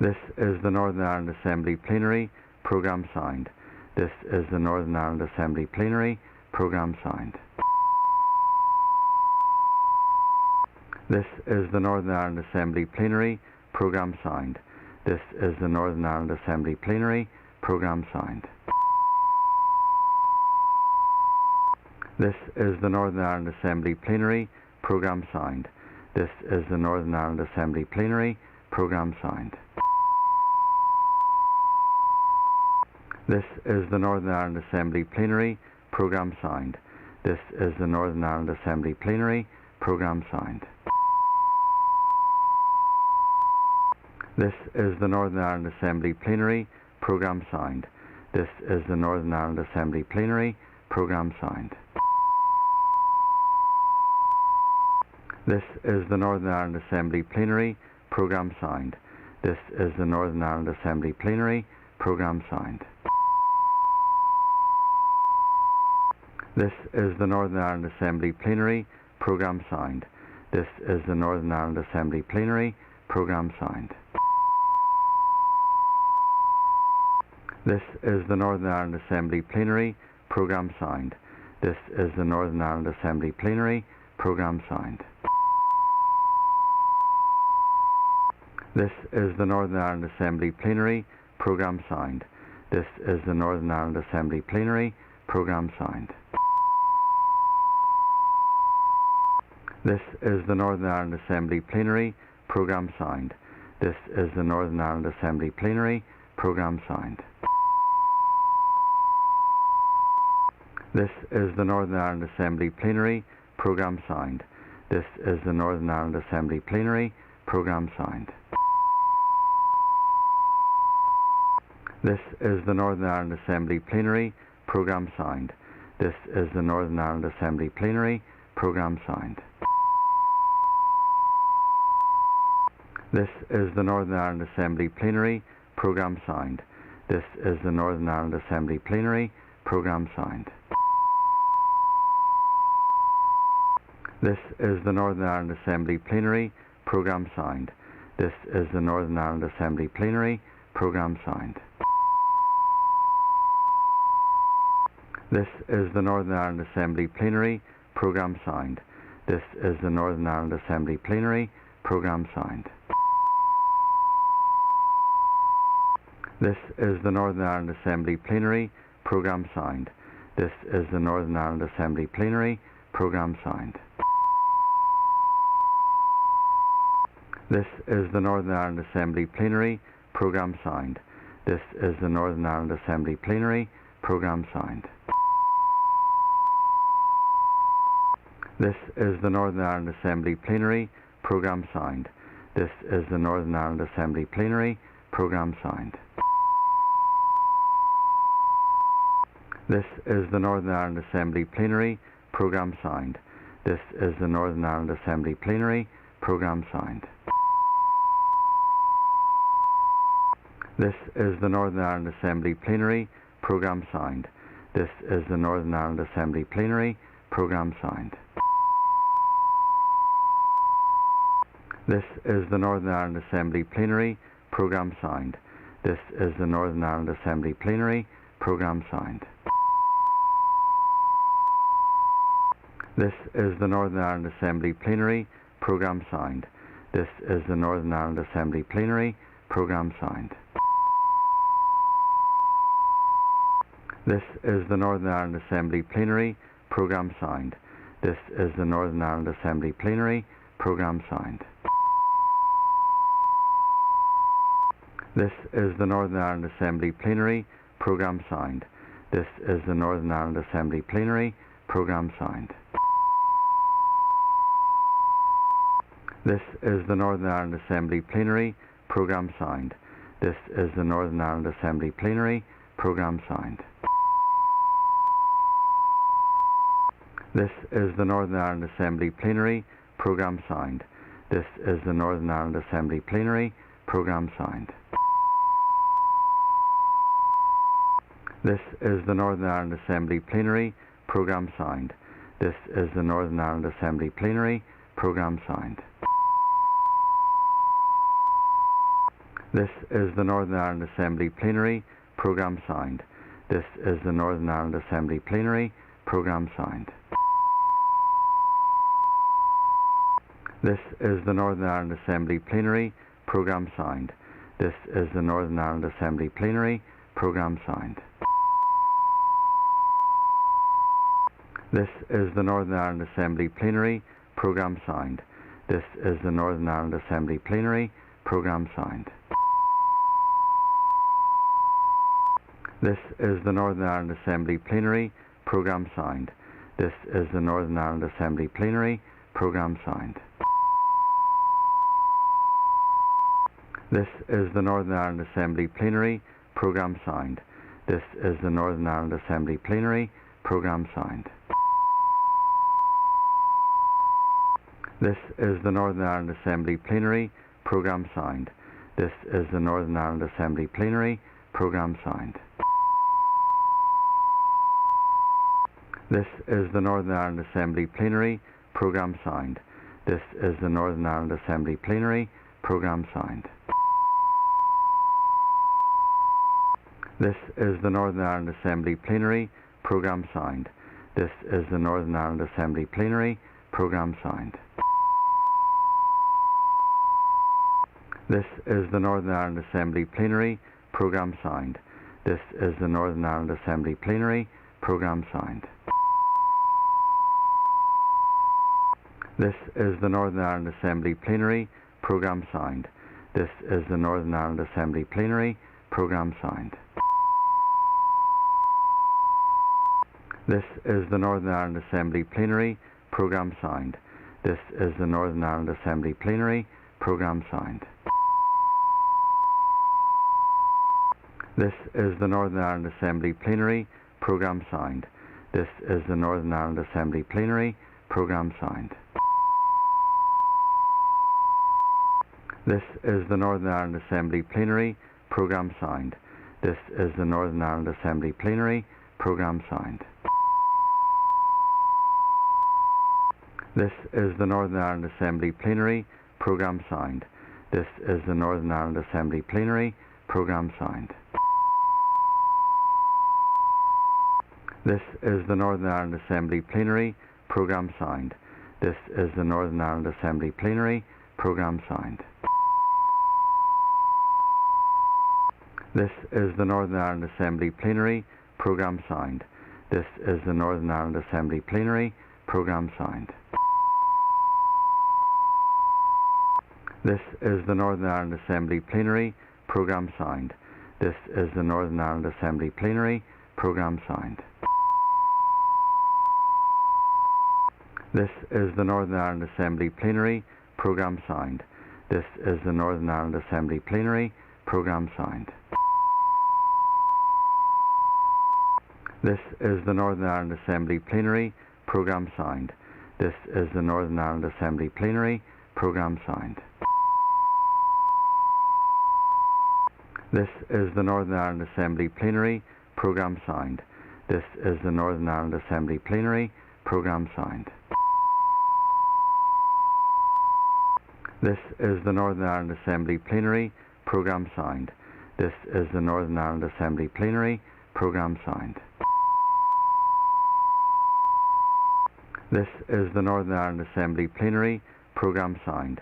This is the Northern Ireland Assembly Plenary. Programme signed. This is the Northern Ireland Assembly Plenary. Programme signed. This is the Northern Ireland Assembly Plenary. Programme signed. This is the Northern Ireland Assembly Plenary. Programme signed. This is the Northern Ireland Assembly Plenary. Programme signed. This is the Northern Ireland Assembly Plenary. Programme signed. This is the Northern Ireland Assembly Plenary. Programme signed. This is the Northern Ireland Assembly Plenary. Programme signed. This is the Northern Ireland Assembly Plenary. Programme signed. This is the Northern Ireland Assembly Plenary. Programme signed. This is the Northern Ireland Assembly Plenary. Programme signed. This is the Northern Ireland Assembly Plenary. Programme signed. This is the Northern Ireland Assembly Plenary. Programme signed. This is the Northern Ireland Assembly Plenary. Programme signed. This is the Northern Ireland Assembly Plenary. Programme signed. This is the Northern Ireland Assembly Plenary. Programme signed. This is the Northern Ireland Assembly Plenary. Programme signed. This is the Northern Ireland Assembly Plenary. Programme signed. This is the Northern Ireland Assembly Plenary. Programme signed. This is the Northern Ireland Assembly Plenary. Programme signed. This is the Northern Ireland Assembly Plenary. Programme signed. This is the Northern Ireland Assembly Plenary. Programme signed. This is the Northern Ireland Assembly Plenary. Programme signed. This is the Northern Ireland Assembly Plenary. Programme signed. This is the Northern Ireland Assembly Plenary. Programme signed. This is the Northern Ireland Assembly Plenary. Programme signed. This is the Northern Ireland Assembly Plenary. Programme signed. This is the Northern Ireland Assembly Plenary. Programme signed. This is the Northern Ireland Assembly Plenary. Programme signed. This is the Northern Ireland Assembly Plenary. Programme signed. This is the Northern Ireland Assembly Plenary. Programme signed. This is the Northern Ireland Assembly Plenary. Programme signed. This is the Northern Ireland Assembly Plenary. Programme signed. This is the Northern Ireland Assembly Plenary. Programme signed. This is the Northern Ireland Assembly Plenary. Programme signed. This is the Northern Ireland Assembly Plenary. Programme signed. This is the Northern Ireland Assembly Plenary. Programme signed. This is the Northern Ireland Assembly Plenary. Programme signed. This is the Northern Ireland Assembly Plenary. Programme signed. This is the Northern Ireland Assembly Plenary. Programme signed. This is the Northern Ireland Assembly Plenary. Programme signed. This is the Northern Ireland Assembly Plenary. Programme signed. This is the Northern Ireland Assembly Plenary. Programme signed. This is the Northern Ireland Assembly Plenary. Programme signed. This is the Northern Ireland Assembly Plenary. Programme signed. This is the Northern Ireland Assembly Plenary. Programme signed. This is the Northern Ireland Assembly Plenary. Programme signed. This is the Northern Ireland Assembly Plenary. Programme signed. This is the Northern Ireland Assembly Plenary. Programme signed. This is the Northern Ireland Assembly Plenary. Programme signed. This is the Northern Ireland Assembly Plenary. Programme signed. This is the Northern Ireland Assembly Plenary. Programme signed. This is the Northern Ireland Assembly Plenary. Programme signed. This is the Northern Ireland Assembly Plenary. Programme signed. This is the Northern Ireland Assembly Plenary Programme signed. This is the Northern Ireland Assembly Plenary Programme signed. This is the Northern Ireland Assembly Plenary Programme signed. This is the Northern Ireland Assembly Plenary Programme signed. This is the Northern Ireland Assembly Plenary Programme signed. This is the Northern Ireland Assembly Plenary Programme signed. This is the Northern Ireland Assembly Plenary Programme signed. This is the Northern Ireland Assembly Plenary Programme signed. This is the Northern Ireland Assembly Plenary Programme signed. This is the Northern Ireland Assembly Plenary Programme signed. This is the Northern Ireland Assembly Plenary Programme signed. This is the Northern Ireland Assembly Plenary Programme signed. This is the Northern Ireland Assembly Plenary Programme signed. This is the Northern Ireland Assembly Plenary Programme signed. This is the Northern Ireland Assembly Plenary Programme signed. This is the Northern Ireland Assembly Plenary Programme signed. This is the Northern Ireland Assembly Plenary Programme signed. This is the Northern Ireland Assembly Plenary Programme signed. This is the Northern Ireland Assembly Plenary Programme signed. This is the Northern Ireland Assembly Plenary Programme signed. This is the Northern Ireland Assembly Plenary Programme signed. This is the Northern Ireland Assembly Plenary Programme signed. This is the Northern Ireland Assembly Plenary Programme signed. This is the Northern Ireland Assembly Plenary Programme signed. This is the Northern Ireland Assembly Plenary Programme signed. This is the Northern Ireland Assembly Plenary Programme signed. This is the Northern Ireland Assembly Plenary Programme signed. This is the Northern Ireland Assembly Plenary Programme signed. This is the Northern Ireland Assembly Plenary Programme signed. This is the Northern Ireland Assembly Plenary Programme signed. This is the Northern Ireland Assembly Plenary Programme signed. This is the Northern Ireland Assembly Plenary Programme signed. This is the Northern Ireland Assembly Plenary Programme signed. This is the Northern Ireland Assembly Plenary Programme signed. This is the Northern Ireland Assembly Plenary Programme signed. This is the Northern Ireland Assembly Plenary Programme signed. This is the Northern Ireland Assembly Plenary Programme signed. This is the Northern Ireland Assembly Plenary Programme signed. This is the Northern Ireland Assembly Plenary Programme signed. This is the Northern Ireland Assembly Plenary Programme signed. This is the Northern Ireland Assembly Plenary Programme signed. This is the Northern Ireland Assembly Plenary Programme signed. This is the Northern Ireland Assembly Plenary Programme signed.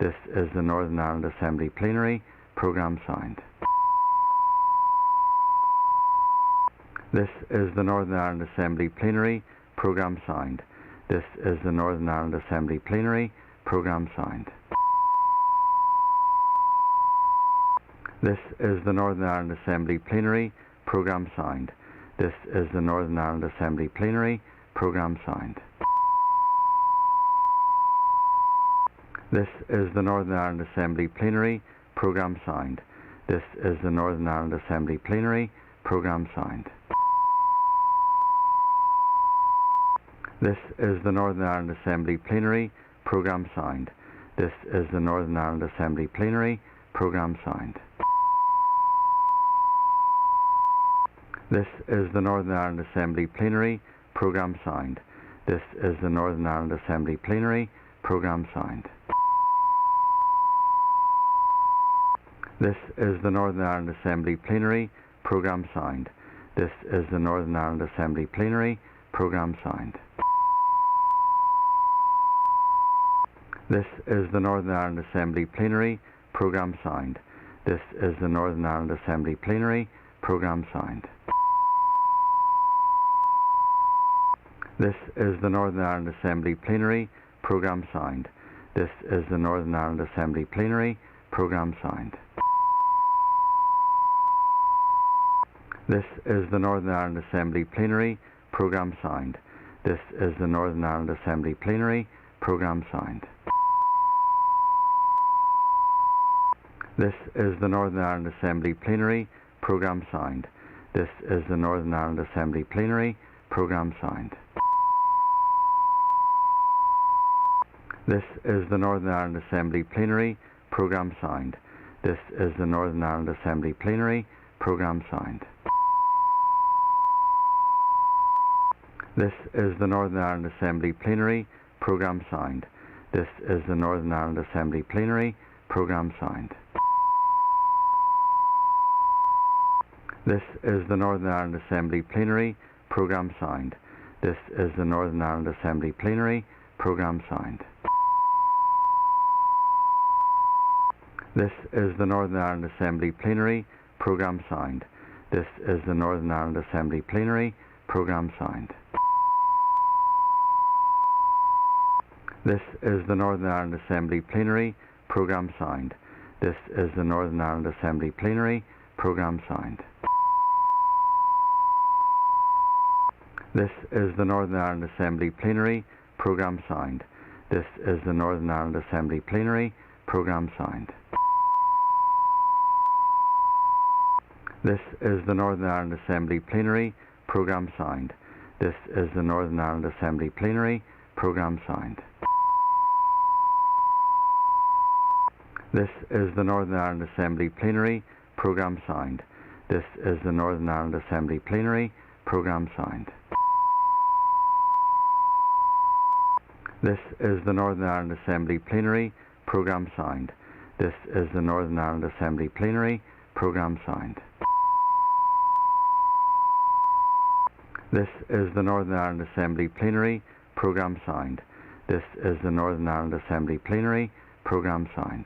This is the Northern Ireland Assembly Plenary Programme signed. This is the Northern Ireland Assembly Plenary Programme signed. This is the Northern Ireland Assembly Plenary Programme signed. This is the Northern Ireland Assembly Plenary Programme signed. This is the Northern Ireland Assembly Plenary Programme signed. This is the Northern Ireland Assembly Plenary Programme signed. This is the Northern Ireland Assembly Plenary Programme signed. This is the Northern Ireland Assembly Plenary Programme signed. This is the Northern Ireland Assembly Plenary Programme signed. This is the Northern Ireland Assembly Plenary Programme signed. This is the Northern Ireland Assembly Plenary Programme signed. This is the Northern Ireland Assembly Plenary Programme Signed. This is the Northern Ireland Assembly Plenary Programme Signed. This is the Northern Ireland Assembly Plenary Programme Signed. This is the Northern Ireland Assembly Plenary Programme Signed. This is the Northern Ireland Assembly Plenary Programme Signed. This is the Northern Ireland Assembly Plenary Programme Signed. This is the Northern Ireland Assembly Plenary Programme Signed. This is the Northern Ireland Assembly Plenary Programme Signed. This is the Northern Ireland Assembly Plenary Programme Signed. This is the Northern Ireland Assembly Plenary Programme Signed. This is the Northern Ireland Assembly Plenary Programme Signed. This is the Northern Ireland Assembly Plenary Programme Signed. This is the Northern Ireland Assembly Plenary Programme Signed. This is the Northern Ireland Assembly Plenary Programme Signed. This is the Northern Ireland Assembly Plenary Programme Signed. This is the Northern Ireland Assembly Plenary Programme Signed. This is the Northern Ireland Assembly Plenary Programme Signed. This is the Northern Ireland Assembly Plenary Programme Signed. This is the Northern Ireland Assembly Plenary Programme Signed. This is the Northern Ireland Assembly Plenary Programme Signed. This is the Northern Ireland Assembly Plenary Programme Signed. This is the Northern Ireland Assembly Plenary Programme Signed. This is the Northern Ireland Assembly Plenary Programme Signed. This is the Northern Ireland Assembly Plenary Programme Signed. This is the Northern Ireland Assembly Plenary Programme Signed. This is the Northern Ireland Assembly Plenary Programme Signed. This is the Northern Ireland Assembly Plenary Programme Signed. This is the Northern Ireland Assembly Plenary Programme Signed. This is the Northern Ireland Assembly Plenary Programme Signed. This is the Northern Ireland Assembly Plenary Programme Signed.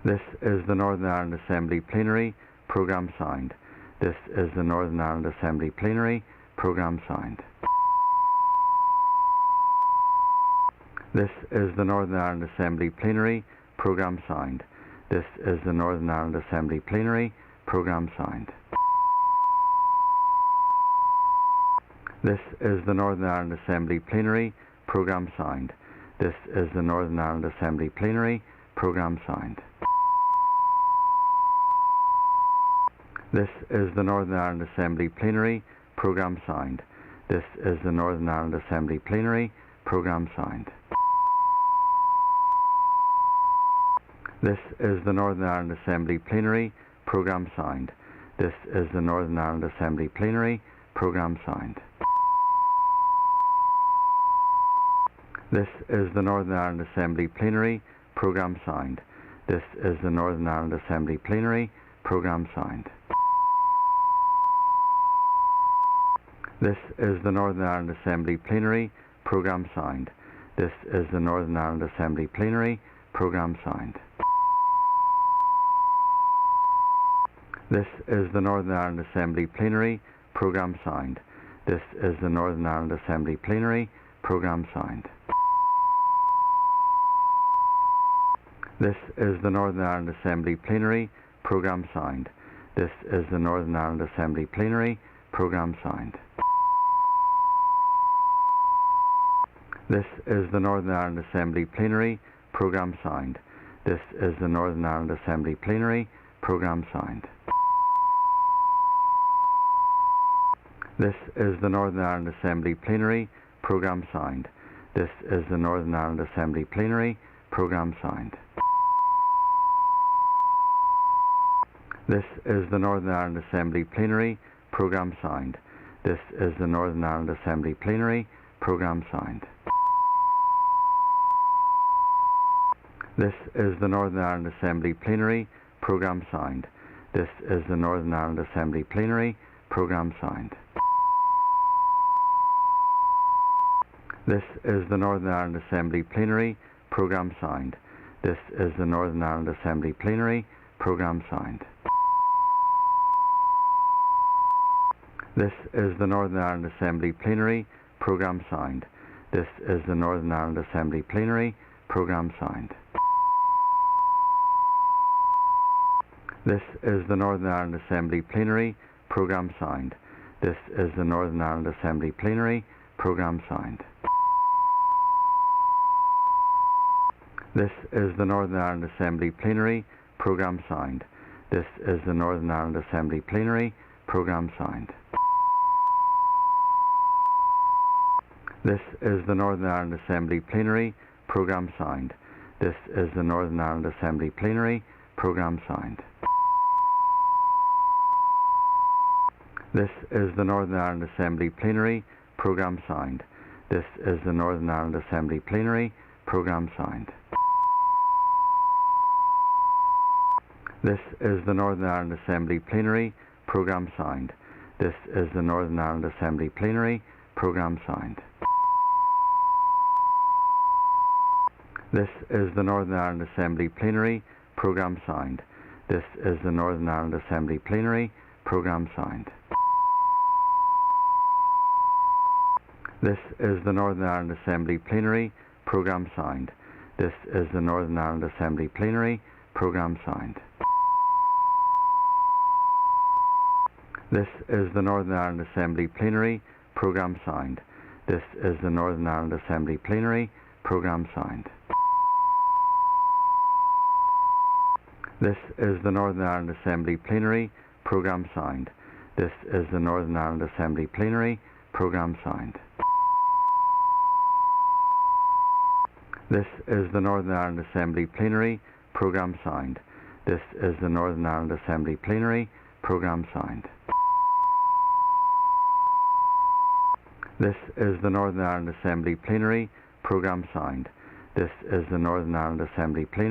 This is the Northern Ireland Assembly Plenary Programme Signed. This is the Northern Ireland Assembly Plenary Programme Signed. This is the Northern Ireland Assembly Plenary Programme Signed. This is the Northern Ireland Assembly Plenary Programme Signed. This is the Northern Ireland Assembly Plenary Programme Signed. This is the Northern Ireland Assembly Plenary Programme Signed. This is the Northern Ireland Assembly Plenary Programme Signed. This is the Northern Ireland Assembly Plenary Programme Signed. This is the Northern Ireland Assembly Plenary Programme Signed. This is the Northern Ireland Assembly Plenary Programme Signed. This is the Northern Ireland Assembly Plenary Programme Signed. This is the Northern Ireland Assembly Plenary Programme Signed. This is the Northern Ireland Assembly Plenary Programme Signed. This is the Northern Ireland Assembly Plenary Programme Signed. This is the Northern Ireland Assembly Plenary Programme Signed. This is the Northern Ireland Assembly Plenary Programme Signed. This is the Northern Ireland Assembly Plenary Programme Signed. This is the Northern Ireland Assembly Plenary Programme Signed. This is the Northern Ireland Assembly Plenary Programme Signed. This is the Northern Ireland Assembly Plenary Programme Signed. This is the Northern Ireland Assembly Plenary Programme Signed. This is the Northern Ireland Assembly Plenary Programme Signed. This is the Northern Ireland Assembly Plenary Programme Signed. This is the Northern Ireland Assembly Plenary Programme Signed. This is the Northern Ireland Assembly Plenary Programme Signed. This is the Northern Ireland Assembly Plenary Programme Signed. This is the Northern Ireland Assembly Plenary Programme Signed. This is the Northern Ireland Assembly Plenary Programme Signed. This is the Northern Ireland Assembly Plenary Programme Signed. This is the Northern Ireland Assembly Plenary Programme Signed. This is the Northern Ireland Assembly Plenary Programme Signed. This is the Northern Ireland Assembly Plenary Programme Signed. This is the Northern Ireland Assembly Plenary Programme Signed. This is the Northern Ireland Assembly Plenary Programme Signed. This is the Northern Ireland Assembly Plenary Programme Signed. This is the Northern Ireland Assembly Plenary Programme Signed. This is the Northern Ireland Assembly Plenary Programme Signed. This is the Northern Ireland Assembly Plenary Programme Signed. This is the Northern Ireland Assembly Plenary Programme Signed. This is the Northern Ireland Assembly Plenary Programme Signed. This is the Northern Ireland Assembly Plenary Programme Signed. This is the Northern Ireland Assembly Plenary Programme Signed. This is the Northern Ireland Assembly Plenary Programme Signed. This is the Northern Ireland Assembly Plenary Programme Signed. This is the Northern Ireland Assembly Plenary Programme Signed. This is the Northern Ireland Assembly Plenary Programme Signed. This is the Northern Ireland Assembly Plenary Programme Signed. This is the Northern Ireland Assembly Plenary Programme Signed. This is the Northern Ireland Assembly Plenary Programme Signed. This is the Northern Ireland Assembly Plenary Programme Signed. This is the Northern Ireland Assembly Plenary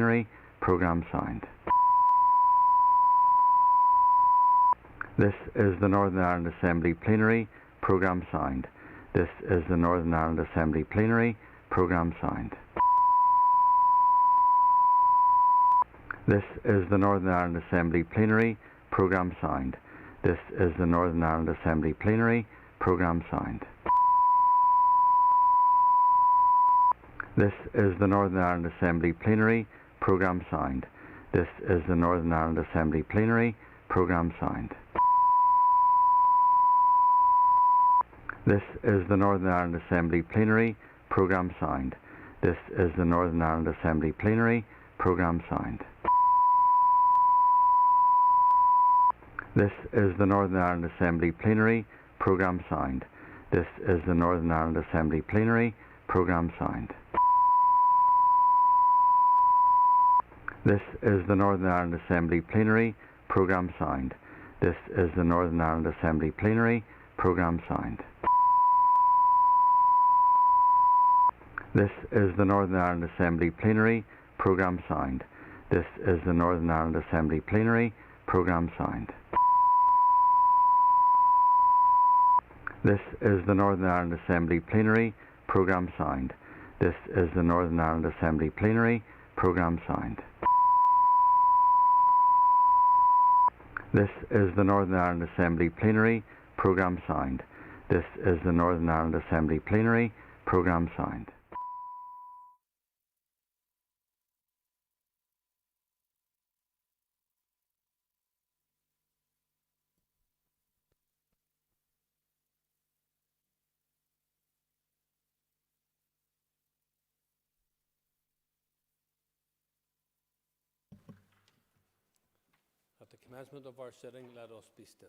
Programme Signed. This is the Northern Ireland Assembly Plenary Programme Signed. This is the Northern Ireland Assembly Plenary Programme Signed. This is the Northern Ireland Assembly Plenary Programme Signed. This is the Northern Ireland Assembly Plenary Programme Signed. This is the Northern Ireland Assembly Plenary Programme Signed. This is the Northern Ireland Assembly Plenary Programme Signed. This is the Northern Ireland Assembly Plenary Programme Signed. This is the Northern Ireland Assembly Plenary Programme Signed. This is the Northern Ireland Assembly Plenary Programme Signed. This is the Northern Ireland Assembly Plenary Programme Signed. This is the Northern Ireland Assembly Plenary Programme Signed. This is the Northern Ireland Assembly Plenary Programme Signed. This is the Northern Ireland Assembly Plenary Programme Signed. This is the Northern Ireland Assembly Plenary Programme Signed. This is the Northern Ireland Assembly Plenary Programme Signed. This is the Northern Ireland Assembly Plenary Programme Signed. This is the Northern Ireland Assembly Plenary Programme Signed. This is the Northern Ireland Assembly Plenary Programme Signed. This is the Northern Ireland Assembly Plenary Programme Signed. At the commencement of our sitting, let us be still.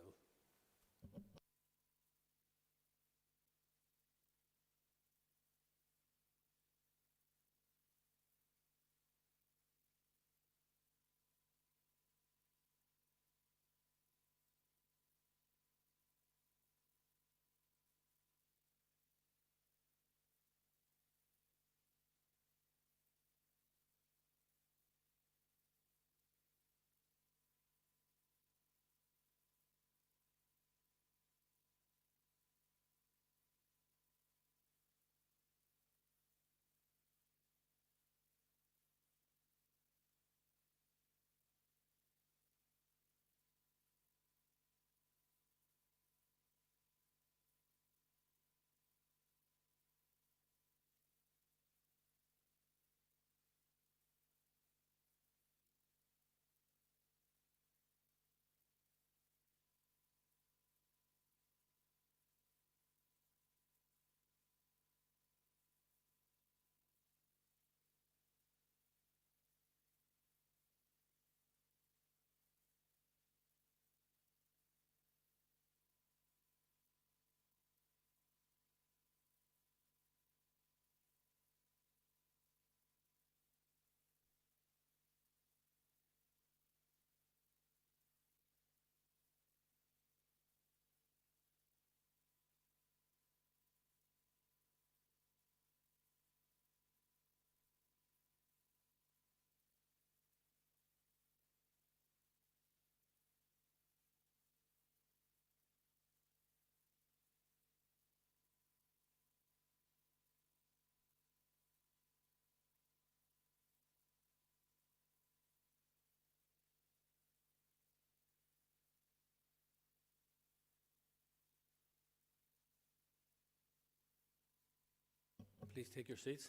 Please take your seats.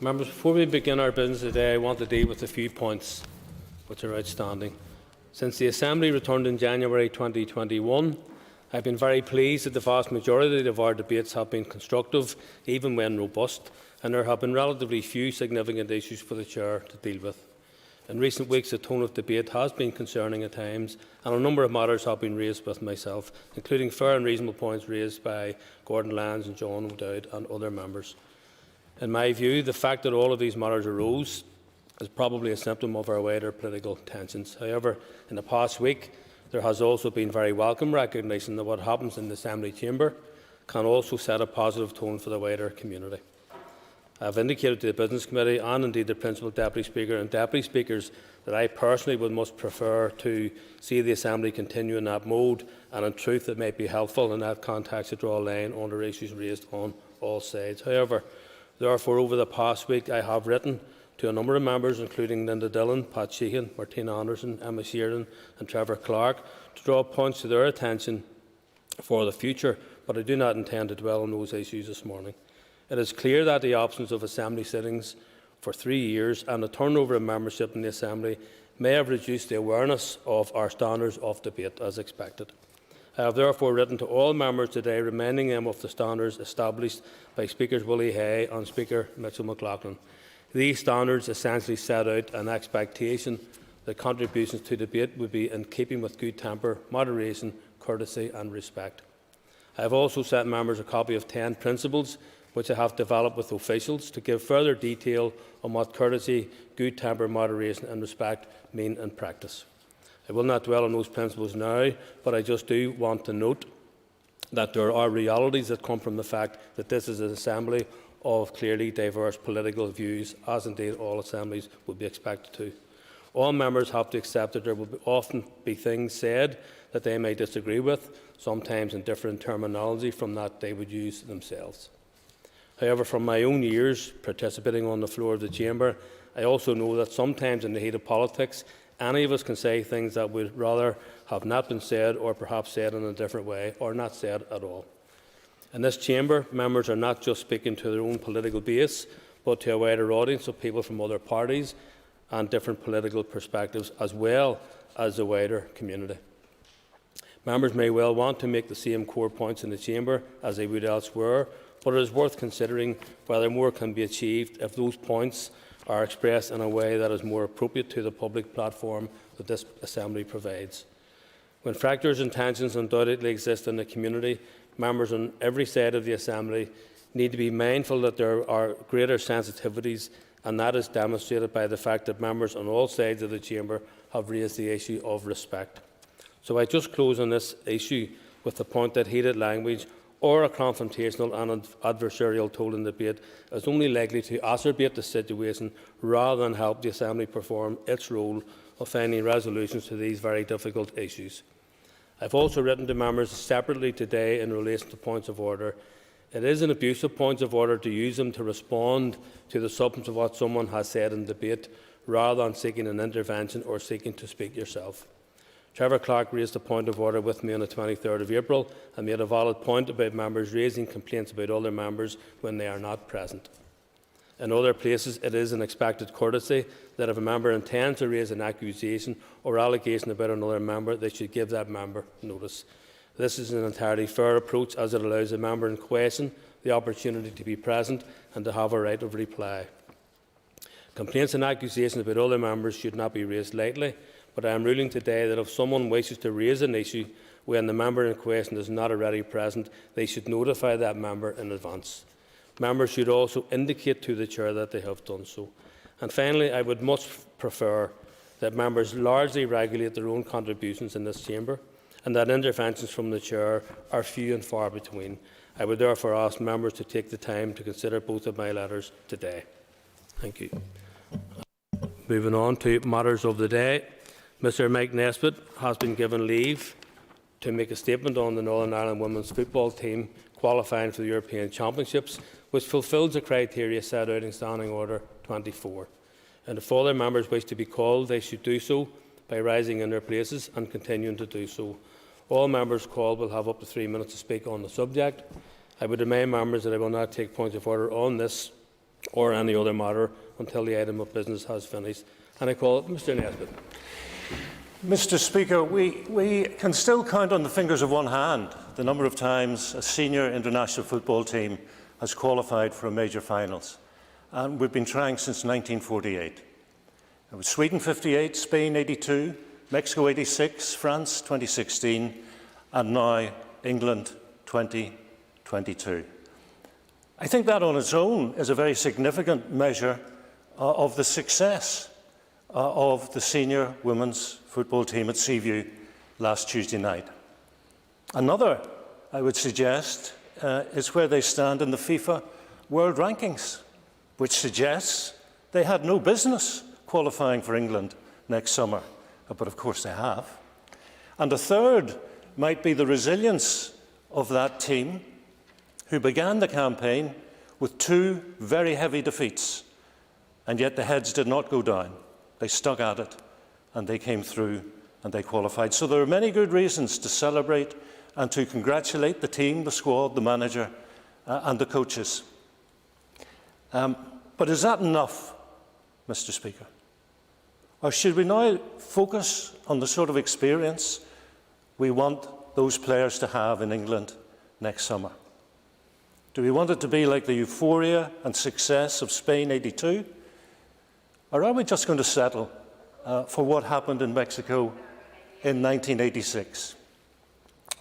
Members, before we begin our business today, I want to deal with a few points which are outstanding. Since the Assembly returned in January 2021, I have been very pleased that the vast majority of our debates have been constructive, even when robust, and there have been relatively few significant issues for the Chair to deal with. In recent weeks, the tone of debate has been concerning at times, and a number of matters have been raised with myself, including fair and reasonable points raised by Gordon Lyons and John O'Dowd and other members. In my view, the fact that all of these matters arose is probably a symptom of our wider political tensions. However, in the past week, there has also been very welcome recognition that what happens in the Assembly chamber can also set a positive tone for the wider community. I have indicated to the Business Committee and indeed the Principal Deputy Speaker and Deputy Speakers that I personally would much prefer to see the Assembly continue in that mode, and in truth it might be helpful in that context to draw a line under issues raised on all sides. However, therefore, over the past week I have written to a number of members, including Linda Dillon, Pat Sheehan, Martina Anderson, Emma Sheridan and Trevor Clark, to draw points to their attention for the future, but I do not intend to dwell on those issues this morning. It is clear that the absence of Assembly sittings for 3 years and the turnover of membership in the Assembly may have reduced the awareness of our standards of debate as expected. I have therefore written to all members today reminding them of the standards established by Speakers Willie Hay and Speaker Mitchell McLaughlin. These standards essentially set out an expectation that contributions to debate would be in keeping with good temper, moderation, courtesy and respect. I have also sent members a copy of 10 principles which I have developed with officials to give further detail on what courtesy, good temper, moderation and respect mean in practice. I will not dwell on those principles now, but I just do want to note that there are realities that come from the fact that this is an Assembly of clearly diverse political views, as indeed all assemblies would be expected to. All members have to accept that there will often be things said that they may disagree with, sometimes in different terminology from that they would use themselves. However, from my own years participating on the floor of the Chamber, I also know that sometimes in the heat of politics, any of us can say things that would rather have not been said, or perhaps said in a different way, or not said at all. In this Chamber, members are not just speaking to their own political base, but to a wider audience of people from other parties and different political perspectives, as well as the wider community. Members may well want to make the same core points in the Chamber as they would elsewhere, but it is worth considering whether more can be achieved if those points are expressed in a way that is more appropriate to the public platform that this Assembly provides. When fractures and tensions undoubtedly exist in the community, members on every side of the Assembly need to be mindful that there are greater sensitivities, and that is demonstrated by the fact that members on all sides of the Chamber have raised the issue of respect. So I just close on this issue with the point that heated language or a confrontational and adversarial tone in debate is only likely to exacerbate the situation rather than help the Assembly perform its role of finding resolutions to these very difficult issues. I have also written to members separately today in relation to points of order. It is an abuse of points of order to use them to respond to the substance of what someone has said in debate, rather than seeking an intervention or seeking to speak yourself. Trevor Clark raised a point of order with me on the 23rd of April and made a valid point about members raising complaints about other members when they are not present. In other places, it is an expected courtesy that if a member intends to raise an accusation or allegation about another member, they should give that member notice. This is an entirely fair approach, as it allows the member in question the opportunity to be present and to have a right of reply. Complaints and accusations about other members should not be raised lightly, but I am ruling today that if someone wishes to raise an issue when the member in question is not already present, they should notify that member in advance. Members should also indicate to the Chair that they have done so. And finally, I would much prefer that members largely regulate their own contributions in this Chamber, and that interventions from the Chair are few and far between. I would therefore ask members to take the time to consider both of my letters today. Thank you. Moving on to matters of the day. Mr Mike Nesbitt has been given leave to make a statement on the Northern Ireland women's football team qualifying for the European Championships, which fulfils the criteria set out in Standing Order 24. And if other members wish to be called, they should do so by rising in their places and continuing to do so. All members called will have up to 3 minutes to speak on the subject. I would remind members that I will not take points of order on this or any other matter until the item of business has finished. And I call Mr Nesbitt. Mr Speaker, we can still count on the fingers of one hand the number of times a senior international football team has qualified for a major finals. And we've been trying since 1948. It was Sweden 58, Spain 82, Mexico 86, France 2016, and now England 2022. I think that on its own is a very significant measure of the success of the senior women's football team at Seaview last Tuesday night. Another, I would suggest, is where they stand in the FIFA World Rankings, which suggests they had no business qualifying for England next summer, but of course they have. And a third might be the resilience of that team, who began the campaign with 2 very heavy defeats, and yet the heads did not go down. They stuck at it, and they came through, and they qualified. So there are many good reasons to celebrate and to congratulate the team, the squad, the manager, and the coaches. But is that enough, Mr Speaker? Or should we now focus on the sort of experience we want those players to have in England next summer? Do we want it to be like the euphoria and success of Spain '82? Or are we just going to settle for what happened in Mexico in 1986,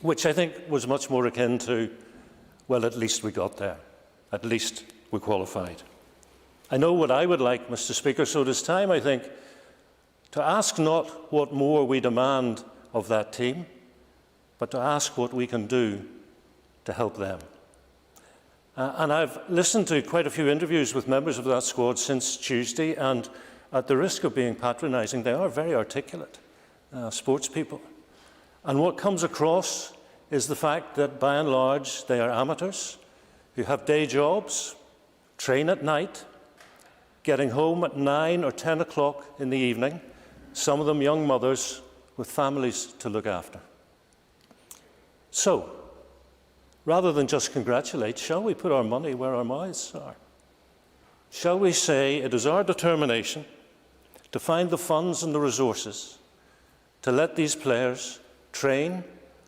which I think was much more akin to, well, at least we got there. At least we qualified. I know what I would like, Mr Speaker, so it is time, I think, to ask not what more we demand of that team, but to ask what we can do to help them. And I've listened to quite a few interviews with members of that squad since Tuesday, and at the risk of being patronising, they are very articulate sports people. And what comes across is the fact that, by and large, they are amateurs who have day jobs, train at night, getting home at 9 or 10 o'clock in the evening, some of them young mothers with families to look after. So, rather than just congratulate, shall we put our money where our mouths are? Shall we say it is our determination to find the funds and the resources to let these players train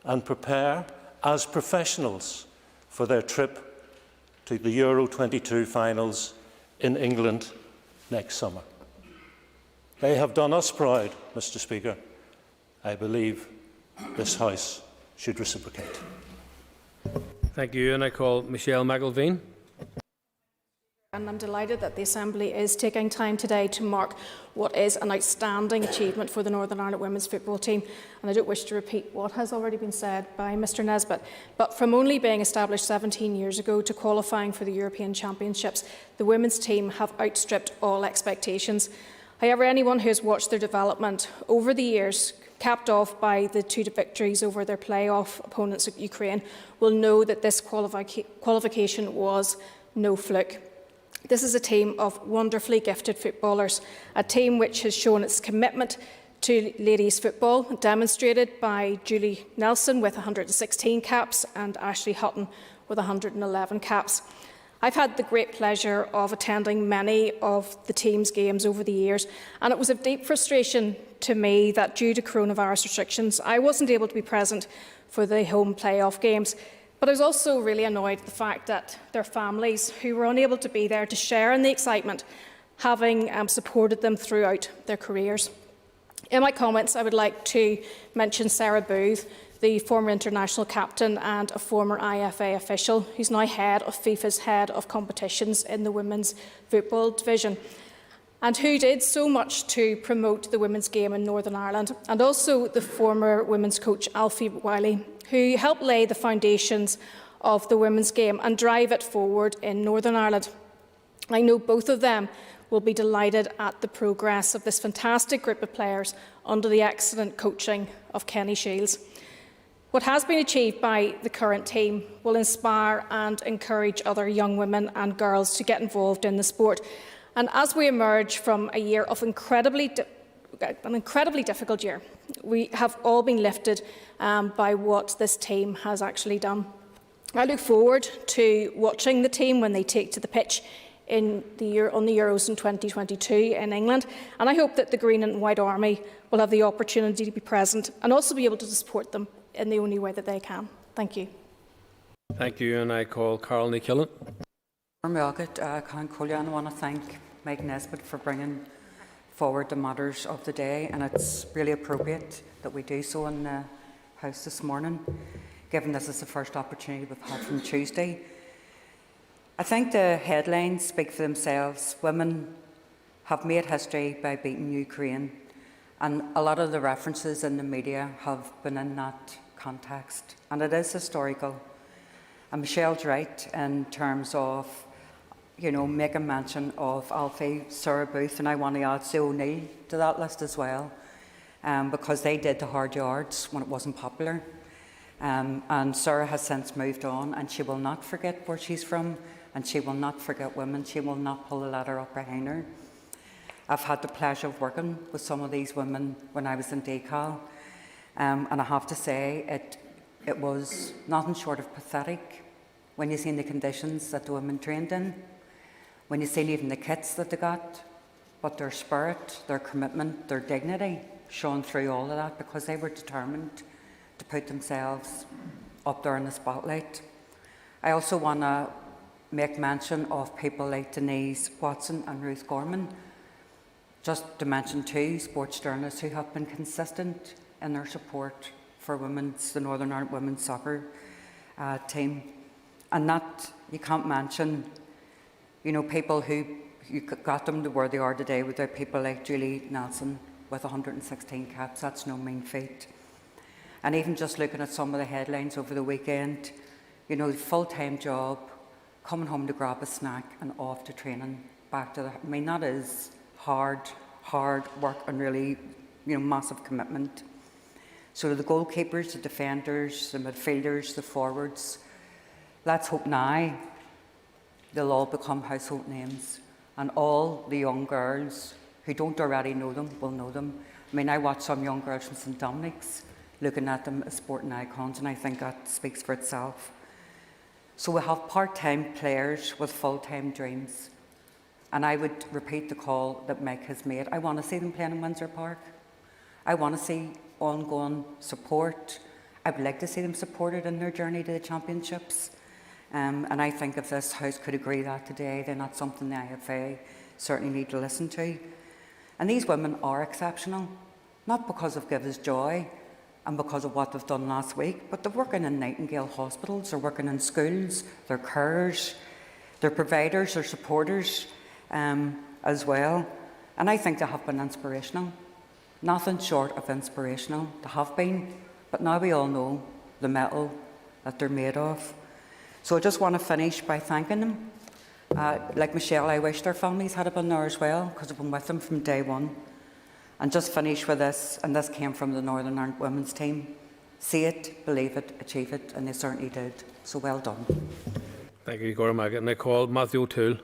and prepare as professionals for their trip to the Euro 22 finals in England next summer? They have done us proud, Mr Speaker. I believe this House should reciprocate. Thank you, and I call Michelle McIlveen. And I'm delighted that the Assembly is taking time today to mark what is an outstanding achievement for the Northern Ireland women's football team. And I don't wish to repeat what has already been said by Mr Nesbitt, but from only being established 17 years ago to qualifying for the European Championships, the women's team have outstripped all expectations. However, anyone who has watched their development over the years, capped off by the 2 victories over their playoff opponents at Ukraine, will know that this qualification was no fluke. This is a team of wonderfully gifted footballers, a team which has shown its commitment to ladies' football, demonstrated by Julie Nelson with 116 caps and Ashley Hutton with 111 caps. I've had the great pleasure of attending many of the team's games over the years, and it was of deep frustration to me that due to coronavirus restrictions, I wasn't able to be present for the home playoff games. But I was also really annoyed at the fact that their families, who were unable to be there to share in the excitement, having supported them throughout their careers. In my comments, I would like to mention Sarah Booth, the former international captain and a former IFA official, who's now head of FIFA's head of competitions in the women's football division, and who did so much to promote the women's game in Northern Ireland, and also the former women's coach Alfie Wiley, who helped lay the foundations of the women's game and drive it forward in Northern Ireland. I know both of them will be delighted at the progress of this fantastic group of players under the excellent coaching of Kenny Shields. What has been achieved by the current team will inspire and encourage other young women and girls to get involved in the sport. And as we emerge from a year of an incredibly difficult year, We have all been lifted by what this team has actually done. I look forward to watching the team when they take to the pitch on the Euros in 2022 in England, and I hope that the Green and White Army will have the opportunity to be present and also be able to support them in the only way that they can. Thank you. Thank you, and I call Carol Killen. I want to thank Mike Nesbitt for bringing forward the matters of the day, and it's really appropriate that we do so in the House this morning, given this is the first opportunity we've had from Tuesday. I think the headlines speak for themselves. Women have made history by beating Ukraine, and a lot of the references in the media have been in that context, and it is historical. And Michelle's right in terms of, making mention of Alfie, Sarah Booth, and I want to add Sue O'Neill to that list as well, because they did the hard yards when it wasn't popular. And Sarah has since moved on, and she will not forget where she's from, and she will not forget women. She will not pull the ladder up behind her. I've had the pleasure of working with some of these women when I was in DCAL, and I have to say it was nothing short of pathetic when you seen the conditions that the women trained in, when you seen even the kits that they got, but their spirit, their commitment, their dignity shone through all of that because they were determined to put themselves up there in the spotlight. I also want to make mention of people like Denise Watson and Ruth Gorman, just to mention two sports journalists who have been consistent in their support for the Northern Ireland women's soccer team. And that you can't mention, people who you got them to where they are today without people like Julie Nelson with 116 caps. That's no mean feat. And even just looking at some of the headlines over the weekend, full-time job, coming home to grab a snack and off to training, back to that is hard work and really, massive commitment. So the goalkeepers, the defenders, the midfielders, the forwards, let's hope now they'll all become household names, and all the young girls who don't already know them will know them. I watch some young girls from St Dominic's looking at them as sporting icons, and I think that speaks for itself. So we have part-time players with full-time dreams, and I would repeat the call that Mike has made. I want to see them playing in Windsor Park. I want to see ongoing support. I would like to see them supported in their journey to the championships. And I think if this House could agree that today, then that's something the IFA certainly need to listen to. And these women are exceptional, not because of Give Us Joy and because of what they've done last week, but they're working in Nightingale hospitals, they're working in schools, they're carers, they're providers, they're supporters as well. And I think they have been inspirational. Nothing short of inspirational. They have been, but now we all know the metal that they're made of. So I just want to finish by thanking them. Like Michelle, I wish their families had been there as well, because I've been with them from day one. And just finish with this, and this came from the Northern Ireland women's team. See it, believe it, achieve it, and they certainly did. So well done. Thank you, Gordon Maggett. And I call Matthew O'Toole.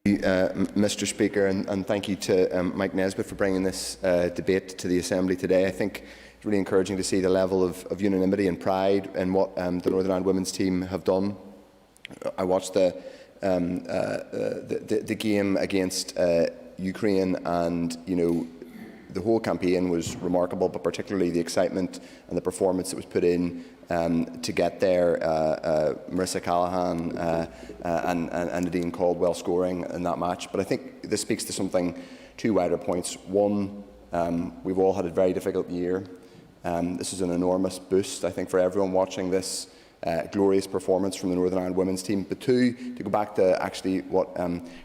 Mr Speaker, and thank you to Mike Nesbitt for bringing this debate to the Assembly today. I think it's really encouraging to see the level of unanimity and pride in what the Northern Ireland women's team have done. I watched the game against Ukraine, and the whole campaign was remarkable, but particularly the excitement and the performance that was put in to get there. Marissa Callahan and Nadine Caldwell scoring in that match. But I think this speaks to two wider points. One, we've all had a very difficult year. This is an enormous boost, I think, for everyone watching this glorious performance from the Northern Ireland women's team. But two, to go back to actually what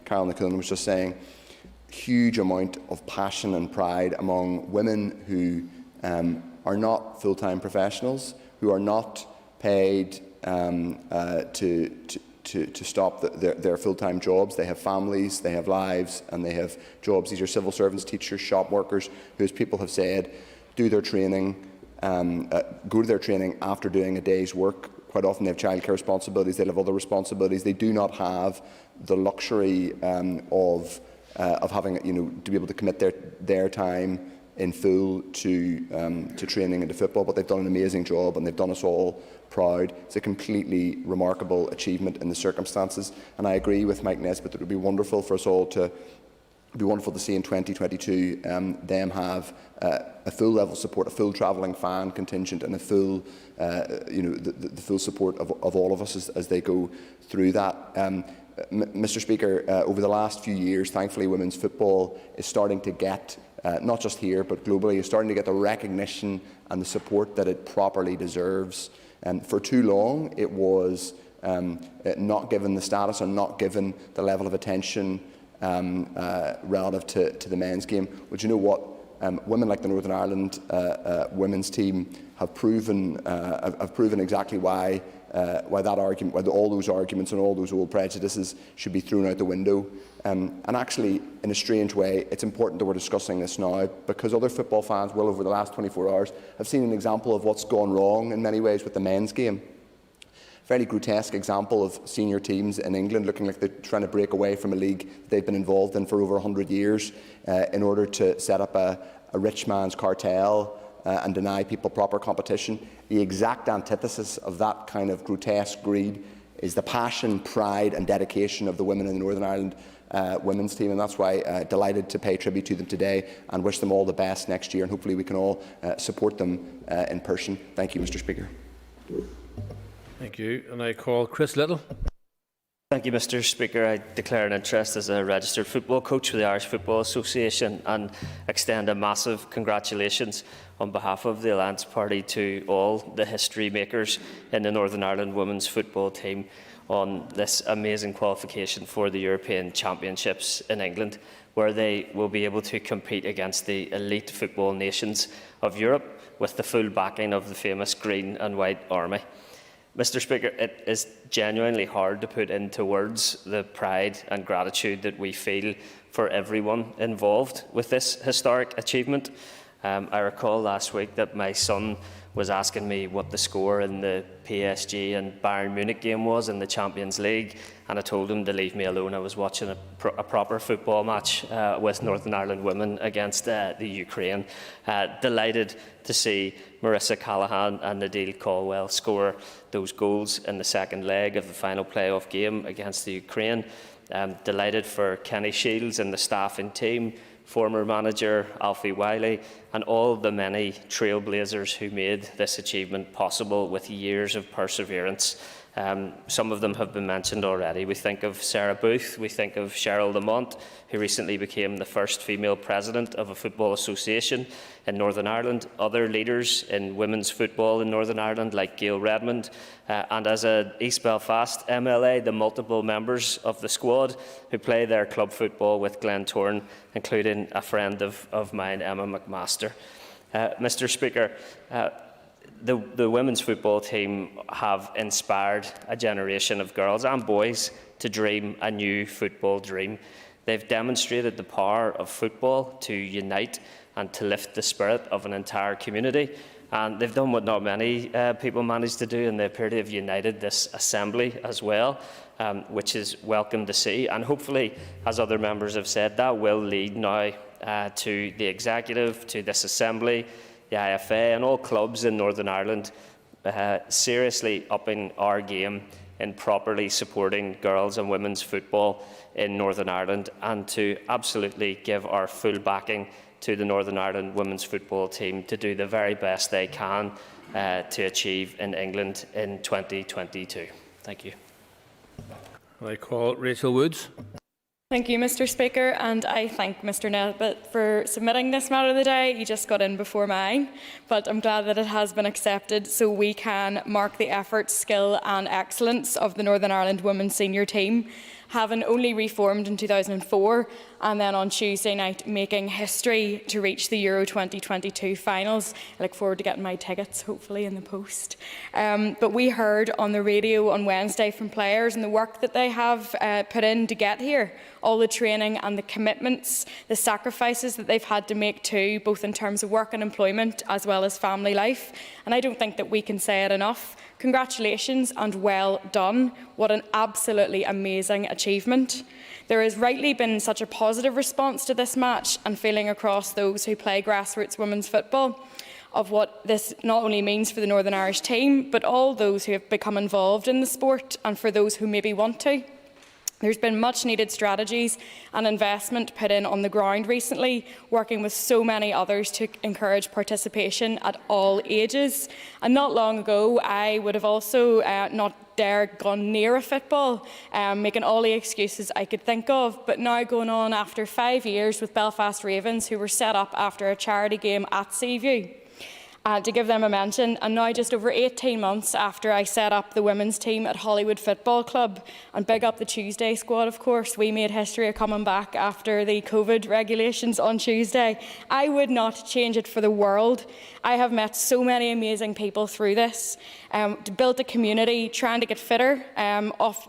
Carol Killen was just saying, huge amount of passion and pride among women who are not full-time professionals, who are not paid to stop their full-time jobs. They have families, they have lives, and they have jobs. These are civil servants, teachers, shop workers, who, as people have said, do their training, go to their training after doing a day's work. Quite often they have childcare responsibilities, they have other responsibilities. They do not have the luxury of having, to be able to commit their time in full to training and to football, but they've done an amazing job and they've done us all proud. It's a completely remarkable achievement in the circumstances, and I agree with Mike Nesbitt that it would be wonderful for us all to see in 2022 them have a full level of support, a full travelling fan contingent, and a full, the full support of all of us as they go through that. Mr. Speaker, over the last few years, thankfully, women's football is starting to get, not just here but globally, is starting to get the recognition and the support that it properly deserves. For too long, it was not given the status and not given the level of attention relative to the men's game. But you know what? Women like the Northern Ireland women's team have proven exactly why that argument, why all those arguments and all those old prejudices should be thrown out the window. And actually, in a strange way, it's important that we're discussing this now, because other football fans will, over the last 24 hours, have seen an example of what's gone wrong in many ways with the men's game. Fairly grotesque example of senior teams in England looking like they're trying to break away from a league they've been involved in for over 100 years in order to set up a rich man's cartel and deny people proper competition. The exact antithesis of that kind of grotesque greed is the passion, pride and dedication of the women in the Northern Ireland women's team, and that's why delighted to pay tribute to them today and wish them all the best next year, and hopefully we can all support them in person. Thank you, Mr. Speaker. Thank you. And I call Chris Little. Thank you, Mr. Speaker. I declare an interest as a registered football coach with the Irish Football Association and extend a massive congratulations on behalf of the Alliance Party to all the history makers in the Northern Ireland women's football team on this amazing qualification for the European Championships in England, where they will be able to compete against the elite football nations of Europe with the full backing of the famous Green and White Army. Mr. Speaker, it is genuinely hard to put into words the pride and gratitude that we feel for everyone involved with this historic achievement. I recall last week that my son was asking me what the score in the PSG and Bayern Munich game was in the Champions League, and I told him to leave me alone. I was watching a proper football match with Northern Ireland women against the Ukraine. Delighted to see Marissa Callaghan and Nadine Caldwell score those goals in the second leg of the final playoff game against the Ukraine. Delighted for Kenny Shields and the staff and team, former manager Alfie Wiley, and all the many trailblazers who made this achievement possible with years of perseverance. Some of them have been mentioned already. We think of Sarah Booth, we think of Cheryl Lamont, who recently became the first female president of a football association in Northern Ireland, other leaders in women's football in Northern Ireland like Gail Redmond, and as an East Belfast MLA, the multiple members of the squad who play their club football with Glentoran, including a friend of mine, Emma McMaster. Mr. Speaker, the women's football team have inspired a generation of girls and boys to dream a new football dream. They've demonstrated the power of football to unite and to lift the spirit of an entire community. And they've done what not many people manage to do, and they appear to have united this assembly as well, which is welcome to see. And hopefully, as other members have said, that will lead now to the executive, to this assembly, the IFA and all clubs in Northern Ireland seriously upping our game in properly supporting girls and women's football in Northern Ireland, and to absolutely give our full backing to the Northern Ireland women's football team to do the very best they can to achieve in England in 2022. Thank you. I call Rachel Woods. Thank you, Mr. Speaker, and I thank Mr. Nesbitt for submitting this matter of the day. He just got in before mine, but I'm glad that it has been accepted so we can mark the effort, skill and excellence of the Northern Ireland women's senior team, having only reformed in 2004 and then on Tuesday night making history to reach the Euro 2022 finals. I look forward to getting my tickets, hopefully, in the post. But we heard on the radio on Wednesday from players and the work that they have put in to get here, all the training and the commitments, the sacrifices that they've had to make too, both in terms of work and employment as well as family life. And I don't think that we can say it enough. congratulations and well done. What an absolutely amazing achievement. There has rightly been such a positive response to this match and feeling across those who play grassroots women's football of what this not only means for the Northern Irish team, but all those who have become involved in the sport and for those who maybe want to. There's been much needed strategies and investment put in on the ground recently, working with so many others to encourage participation at all ages. And not long ago, I would have also not dared gone near a football, making all the excuses I could think of. But now going on after 5 years with Belfast Ravens, who were set up after a charity game at Seaview. To give them a mention, and now just over 18 months after I set up the women's team at Hollywood Football Club, and big up the Tuesday squad, of course. We made history of coming back after the COVID regulations on Tuesday. I would not change it for the world. I have met so many amazing people through this, to build a community, trying to get fitter,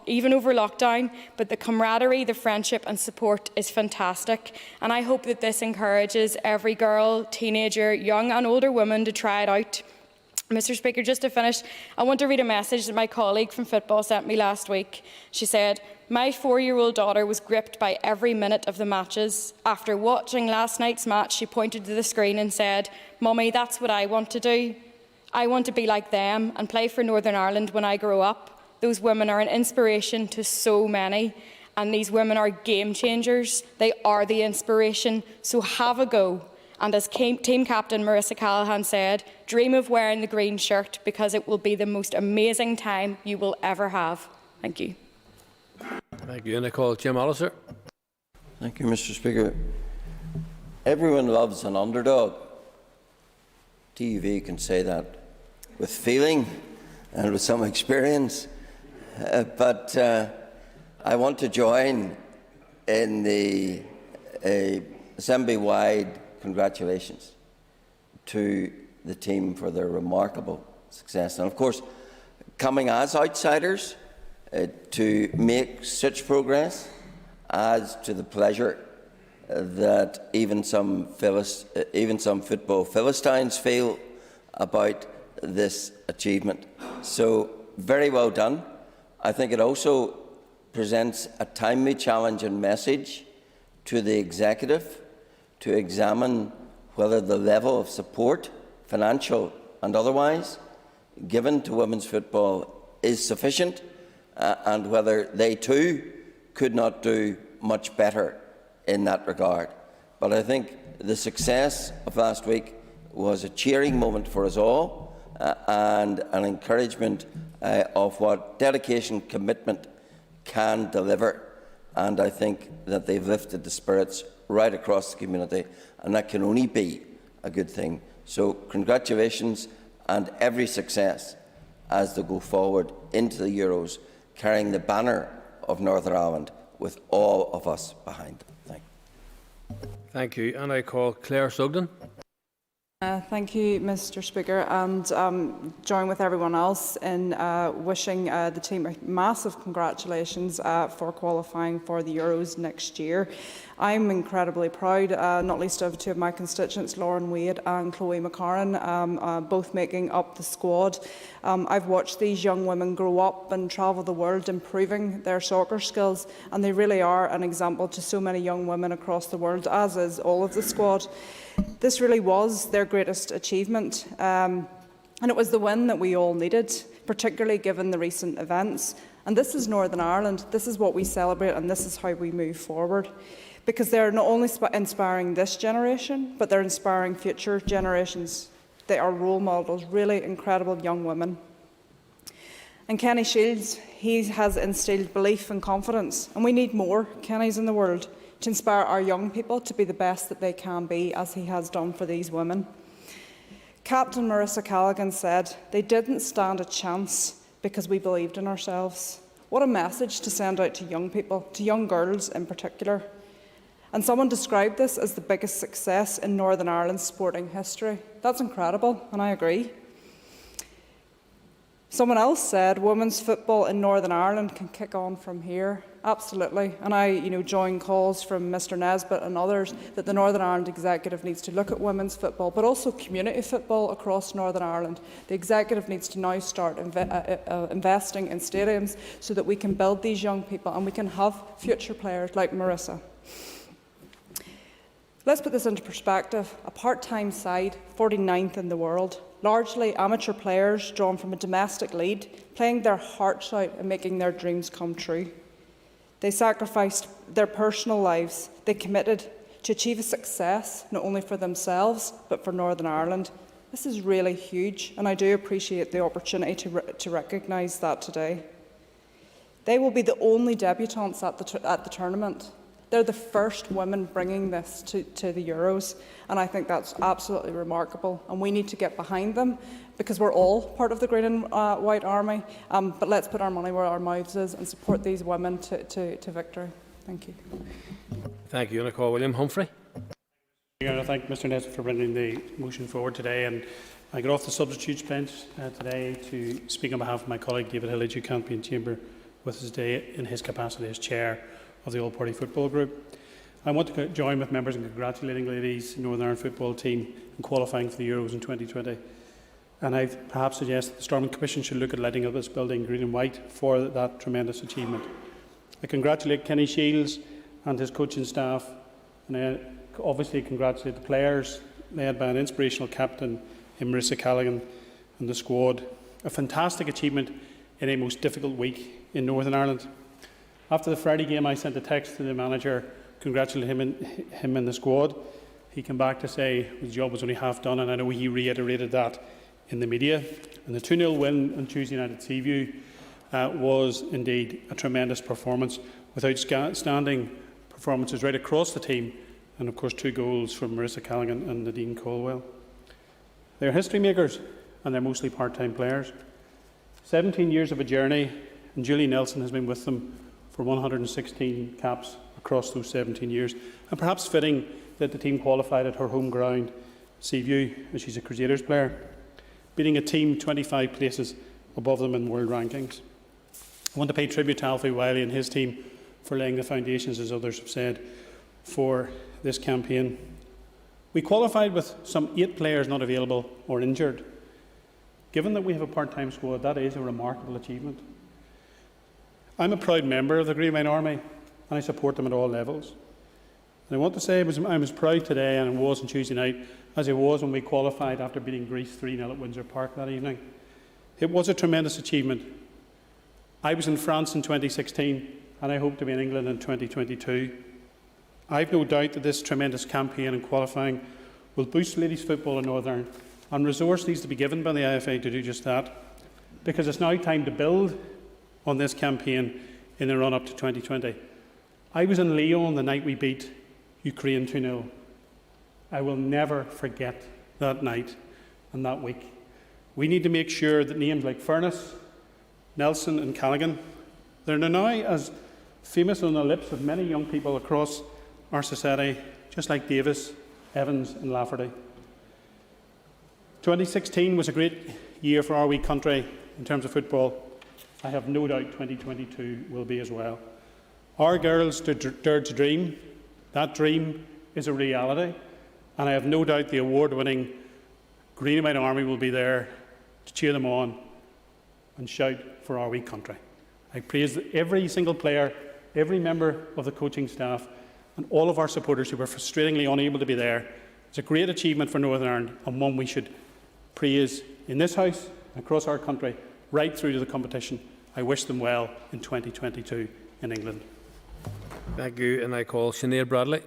even over lockdown, but the camaraderie, the friendship and support is fantastic. And I hope that this encourages every girl, teenager, young and older woman to try it out. Mr. Speaker, just to finish, I want to read a message that my colleague from football sent me last week. She said, "My 4-year-old daughter was gripped by every minute of the matches. After watching last night's match, she pointed to the screen and said, 'Mummy, that's what I want to do. I want to be like them and play for Northern Ireland when I grow up.' Those women are an inspiration to so many, and these women are game changers. They are the inspiration, so have a go. And as team captain Marissa Callahan said, dream of wearing the green shirt because it will be the most amazing time you will ever have." Thank you. Thank you. And I call Jim Allister. Thank you, Mr. Speaker. Everyone loves an underdog. TV can say that with feeling and with some experience. But I want to join in the assembly-wide congratulations to the team for their remarkable success. And of course, coming as outsiders to make such progress adds to the pleasure that even some football Philistines feel about this achievement. So, very well done. I think it also presents a timely challenge and message to the executive to examine whether the level of support, financial and otherwise, given to women's football is sufficient, and whether they too could not do much better in that regard. But I think the success of last week was a cheering moment for us all, and an encouragement of what dedication, commitment can deliver. And I think that they've lifted the spirits right across the community, and that can only be a good thing. So congratulations and every success as they go forward into the Euros, carrying the banner of Northern Ireland with all of us behind them. Thank you. And I call Claire Sugden. Thank you, Mr. Speaker, and join with everyone else in wishing the team massive congratulations for qualifying for the Euros next year. I'm incredibly proud, not least of two of my constituents, Lauren Wade and Chloe McCarran, both making up the squad. I've watched these young women grow up and travel the world improving their soccer skills, and they really are an example to so many young women across the world, as is all of the squad. This really was their greatest achievement, and it was the win that we all needed, particularly given the recent events. And this is Northern Ireland, this is what we celebrate, and this is how we move forward. Because they're not only inspiring this generation, but they're inspiring future generations. They are role models, really incredible young women. And Kenny Shields, he has instilled belief and confidence, and we need more Kennys in the world to inspire our young people to be the best that they can be, as he has done for these women. Captain Marissa Callahan said, "They didn't stand a chance because we believed in ourselves." What a message to send out to young people, to young girls in particular. And someone described this as the biggest success in Northern Ireland's sporting history. That's incredible, and I agree. Someone else said women's football in Northern Ireland can kick on from here. Absolutely. And I join calls from Mr Nesbitt and others that the Northern Ireland Executive needs to look at women's football, but also community football across Northern Ireland. The Executive needs to now start investing in stadiums so that we can build these young people and we can have future players like Marissa. Let's put this into perspective. A part-time side, 49th in the world, largely amateur players drawn from a domestic league, playing their hearts out and making their dreams come true. They sacrificed their personal lives. They committed to achieve a success, not only for themselves, but for Northern Ireland. This is really huge, and I do appreciate the opportunity to recognise that today. They will be the only debutantes at the tournament. They're the first women bringing this to the Euros, and I think that's absolutely remarkable, and we need to get behind them because we're all part of the Green and White Army, but let's put our money where our mouths is and support these women to victory. Thank you. Thank you. And I call William Humphrey. I thank Mr Nesbitt for bringing the motion forward today, and I got off the substitutes bench today to speak on behalf of my colleague David Hillage, who can't be in chamber with us today in his capacity as chair of the All-Party Football Group. I want to join with members in congratulating ladies' Northern Ireland football team in qualifying for the Euros in 2020. And I perhaps suggest that the Stormont Commission should look at lighting up this building green and white for that tremendous achievement. I congratulate Kenny Shields and his coaching staff, and I obviously congratulate the players led by an inspirational captain in Marissa Callaghan and the squad. A fantastic achievement in a most difficult week in Northern Ireland. After the Friday game, I sent a text to the manager congratulating him and the squad. He came back to say his job was only half done, and I know he reiterated that in the media. And the 2-0 win on Tuesday night at Seaview was indeed a tremendous performance, with outstanding performances right across the team, and of course 2 goals from Marissa Callaghan and Nadine Colwell. They're history makers, and they're mostly part-time players. 17 years of a journey, and Julie Nelson has been with them for 116 caps across those 17 years, and perhaps fitting that the team qualified at her home ground, Seaview, as she's a Crusaders player, beating a team 25 places above them in world rankings. I want to pay tribute to Alfie Wiley and his team for laying the foundations, as others have said, for this campaign. We qualified with some 8 players not available or injured. Given that we have a part-time squad, that is a remarkable achievement. I'm a proud member of the Green White Army, and I support them at all levels. And I want to say I'm as proud today, and I was on Tuesday night, as I was when we qualified after beating Greece 3-0 at Windsor Park that evening. It was a tremendous achievement. I was in France in 2016, and I hope to be in England in 2022. I have no doubt that this tremendous campaign and qualifying will boost ladies' football in Northern Ireland, and resource needs to be given by the IFA to do just that, because it's now time to build on this campaign in the run-up to 2020. I was in Lyon the night we beat Ukraine 2-0. I will never forget that night and that week. We need to make sure that names like Furness, Nelson and Callaghan, they're now as famous on the lips of many young people across our society, just like Davis, Evans and Lafferty. 2016 was a great year for our wee country in terms of football. I have no doubt 2022 will be as well. Our girls dared to dream. That dream is a reality, and I have no doubt the award-winning Green and White Army will be there to cheer them on and shout for our wee country. I praise every single player, every member of the coaching staff, and all of our supporters who were frustratingly unable to be there. It's a great achievement for Northern Ireland, and one we should praise in this House and across our country, right through to the competition. I wish them well in 2022 in England. Thank you. And I call Sinead Bradley.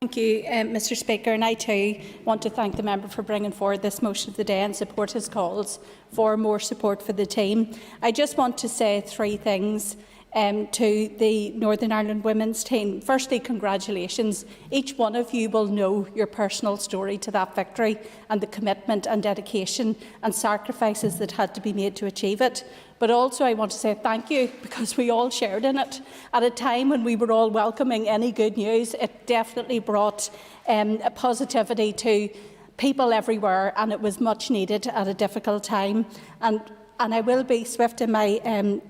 Thank you, Mr Speaker, and I too want to thank the member for bringing forward this motion of the day and support his calls for more support for the team. I just want to say 3 things to the Northern Ireland women's team. Firstly, congratulations. Each one of you will know your personal story to that victory and the commitment and dedication and sacrifices that had to be made to achieve it. But also I want to say thank you, because we all shared in it. At a time when we were all welcoming any good news, it definitely brought a positivity to people everywhere, and it was much needed at a difficult time. And and I will be swift in my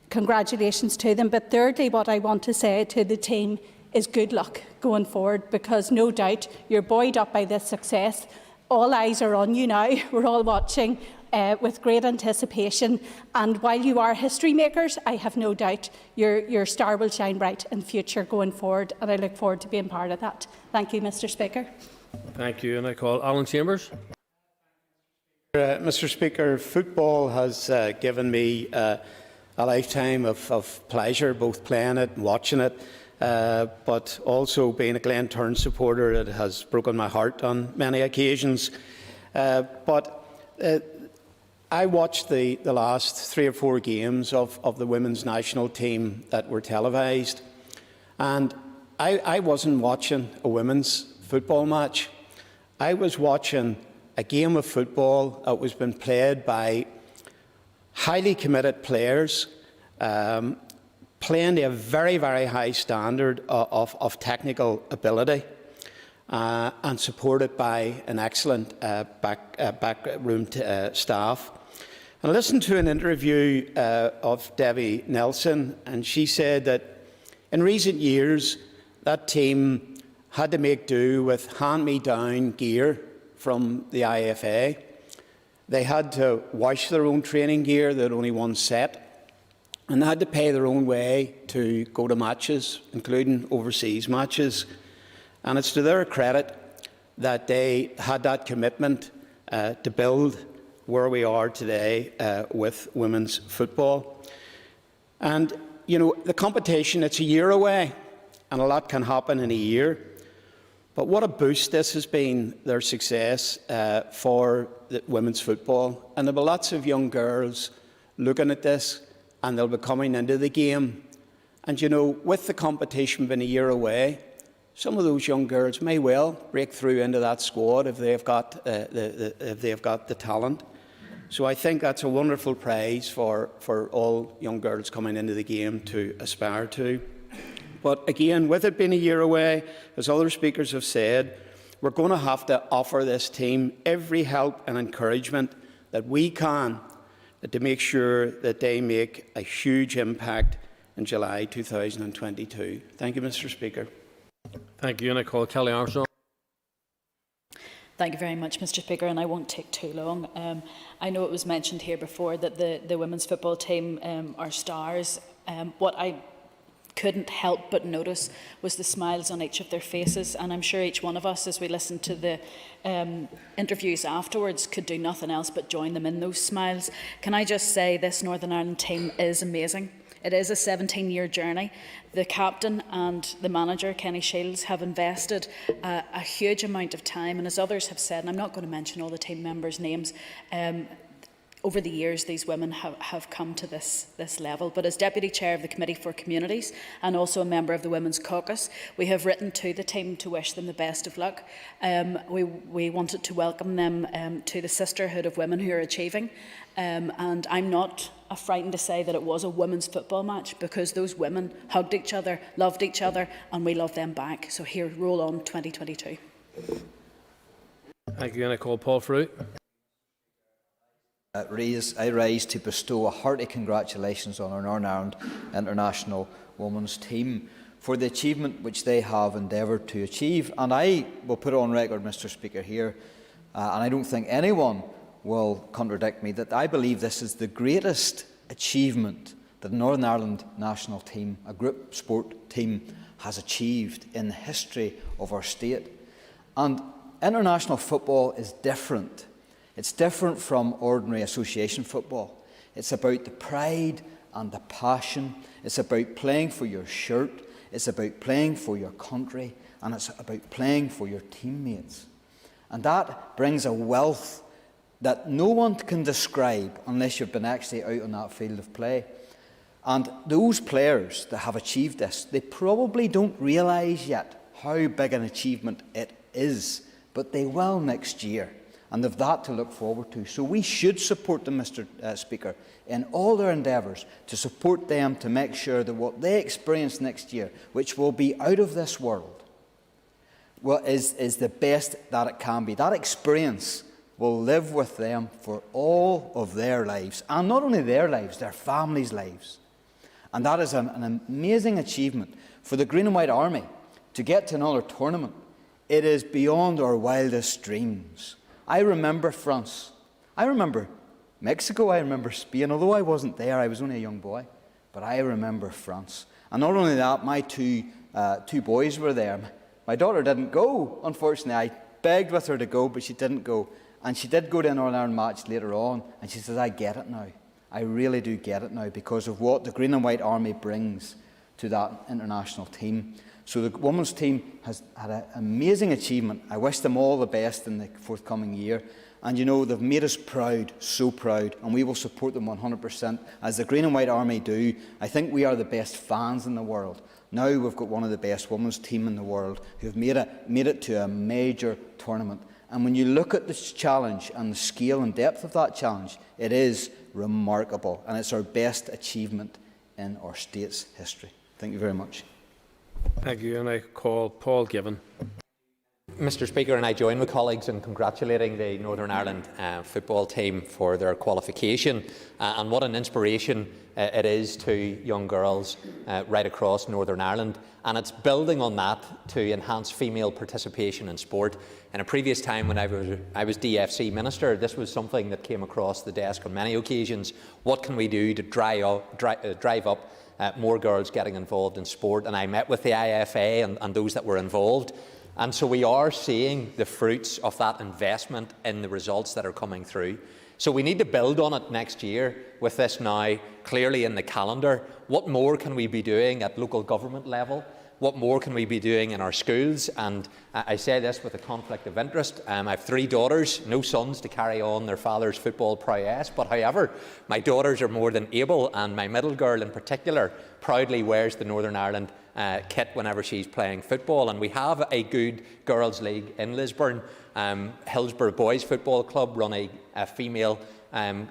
congratulations to them. But thirdly, what I want to say to the team is good luck going forward, because no doubt you're buoyed up by this success. All eyes are on you now. We're all watching with great anticipation, and while you are history makers, I have no doubt your star will shine bright in future going forward, and I look forward to being part of that. Thank you, Mr. Speaker. Thank you, and I call Alan Chambers. Mr. Speaker, football has given me a lifetime of pleasure, both playing it and watching it, but also being a Glentoran supporter. It has broken my heart on many occasions. I watched the last 3 or 4 games of the women's national team that were televised, and I wasn't watching a women's football match. I was watching a game of football that was being played by highly committed players, playing to a very, very high standard of technical ability, and supported by an excellent backroom staff. And I listened to an interview of Debbie Nelson, and she said that in recent years that team had to make do with hand-me-down gear from the IFA. They had to wash their own training gear. They had only one set, and they had to pay their own way to go to matches, including overseas matches. And it's to their credit that they had that commitment to build where we are today with women's football. And, you know, the competition, it's a year away, and a lot can happen in a year. But what a boost this has been, their success for the women's football. And there will be lots of young girls looking at this, and they'll be coming into the game. And, you know, with the competition being a year away, some of those young girls may well break through into that squad if they've got the talent. So I think that's a wonderful prize for all young girls coming into the game to aspire to. But again, with it being a year away, as other speakers have said, we're going to have to offer this team every help and encouragement that we can to make sure that they make a huge impact in July 2022. Thank you, Mr. Speaker. Thank you, and I call Kelly Armstrong. Thank you very much, Mr. Speaker, and I won't take too long. I know it was mentioned here before that the women's football team are stars. What I couldn't help but notice was the smiles on each of their faces, and I'm sure each one of us, as we listened to the interviews afterwards, could do nothing else but join them in those smiles. Can I just say this Northern Ireland team is amazing. It is a 17-year journey. The captain and the manager, Kenny Shields, have invested a huge amount of time, and as others have said, and I'm not going to mention all the team members' names, over the years these women have come to this level. But as Deputy Chair of the Committee for Communities and also a member of the Women's Caucus, we have written to the team to wish them the best of luck. We wanted to welcome them to the sisterhood of women who are achieving. And I'm not frightened to say that it was a women's football match, because those women hugged each other, loved each other, and we love them back. So here, roll on 2022. Thank you, and I call Paul Fruit. I rise to bestow a hearty congratulations on our Northern Ireland international women's team for the achievement which they have endeavoured to achieve. And I will put on record, Mr. Speaker, here, and I don't think anyone will contradict me, that I believe this is the greatest achievement that the Northern Ireland national team, a group sport team, has achieved in the history of our state. And international football is different. It's different from ordinary association football. It's about the pride and the passion. It's about playing for your shirt. It's about playing for your country. And it's about playing for your teammates. And that brings a wealth that no one can describe unless you've been actually out on that field of play. And those players that have achieved this, they probably don't realise yet how big an achievement it is, but they will next year. And they've that to look forward to. So we should support them, Mr. Speaker, in all their endeavours to support them to make sure that what they experience next year, which will be out of this world, is the best that it can be. That experience will live with them for all of their lives, and not only their lives, their families' lives. And that is an amazing achievement for the Green and White Army to get to another tournament. It is beyond our wildest dreams. I remember France. I remember Mexico. I remember Spain. Although I wasn't there, I was only a young boy. But I remember France. And not only that, my two boys were there. My daughter didn't go, unfortunately. I begged with her to go, but she didn't go. And she did go to an All-Ireland match later on, and she says, I get it now. I really do get it now because of what the Green and White Army brings to that international team. So the women's team has had an amazing achievement. I wish them all the best in the forthcoming year. And you know, they've made us proud, so proud, and we will support them 100%, as the Green and White Army do. I think we are the best fans in the world. Now we've got one of the best women's team in the world who have made it to a major tournament. And when you look at this challenge and the scale and depth of that challenge, it is remarkable, and it's our best achievement in our state's history. Thank you very much. Thank you, and I call Paul Given. Mr Speaker, and I join with colleagues in congratulating the Northern Ireland football team for their qualification, and what an inspiration it is to young girls right across Northern Ireland, and it's building on that to enhance female participation in sport. In a previous time when I was DFC Minister, this was something that came across the desk on many occasions. What can we do to drive up more girls getting involved in sport? And I met with the IFA and those that were involved. And so we are seeing the fruits of that investment in the results that are coming through. So we need to build on it next year with this now clearly in the calendar. What more can we be doing at local government level? What more can we be doing in our schools? And I say this with a conflict of interest. I have 3 daughters, no sons to carry on their father's football prowess. But however, my daughters are more than able, and my middle girl in particular proudly wears the Northern Ireland kit whenever she's playing football. And we have a good girls' league in Lisburn. Hillsborough Boys Football Club run a female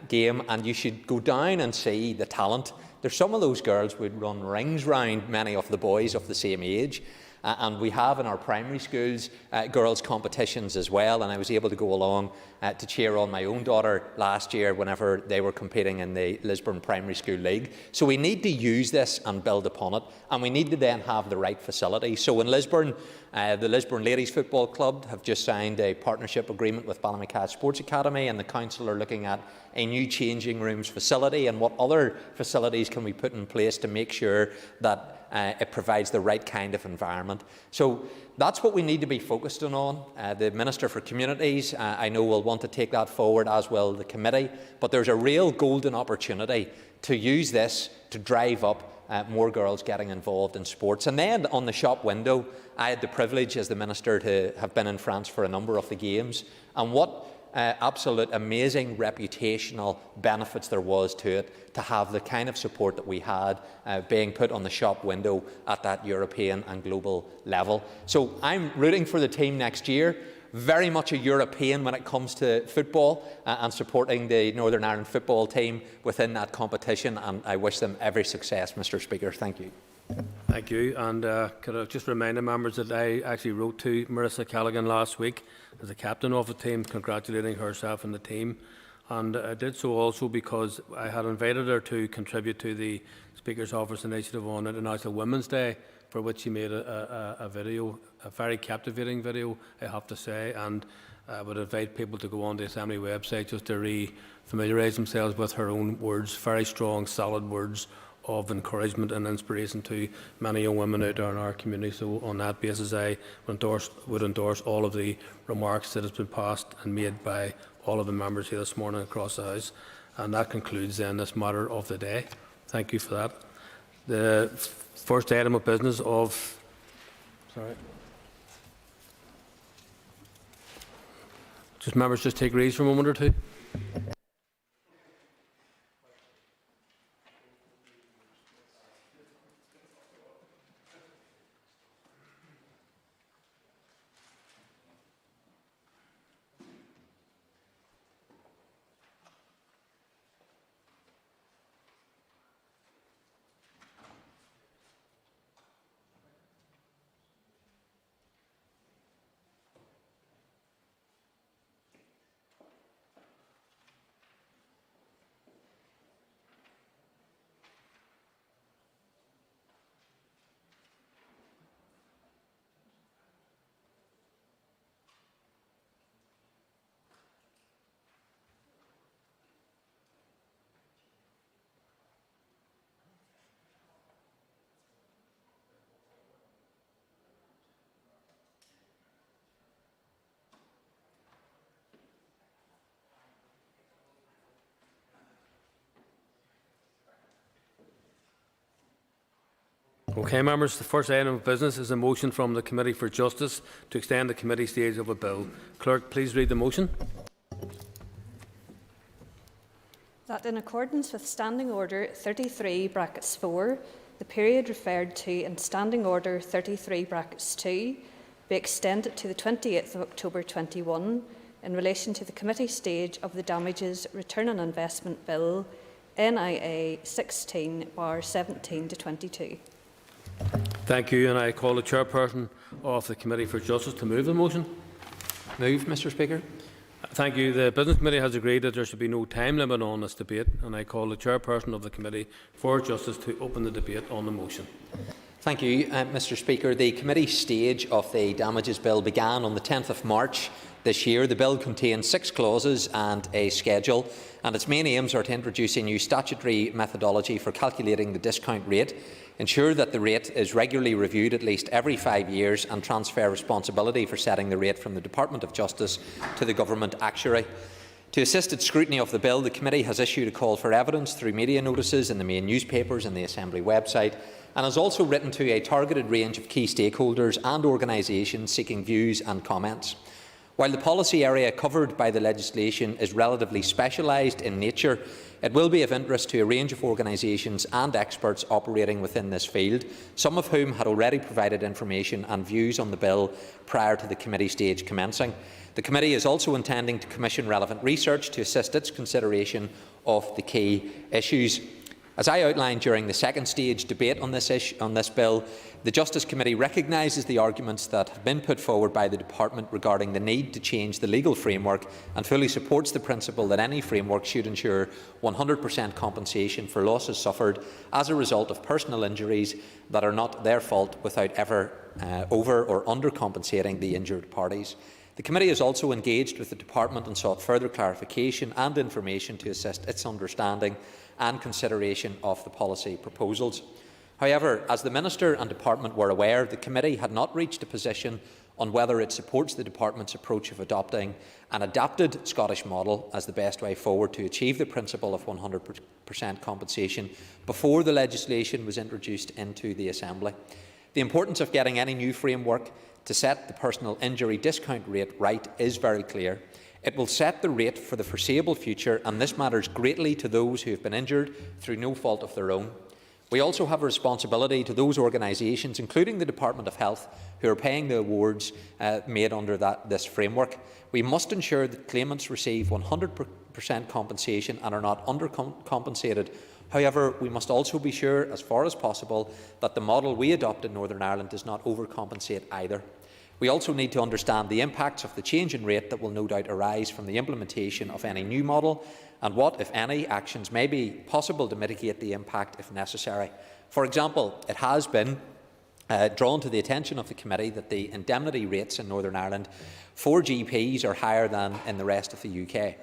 game, and you should go down and see the talent. There's some of those girls would run rings round many of the boys of the same age. And we have in our primary schools girls' competitions as well, and I was able to go along to cheer on my own daughter last year whenever they were competing in the Lisburn Primary School League. So we need to use this and build upon it, and we need to then have the right facility. So in Lisburn, the Lisburn Ladies Football Club have just signed a partnership agreement with Ballymacat Sports Academy, and the council are looking at a new changing rooms facility and what other facilities can we put in place to make sure that it provides the right kind of environment. So that's what we need to be focused on. The Minister for Communities, I know, will want to take that forward, as will the committee. But there's a real golden opportunity to use this to drive up more girls getting involved in sports. And then on the shop window, I had the privilege as the Minister to have been in France for a number of the games. And what absolute amazing reputational benefits there was to it, to have the kind of support that we had being put on the shop window at that European and global level. So I'm rooting for the team next year. Very much a European when it comes to football and supporting the Northern Ireland football team within that competition, and I wish them every success, Mr Speaker. Thank you. Thank you. And could I just remind the members that I actually wrote to Marissa Callaghan last week as the captain of the team, congratulating herself and the team. And I did so also because I had invited her to contribute to the Speaker's Office initiative on International Women's Day, for which she made a video, a very captivating video, I have to say. And I would invite people to go on the Assembly website just to re-familiarise themselves with her own words, very strong, solid words of encouragement and inspiration to many young women out there in our community. So on that basis, I would endorse all of the remarks that have been passed and made by all of the members here this morning across the House. And that concludes then this matter of the day. Thank you for that. The first item of business of... Just members just take reads for a moment or two. Okay, members, the first item of business is a motion from the Committee for Justice to extend the committee stage of a bill. Clerk, please read the motion. That in accordance with Standing Order 33(4), the period referred to in Standing Order 33(2) be extended to the 28th of October 21 in relation to the committee stage of the Damages Return on Investment Bill NIA 16/17-22. Thank you, and I call the Chairperson of the Committee for Justice to move the motion. Move, Mr. Speaker. Thank you. The Business Committee has agreed that there should be no time limit on this debate, and I call the Chairperson of the Committee for Justice to open the debate on the motion. Thank you, Mr. Speaker. The committee stage of the Damages Bill began on the 10th of March this year. The bill contains 6 clauses and a schedule, and its main aims are to introduce a new statutory methodology for calculating the discount rate, ensure that the rate is regularly reviewed at least every 5 years, and transfer responsibility for setting the rate from the Department of Justice to the Government Actuary. To assist its scrutiny of the bill, the committee has issued a call for evidence through media notices in the main newspapers and the Assembly website, and has also written to a targeted range of key stakeholders and organisations seeking views and comments. While the policy area covered by the legislation is relatively specialised in nature, it will be of interest to a range of organisations and experts operating within this field, some of whom had already provided information and views on the bill prior to the committee stage commencing. The committee is also intending to commission relevant research to assist its consideration of the key issues. As I outlined during the second stage debate on this bill, the Justice Committee recognises the arguments that have been put forward by the Department regarding the need to change the legal framework, and fully supports the principle that any framework should ensure 100% compensation for losses suffered as a result of personal injuries that are not their fault, without ever over or undercompensating the injured parties. The committee has also engaged with the Department and sought further clarification and information to assist its understanding and consideration of the policy proposals. However, as the Minister and Department were aware, the committee had not reached a position on whether it supports the Department's approach of adopting an adapted Scottish model as the best way forward to achieve the principle of 100% compensation before the legislation was introduced into the Assembly. The importance of getting any new framework to set the personal injury discount rate right is very clear. It will set the rate for the foreseeable future, and this matters greatly to those who have been injured through no fault of their own. We also have a responsibility to those organisations, including the Department of Health, who are paying the awards made under this framework. We must ensure that claimants receive 100% compensation and are not undercompensated. However, we must also be sure, as far as possible, that the model we adopt in Northern Ireland does not overcompensate either. We also need to understand the impacts of the change in rate that will no doubt arise from the implementation of any new model, and what, if any, actions may be possible to mitigate the impact if necessary. For example, it has been drawn to the attention of the committee that the indemnity rates in Northern Ireland for GPs are higher than in the rest of the UK.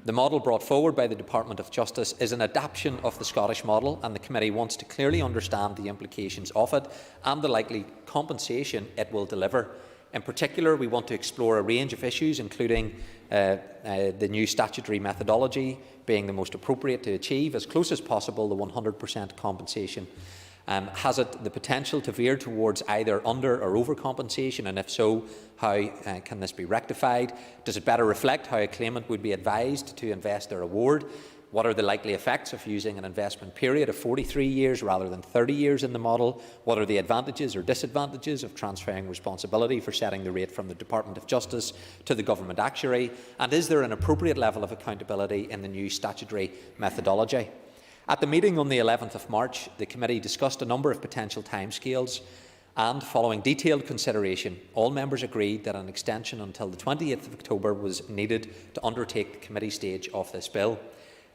The model brought forward by the Department of Justice is an adaptation of the Scottish model, and the committee wants to clearly understand the implications of it and the likely compensation it will deliver. In particular, we want to explore a range of issues, including the new statutory methodology being the most appropriate to achieve as close as possible the 100% compensation. Has it the potential to veer towards either under or overcompensation, and if so, how can this be rectified? Does it better reflect how a claimant would be advised to invest their award? What are the likely effects of using an investment period of 43 years rather than 30 years in the model? What are the advantages or disadvantages of transferring responsibility for setting the rate from the Department of Justice to the Government Actuary? And is there an appropriate level of accountability in the new statutory methodology? At the meeting on the 11th of March, the committee discussed a number of potential timescales, and following detailed consideration, all members agreed that an extension until the 28th of October was needed to undertake the committee stage of this bill.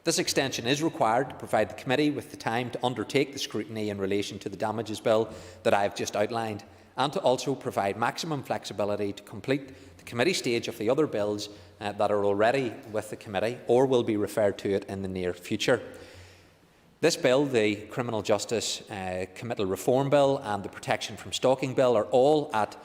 This extension is required to provide the committee with the time to undertake the scrutiny in relation to the damages bill that I have just outlined, and to also provide maximum flexibility to complete the committee stage of the other bills that are already with the committee or will be referred to it in the near future. This bill, the Criminal Justice Committal Reform Bill and the Protection from Stalking Bill, are all at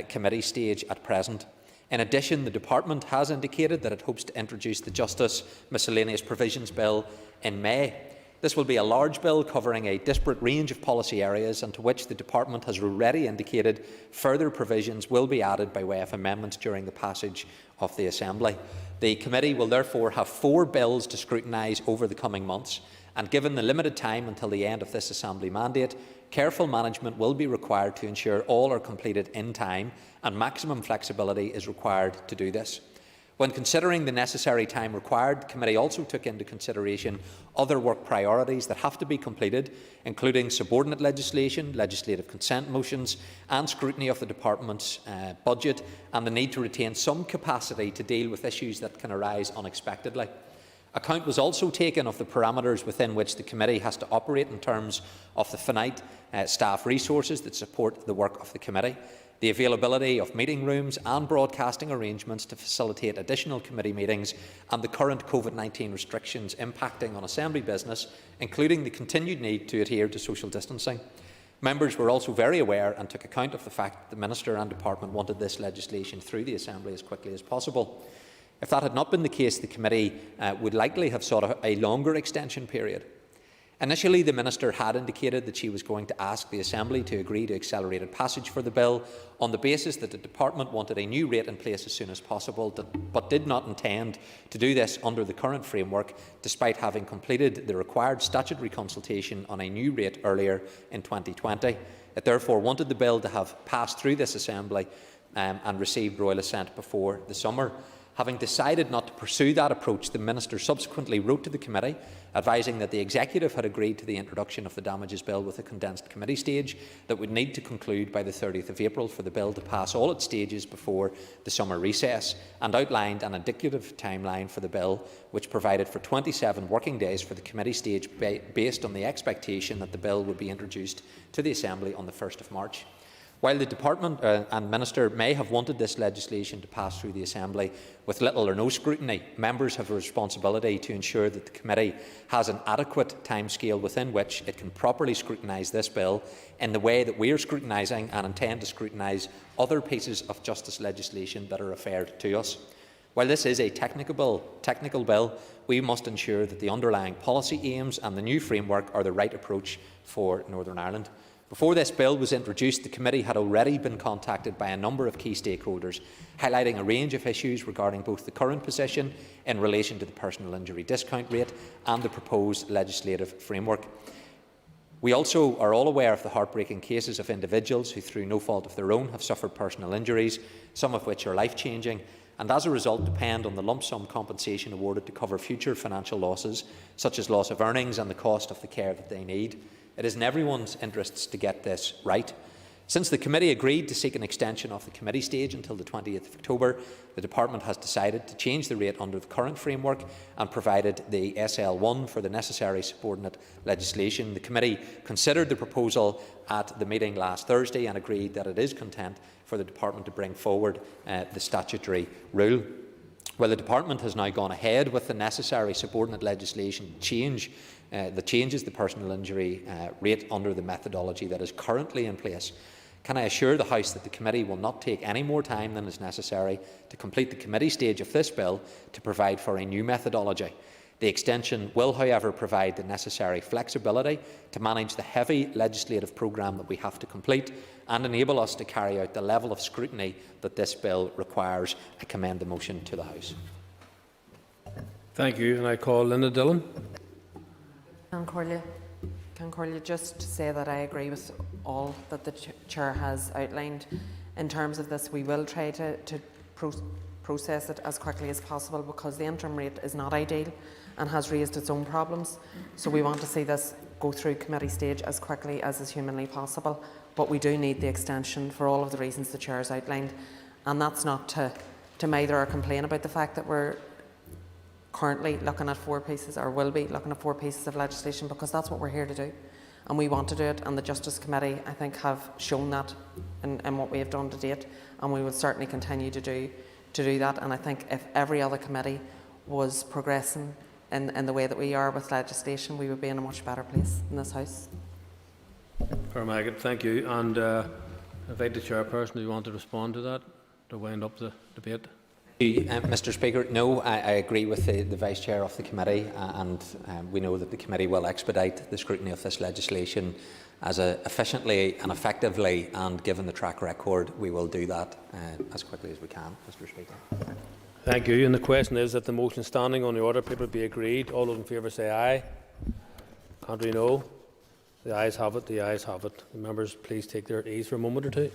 committee stage at present. In addition, the Department has indicated that it hopes to introduce the Justice Miscellaneous Provisions Bill in May. This will be a large bill covering a disparate range of policy areas and to which the Department has already indicated further provisions will be added by way of amendments during the passage of the Assembly. The Committee will therefore have 4 bills to scrutinise over the coming months, and given the limited time until the end of this Assembly mandate, careful management will be required to ensure all are completed in time, and maximum flexibility is required to do this. When considering the necessary time required, the Committee also took into consideration other work priorities that have to be completed, including subordinate legislation, legislative consent motions and scrutiny of the Department's budget, and the need to retain some capacity to deal with issues that can arise unexpectedly. Account was also taken of the parameters within which the Committee has to operate in terms of the finite staff resources that support the work of the Committee, the availability of meeting rooms and broadcasting arrangements to facilitate additional committee meetings, and the current COVID-19 restrictions impacting on Assembly business, including the continued need to adhere to social distancing. Members were also very aware and took account of the fact that the Minister and Department wanted this legislation through the Assembly as quickly as possible. If that had not been the case, the Committee would likely have sought a longer extension period. Initially, the Minister had indicated that she was going to ask the Assembly to agree to accelerated passage for the bill on the basis that the Department wanted a new rate in place as soon as possible, but did not intend to do this under the current framework, despite having completed the required statutory consultation on a new rate earlier in 2020. It therefore wanted the bill to have passed through this Assembly and received royal assent before the summer. Having decided not to pursue that approach, the Minister subsequently wrote to the Committee advising that the Executive had agreed to the introduction of the Damages Bill with a condensed committee stage that would need to conclude by the 30th of April for the bill to pass all its stages before the summer recess, and outlined an indicative timeline for the bill which provided for 27 working days for the committee stage based on the expectation that the bill would be introduced to the Assembly on the 1st of March. While the Department and Minister may have wanted this legislation to pass through the Assembly with little or no scrutiny, members have a responsibility to ensure that the Committee has an adequate timescale within which it can properly scrutinise this bill in the way that we are scrutinising and intend to scrutinise other pieces of justice legislation that are referred to us. While this is a technical bill, we must ensure that the underlying policy aims and the new framework are the right approach for Northern Ireland. Before this bill was introduced, the Committee had already been contacted by a number of key stakeholders, highlighting a range of issues regarding both the current position in relation to the personal injury discount rate and the proposed legislative framework. We also are all aware of the heartbreaking cases of individuals who, through no fault of their own, have suffered personal injuries, some of which are life-changing, and as a result depend on the lump sum compensation awarded to cover future financial losses, such as loss of earnings and the cost of the care that they need. It is in everyone's interests to get this right. Since the Committee agreed to seek an extension of the committee stage until the 20th of October, the Department has decided to change the rate under the current framework and provided the SL1 for the necessary subordinate legislation. The Committee considered the proposal at the meeting last Thursday and agreed that it is content for the Department to bring forward the statutory rule. Well, the Department has now gone ahead with the necessary subordinate legislation change that changes the personal injury rate under the methodology that is currently in place. Can I assure the House that the Committee will not take any more time than is necessary to complete the committee stage of this bill to provide for a new methodology? The extension will, however, provide the necessary flexibility to manage the heavy legislative programme that we have to complete and enable us to carry out the level of scrutiny that this bill requires. I commend the motion to the House. Thank you, and I call Linda Dillon. Concordia, just to say that I agree with all that the Chair has outlined. In terms of this, we will try to process it as quickly as possible because the interim rate is not ideal and has raised its own problems. So we want to see this go through committee stage as quickly as is humanly possible. But we do need the extension for all of the reasons the Chair has outlined. And that's not to mither or complain about the fact that we're currently looking at 4 pieces, or will be looking at 4 pieces of legislation, because that's what we're here to do. And we want to do it, and the Justice Committee, I think, have shown that in what we have done to date, and we will certainly continue to do that. And I think if every other committee was progressing in the way that we are with legislation, we would be in a much better place in this House. Thank you. And I invite the Chairperson, do you want to respond to that, to wind up the debate? Mr Speaker, no, I agree with the Vice Chair of the committee, and we know that the committee will expedite the scrutiny of this legislation as efficiently and effectively, and given the track record, we will do that as quickly as we can, Mr Speaker. Thank you. And the question is that the motion standing on the order paper be agreed. All those in favour say aye. Contrary, no. The ayes have it. The ayes have it. The members, please take their ease for a moment or two.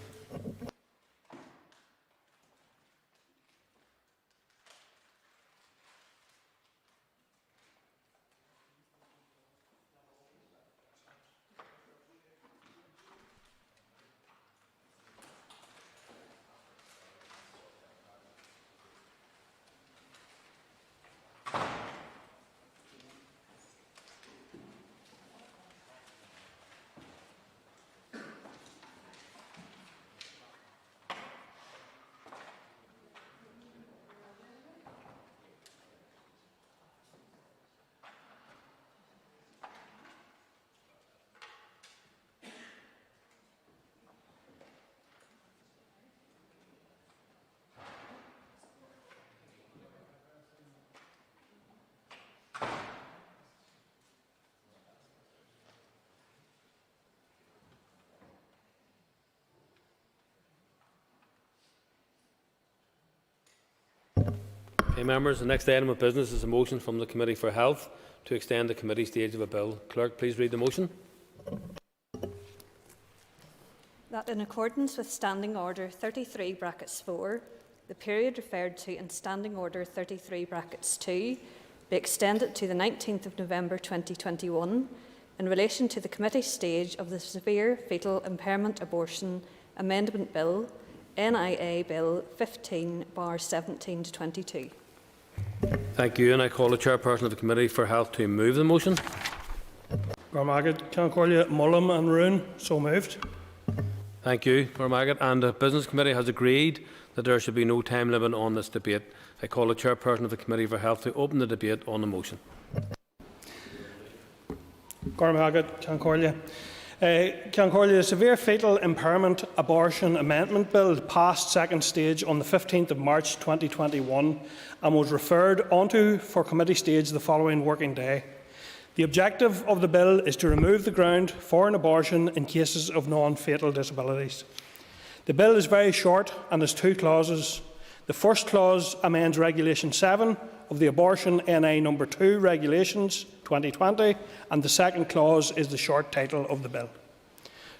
Okay, members, the next item of business is a motion from the Committee for Health to extend the committee stage of a bill. Clerk, please read the motion. That in accordance with Standing Order 33(4), the period referred to in Standing Order 33(2) be extended to the 19th of November 2021 in relation to the committee stage of the Severe Fetal Impairment Abortion Amendment Bill, NIA Bill 15/17/22. Thank you, and I call the Chairperson of the Committee for Health to move the motion. Gormagat, Concordia, Mullum and Roon, so moved. Thank you, Gormagat. And the Business Committee has agreed that there should be no time limit on this debate. I call the Chairperson of the Committee for Health to open the debate on the motion. Gormagat, Concordia. Concordia, the Severe Fetal Impairment Abortion Amendment Bill passed second stage on the 15th of March 2021 and was referred onto for committee stage the following working day. The objective of the bill is to remove the ground for an abortion in cases of non-fatal disabilities. The bill is very short and has two clauses. The first clause amends Regulation 7 of the Abortion NI No. 2 Regulations 2020, and the second clause is the short title of the bill.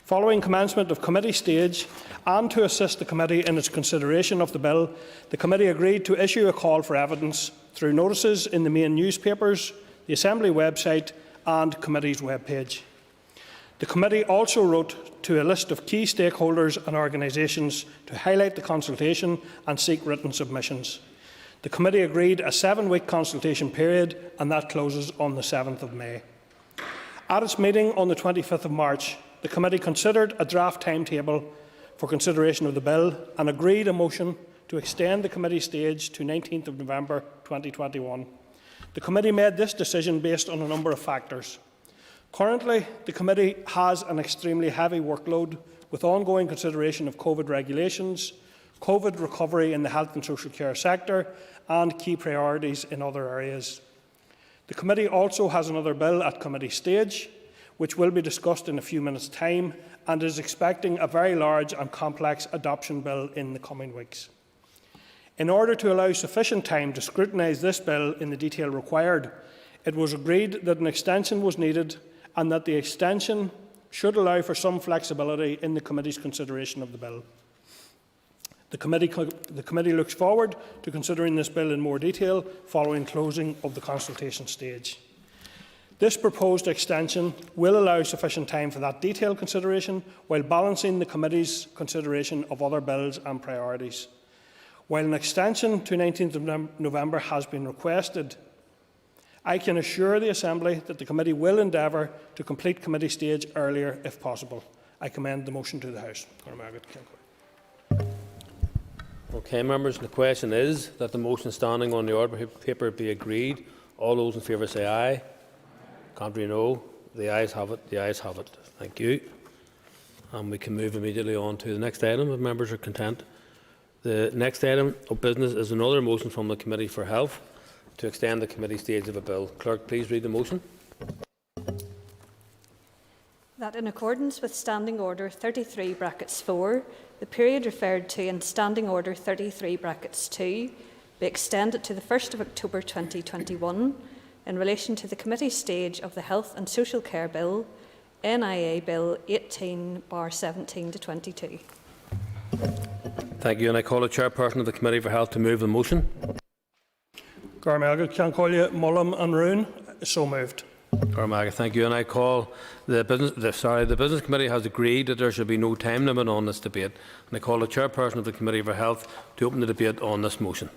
Following commencement of committee stage, and to assist the committee in its consideration of the bill, the committee agreed to issue a call for evidence through notices in the main newspapers, the Assembly website and committee's webpage. The committee also wrote to a list of key stakeholders and organisations to highlight the consultation and seek written submissions. The committee agreed a 7-week consultation period, and that closes on the 7th of May. At its meeting on the 25th of March, the committee considered a draft timetable for consideration of the bill and agreed a motion to extend the committee stage to 19th of November 2021. The committee made this decision based on a number of factors. Currently, the committee has an extremely heavy workload with ongoing consideration of COVID regulations, COVID recovery in the health and social care sector, and key priorities in other areas. The committee also has another bill at committee stage, which will be discussed in a few minutes' time, and is expecting a very large and complex adoption bill in the coming weeks. In order to allow sufficient time to scrutinise this bill in the detail required, it was agreed that an extension was needed and that the extension should allow for some flexibility in the committee's consideration of the bill. The committee looks forward to considering this bill in more detail following closing of the consultation stage. This proposed extension will allow sufficient time for that detailed consideration while balancing the committee's consideration of other bills and priorities. While an extension to 19th of November has been requested, I can assure the Assembly that the committee will endeavour to complete committee stage earlier if possible. I commend the motion to the House. Okay, members, the question is that the motion standing on the order paper be agreed. All those in favour say aye. Contrary, no. The ayes have it. The ayes have it. Thank you. And we can move immediately on to the next item if members are content. The next item of business is another motion from the Committee for Health to extend the committee stage of a bill. Clerk, please read the motion. That in accordance with Standing Order 33(4), the period referred to in Standing Order 33(2) be extended to the 1st of October 2021 in relation to the committee stage of the Health and Social Care Bill, NIA Bill 18/17-22. Thank you, and I call the Chairperson of the Committee for Health to move the motion. Gormaga, Cancolia, Mullum and Roon. So moved. Gormaga, thank you, and I call the Business Committee has agreed that there should be no time limit on this debate, and I call the Chairperson of the Committee for Health to open the debate on this motion.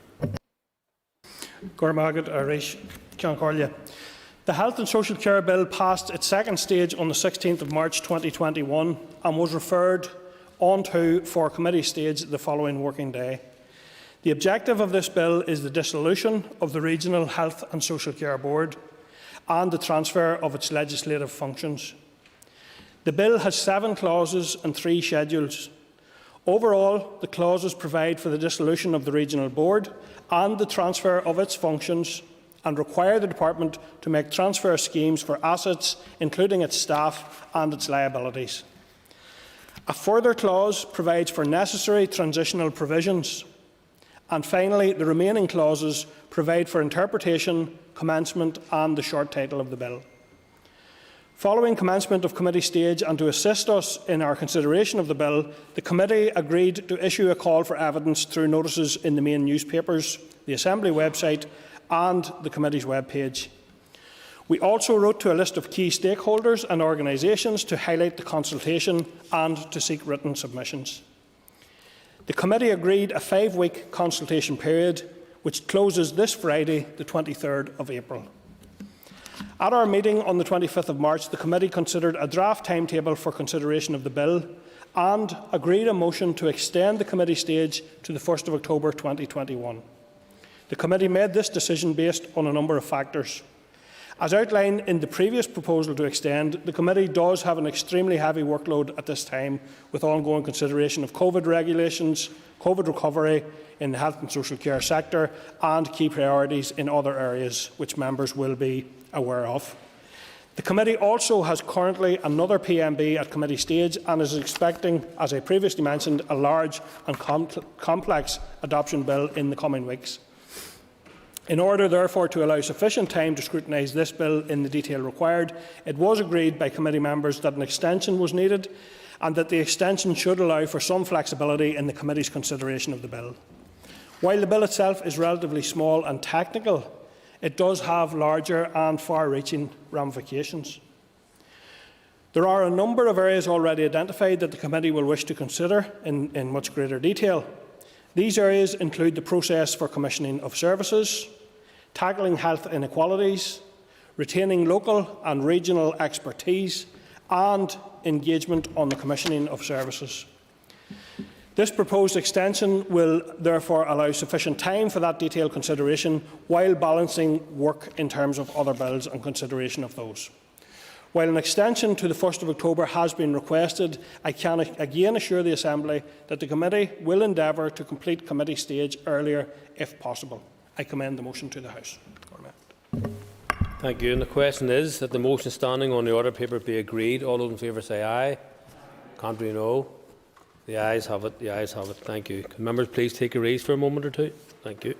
Gormaga, Irish, Cancolia. The Health and Social Care Bill passed its second stage on the 16th of March 2021 and was referred on to for committee stage the following working day. The objective of this bill is the dissolution of the Regional Health and Social Care Board and the transfer of its legislative functions. The bill has 7 clauses and 3 schedules. Overall, the clauses provide for the dissolution of the Regional Board and the transfer of its functions and require the Department to make transfer schemes for assets, including its staff and its liabilities. A further clause provides for necessary transitional provisions. And finally, the remaining clauses provide for interpretation, commencement and the short title of the bill. Following commencement of committee stage and to assist us in our consideration of the bill, the committee agreed to issue a call for evidence through notices in the main newspapers, the Assembly website and the committee's webpage. We also wrote to a list of key stakeholders and organisations to highlight the consultation and to seek written submissions. The committee agreed a 5-week consultation period, which closes this Friday, the 23rd of April. At our meeting on the 25th of March, the committee considered a draft timetable for consideration of the bill and agreed a motion to extend the committee stage to the 1st of October 2021. The committee made this decision based on a number of factors. As outlined in the previous proposal to extend, the committee does have an extremely heavy workload at this time, with ongoing consideration of COVID regulations, COVID recovery in the health and social care sector, and key priorities in other areas which members will be aware of. The committee also has currently another PMB at committee stage and is expecting, as I previously mentioned, a large and complex adoption bill in the coming weeks. In order, therefore, to allow sufficient time to scrutinise this bill in the detail required, it was agreed by committee members that an extension was needed and that the extension should allow for some flexibility in the committee's consideration of the bill. While the bill itself is relatively small and technical, it does have larger and far-reaching ramifications. There are a number of areas already identified that the committee will wish to consider in much greater detail. These areas include the process for commissioning of services, tackling health inequalities, retaining local and regional expertise, and engagement on the commissioning of services. This proposed extension will therefore allow sufficient time for that detailed consideration while balancing work in terms of other bills and consideration of those. While an extension to the 1st of October has been requested, I can again assure the Assembly that the committee will endeavour to complete committee stage earlier if possible. I commend the motion to the House. Thank you. And the question is that the motion standing on the order paper be agreed. All those in favour say aye. Contrary, no. The ayes have it. The ayes have it. Thank you. Can members please take a raise for a moment or two? Thank you.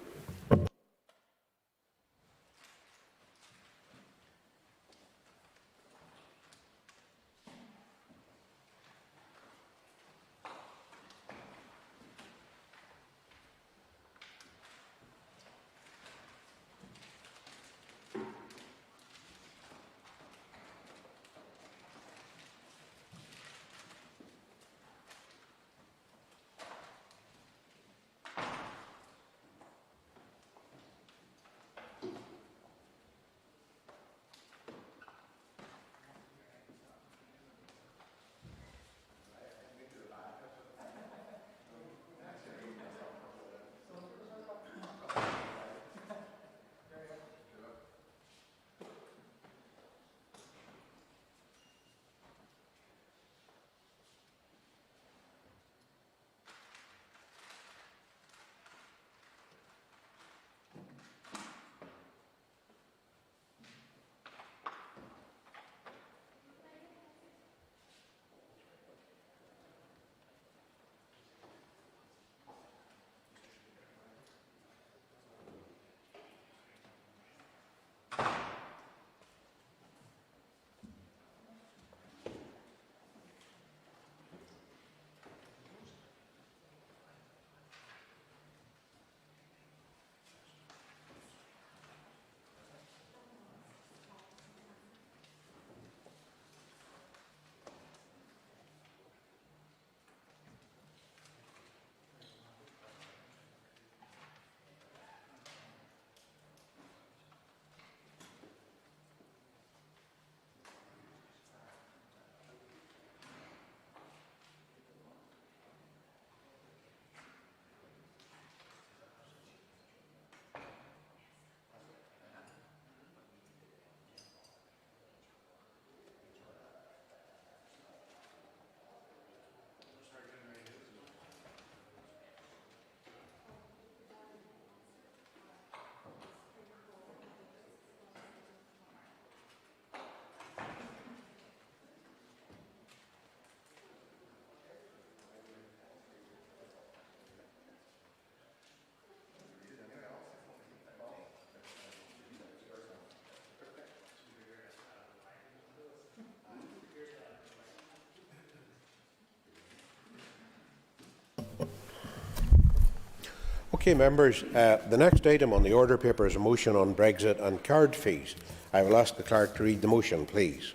Okay, members, the next item on the order paper is a motion on Brexit and card fees. I will ask the clerk to read the motion, please.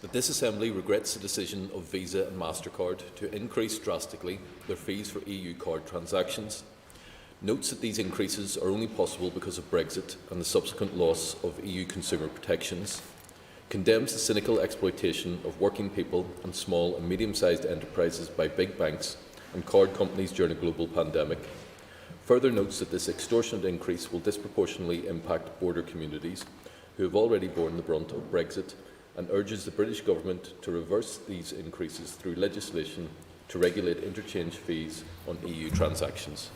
That this Assembly regrets the decision of Visa and MasterCard to increase drastically their fees for EU card transactions, notes that these increases are only possible because of Brexit and the subsequent loss of EU consumer protections, condemns the cynical exploitation of working people and small and medium-sized enterprises by big banks and card companies during a global pandemic, further notes that this extortionate increase will disproportionately impact border communities who have already borne the brunt of Brexit, and urges the British Government to reverse these increases through legislation to regulate interchange fees on EU transactions.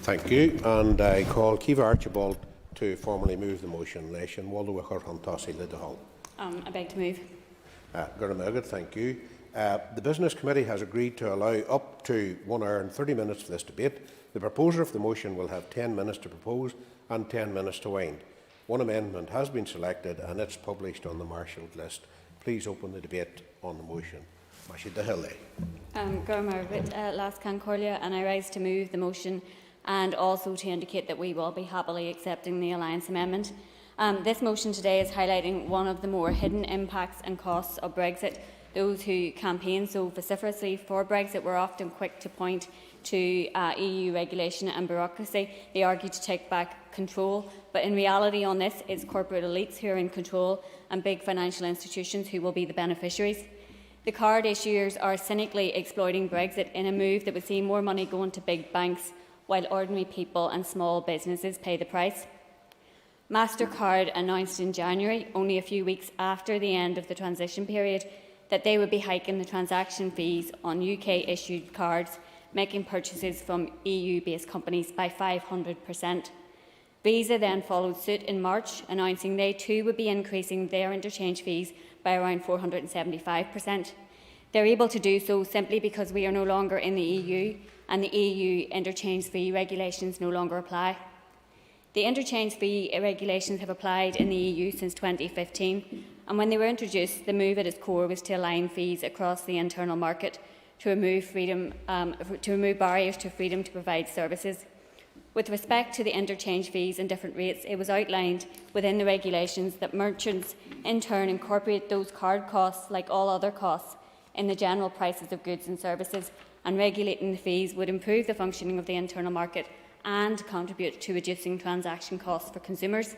Thank you. And I call Kiva Archibald to formally move the motion. I beg to move. Thank you. The Business Committee has agreed to allow up to 1 hour and 30 minutes for this debate. The proposer of the motion will have 10 minutes to propose and 10 minutes to wind. One amendment has been selected and it's published on the marshalled list. Please open the debate on the motion. And I rise to move the motion and also to indicate that we will be happily accepting the Alliance Amendment. This motion today is highlighting one of the more hidden impacts and costs of Brexit. Those who campaign so vociferously for Brexit were often quick to point to EU regulation and bureaucracy. They argue to take back control, but in reality on this, it's corporate elites who are in control and big financial institutions who will be the beneficiaries. The card issuers are cynically exploiting Brexit in a move that would see more money going to big banks, while ordinary people and small businesses pay the price. MasterCard announced in January, only a few weeks after the end of the transition period, that they would be hiking the transaction fees on UK-issued cards, making purchases from EU-based companies by 500%. Visa then followed suit in March, announcing they too would be increasing their interchange fees by around 475%. They're able to do so simply because we are no longer in the EU and the EU interchange fee regulations no longer apply. The interchange fee regulations have applied in the EU since 2015, and when they were introduced, the move at its core was to align fees across the internal market to remove barriers to freedom to provide services. With respect to the interchange fees and different rates, it was outlined within the regulations that merchants in turn incorporate those card costs, like all other costs, in the general prices of goods and services, and regulating the fees would improve the functioning of the internal market and contribute to reducing transaction costs for consumers.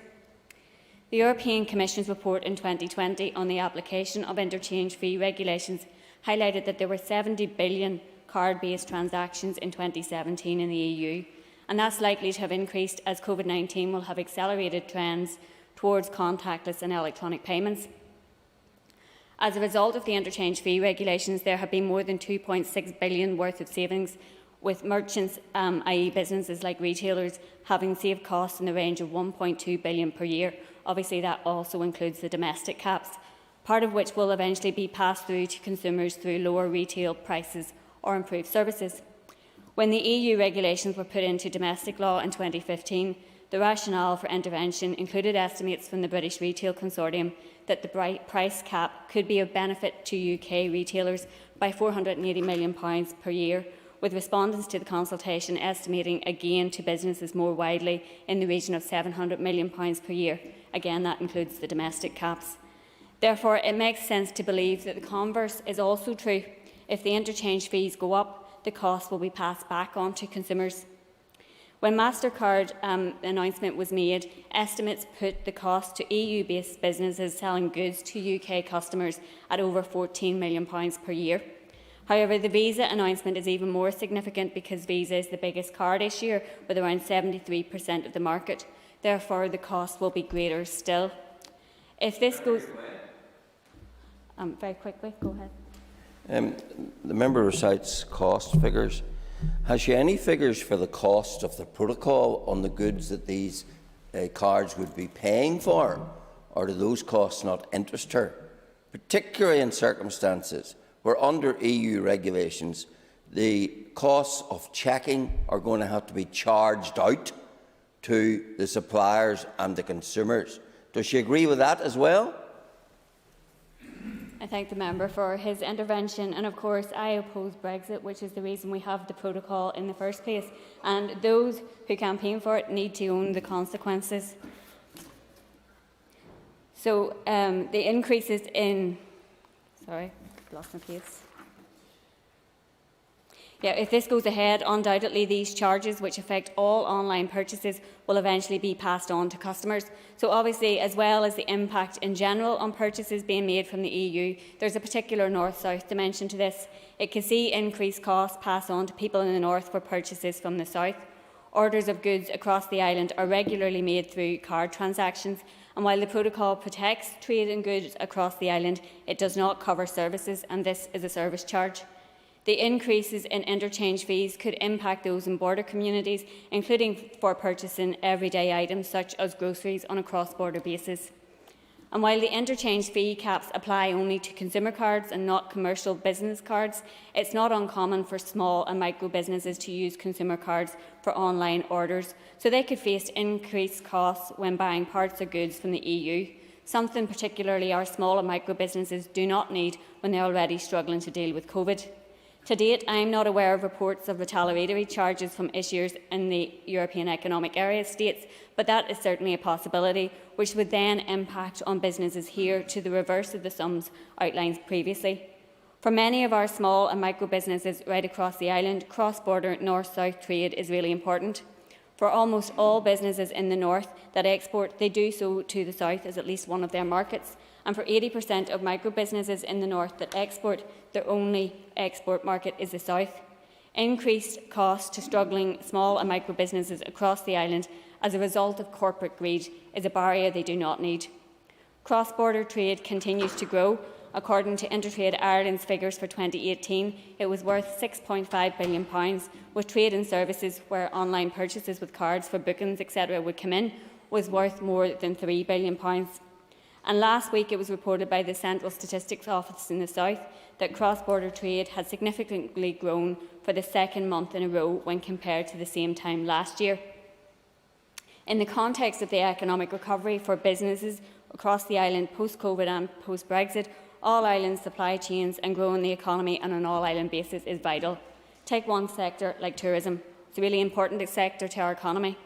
The European Commission's report in 2020 on the application of interchange fee regulations highlighted that there were 70 billion card-based transactions in 2017 in the EU, and that's likely to have increased as COVID-19 will have accelerated trends towards contactless and electronic payments. As a result of the interchange fee regulations, there have been more than 2.6 billion worth of savings, with merchants, i.e. businesses like retailers, having saved costs in the range of 1.2 billion per year. Obviously, that also includes the domestic caps, part of which will eventually be passed through to consumers through lower retail prices or improved services. When the EU regulations were put into domestic law in 2015, the rationale for intervention included estimates from the British Retail Consortium that the price cap could be of benefit to UK retailers by £480 million per year, with respondents to the consultation estimating a gain to businesses more widely in the region of £700 million per year. Again, that includes the domestic caps. Therefore, it makes sense to believe that the converse is also true. If the interchange fees go up, the cost will be passed back on to consumers. When MasterCard announcement was made, estimates put the cost to EU-based businesses selling goods to UK customers at over £14 million per year. However, the Visa announcement is even more significant because Visa is the biggest card issuer with around 73% of the market. Therefore, the cost will be greater still. If this goes... very quickly, go ahead. The member recites cost figures. Has she any figures for the cost of the protocol on the goods that these cards would be paying for, or do those costs not interest her, particularly in circumstances where under EU regulations the costs of checking are going to have to be charged out to the suppliers and the consumers? Does she agree with that as well? I thank the member for his intervention, and of course I oppose Brexit, which is the reason we have the protocol in the first place, and those who campaign for it need to own the consequences. So the increases in... Sorry, lost my place. Yeah, if this goes ahead, undoubtedly these charges, which affect all online purchases, will eventually be passed on to customers. So obviously, as well as the impact in general on purchases being made from the EU, there's a particular north-south dimension to this. It can see increased costs passed on to people in the north for purchases from the south. Orders of goods across the island are regularly made through card transactions, and while the protocol protects trade in goods across the island, it does not cover services, and this is a service charge. The increases in interchange fees could impact those in border communities, including for purchasing everyday items such as groceries on a cross-border basis. And while the interchange fee caps apply only to consumer cards and not commercial business cards, it's not uncommon for small and micro businesses to use consumer cards for online orders, so they could face increased costs when buying parts or goods from the EU, something particularly our small and micro businesses do not need when they're already struggling to deal with COVID. To date, I am not aware of reports of retaliatory charges from issuers in the European Economic Area states, but that is certainly a possibility, which would then impact on businesses here to the reverse of the sums outlined previously. For many of our small and micro businesses right across the island, cross-border north-south trade is really important. For almost all businesses in the north that export, they do so to the south as at least one of their markets. And for 80% of micro businesses in the north that export, their only export market is the south. Increased costs to struggling small and micro businesses across the island as a result of corporate greed is a barrier they do not need. Cross-border trade continues to grow. According to Intertrade Ireland's figures for 2018, it was worth £6.5 billion, with trade and services where online purchases with cards for bookings, etc. would come in, was worth more than £3 billion. And last week it was reported by the Central Statistics Office in the South that cross-border trade had significantly grown for the second month in a row when compared to the same time last year. In the context of the economic recovery for businesses across the island post-COVID and post-Brexit, all-island supply chains and growing the economy on an all-island basis is vital. Take one sector like tourism. It's a really important sector to our economy.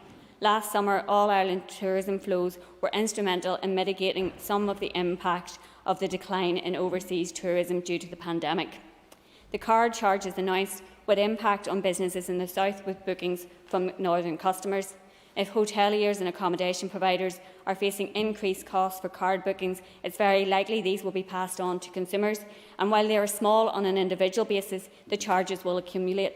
Last summer, all-Ireland tourism flows were instrumental in mitigating some of the impact of the decline in overseas tourism due to the pandemic. The card charges announced would impact on businesses in the south with bookings from northern customers. If hoteliers and accommodation providers are facing increased costs for card bookings, it's very likely these will be passed on to consumers, and while they are small on an individual basis, the charges will accumulate.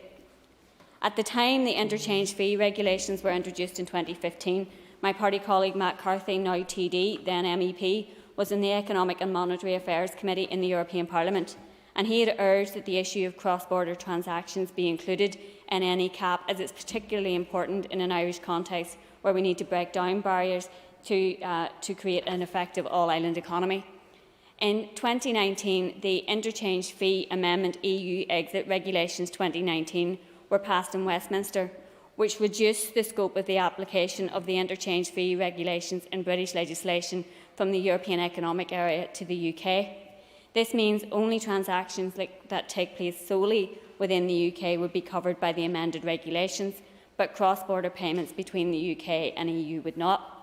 At the time the interchange fee regulations were introduced in 2015, my party colleague Matt Carthy, now TD, then MEP, was in the Economic and Monetary Affairs Committee in the European Parliament, and he had urged that the issue of cross-border transactions be included in any cap, as it's particularly important in an Irish context where we need to break down barriers to create an effective all-island economy. In 2019, the Interchange Fee Amendment EU Exit Regulations 2019 were passed in Westminster, which reduced the scope of the application of the interchange fee regulations in British legislation from the European Economic Area to the UK. This means only transactions that take place solely within the UK would be covered by the amended regulations, but cross-border payments between the UK and EU would not.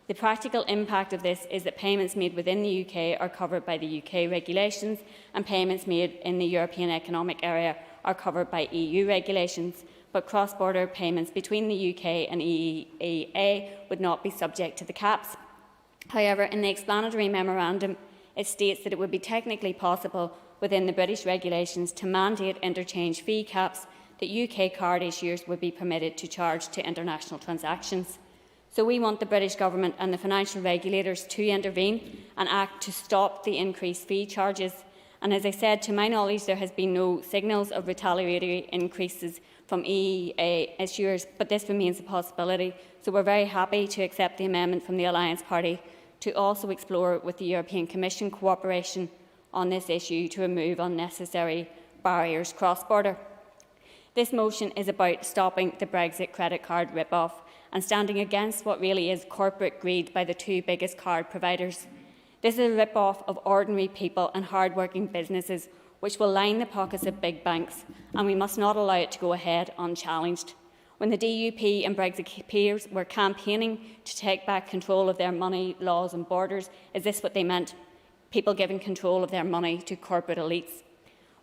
The practical impact of this is that payments made within the UK are covered by the UK regulations, and payments made in the European Economic Area are covered by EU regulations, but cross-border payments between the UK and EEA would not be subject to the caps. However, in the explanatory memorandum, it states that it would be technically possible within the British regulations to mandate interchange fee caps that UK card issuers would be permitted to charge to international transactions. So we want the British Government and the financial regulators to intervene and act to stop the increased fee charges. And as I said, to my knowledge, there has been no signals of retaliatory increases from EEA issuers, but this remains a possibility. So we're very happy to accept the amendment from the Alliance Party to also explore with the European Commission cooperation on this issue to remove unnecessary barriers cross-border. This motion is about stopping the Brexit credit card rip-off and standing against what really is corporate greed by the two biggest card providers. This is a rip-off of ordinary people and hard-working businesses, which will line the pockets of big banks, and we must not allow it to go ahead unchallenged. When the DUP and Brexit peers were campaigning to take back control of their money, laws and borders, is this what they meant? People giving control of their money to corporate elites?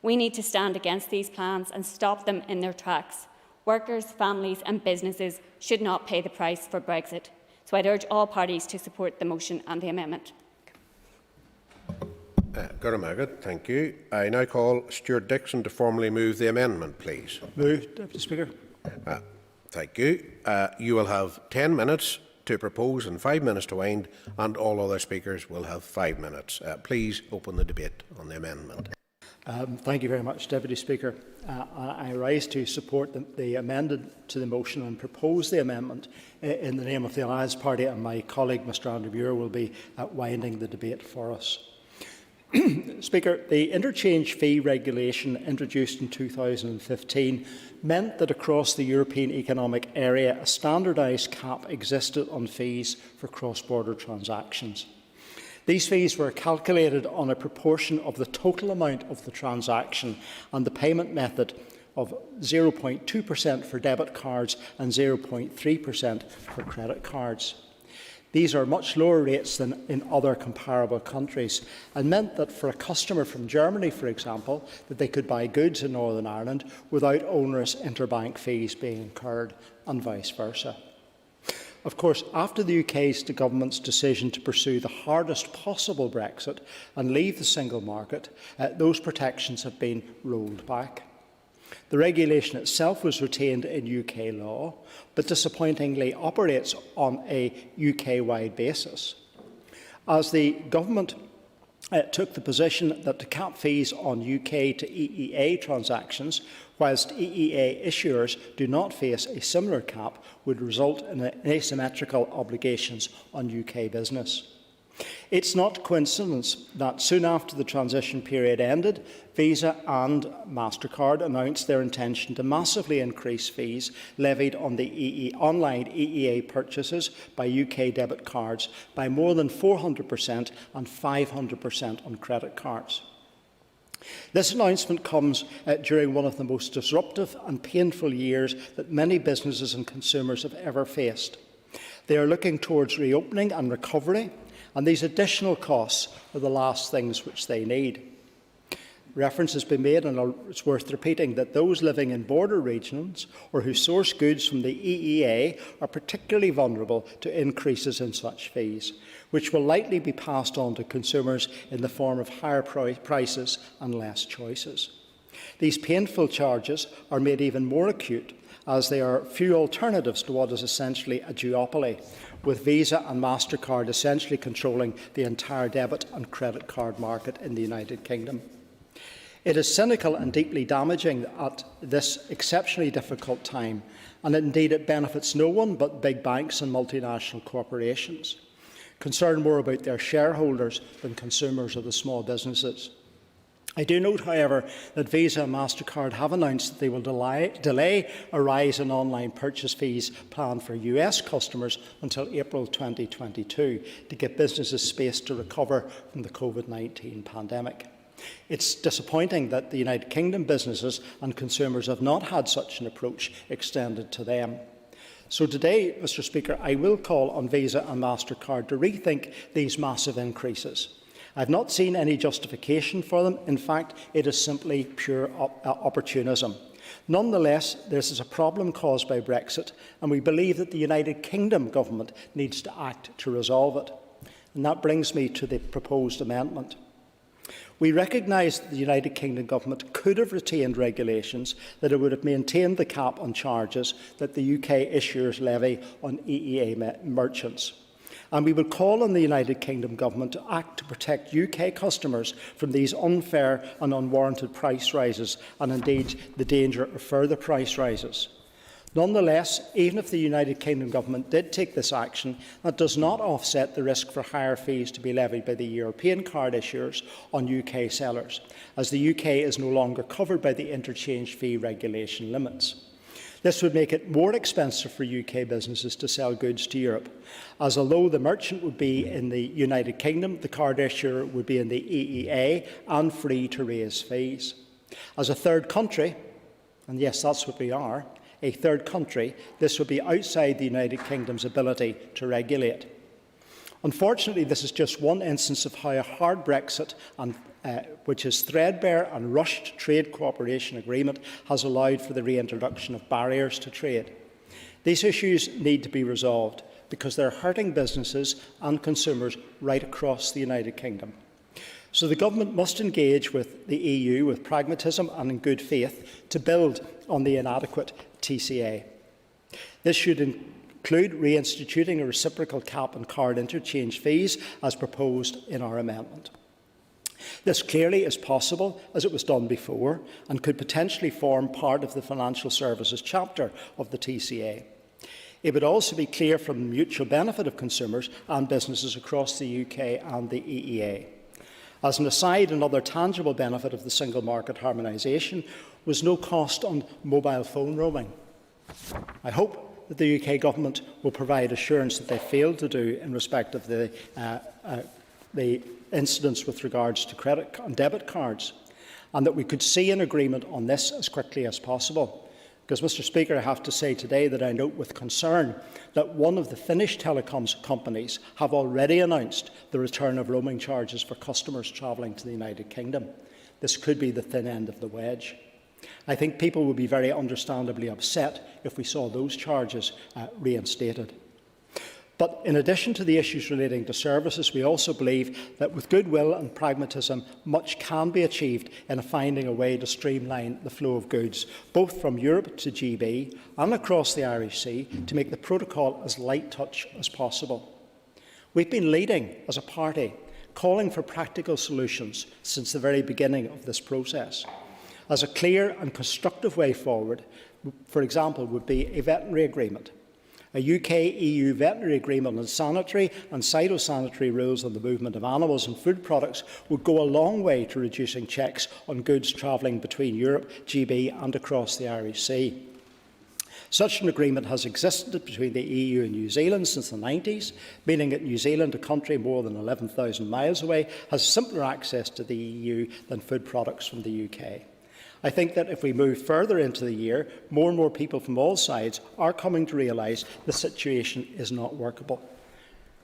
We need to stand against these plans and stop them in their tracks. Workers, families and businesses should not pay the price for Brexit. So I'd urge all parties to support the motion and the amendment. Thank you. I now call Stuart Dixon to formally move the amendment, please. Move, Deputy Speaker. Thank you. You will have 10 minutes to propose and 5 minutes to wind, and all other speakers will have 5 minutes. Please open the debate on the amendment. Thank you very much, Deputy Speaker. I rise to support the amendment to the motion and propose the amendment in the name of the Alliance Party, and my colleague Mr Andrew Muir will be winding the debate for us. Speaker, the interchange fee regulation introduced in 2015 meant that across the European Economic Area a standardised cap existed on fees for cross-border transactions. These fees were calculated on a proportion of the total amount of the transaction and the payment method of 0.2% for debit cards and 0.3% for credit cards. These are much lower rates than in other comparable countries and meant that for a customer from Germany, for example, that they could buy goods in Northern Ireland without onerous interbank fees being incurred and vice versa. Of course, after the UK's government's decision to pursue the hardest possible Brexit and leave the single market, those protections have been rolled back. The regulation itself was retained in UK law, but disappointingly operates on a UK-wide basis. As the government took the position that to cap fees on UK to EEA transactions, whilst EEA issuers do not face a similar cap, would result in asymmetrical obligations on UK business. It's not coincidence that soon after the transition period ended, Visa and MasterCard announced their intention to massively increase fees levied on the online EEA purchases by UK debit cards by more than 400% and 500% on credit cards. This announcement comes during one of the most disruptive and painful years that many businesses and consumers have ever faced. They are looking towards reopening and recovery, and these additional costs are the last things which they need. Reference has been made, and it's worth repeating, that those living in border regions or who source goods from the EEA are particularly vulnerable to increases in such fees, which will likely be passed on to consumers in the form of higher prices and less choices. These painful charges are made even more acute as there are few alternatives to what is essentially a duopoly, with Visa and MasterCard essentially controlling the entire debit and credit card market in the United Kingdom. It is cynical and deeply damaging at this exceptionally difficult time, and indeed it benefits no one but big banks and multinational corporations, concerned more about their shareholders than consumers or the small businesses. I do note, however, that Visa and MasterCard have announced that they will delay a rise in online purchase fees planned for US customers until April 2022 to give businesses space to recover from the COVID-19 pandemic. It's disappointing that the United Kingdom businesses and consumers have not had such an approach extended to them. So today, Mr Speaker, I will call on Visa and MasterCard to rethink these massive increases. I have not seen any justification for them. In fact, it is simply pure opportunism. Nonetheless, this is a problem caused by Brexit, and we believe that the United Kingdom government needs to act to resolve it. And that brings me to the proposed amendment. We recognise that the United Kingdom government could have retained regulations that it would have maintained the cap on charges that the UK issuers levy on EEA merchants. And we will call on the United Kingdom government to act to protect UK customers from these unfair and unwarranted price rises, and indeed the danger of further price rises. Nonetheless, even if the United Kingdom government did take this action, that does not offset the risk for higher fees to be levied by the European card issuers on UK sellers, as the UK is no longer covered by the interchange fee regulation limits. This would make it more expensive for UK businesses to sell goods to Europe, as although the merchant would be in the United Kingdom, the card issuer would be in the EEA and free to raise fees. As a third country, and yes, that's what we are, a third country, this would be outside the United Kingdom's ability to regulate. Unfortunately, this is just one instance of how a hard Brexit, which is threadbare and rushed trade cooperation agreement, has allowed for the reintroduction of barriers to trade. These issues need to be resolved because they're hurting businesses and consumers right across the United Kingdom. So the Government must engage with the EU with pragmatism and in good faith to build on the inadequate TCA. This should include reinstituting a reciprocal cap on card interchange fees as proposed in our amendment. This clearly is possible, as it was done before, and could potentially form part of the financial services chapter of the TCA. It would also be clear from the mutual benefit of consumers and businesses across the UK and the EEA. As an aside, another tangible benefit of the single market harmonisation was no cost on mobile phone roaming. I hope that the UK Government will provide assurance that they failed to do in respect of the incidents with regards to credit and debit cards, and that we could see an agreement on this as quickly as possible. Because, Mr Speaker, I have to say today that I note with concern that one of the Finnish telecoms companies have already announced the return of roaming charges for customers travelling to the United Kingdom. This could be the thin end of the wedge. I think people would be very understandably upset if we saw those charges reinstated. But in addition to the issues relating to services, we also believe that with goodwill and pragmatism, much can be achieved in finding a way to streamline the flow of goods, both from Europe to GB and across the Irish Sea, to make the protocol as light touch as possible. We've been leading as a party, calling for practical solutions since the very beginning of this process. As a clear and constructive way forward, for example, would be a veterinary agreement. A UK-EU veterinary agreement on sanitary and phytosanitary rules on the movement of animals and food products would go a long way to reducing checks on goods travelling between Europe, GB and across the Irish Sea. Such an agreement has existed between the EU and New Zealand since the 90s, meaning that New Zealand, a country more than 11,000 miles away, has simpler access to the EU than food products from the UK. I think that if we move further into the year, more and more people from all sides are coming to realise the situation is not workable.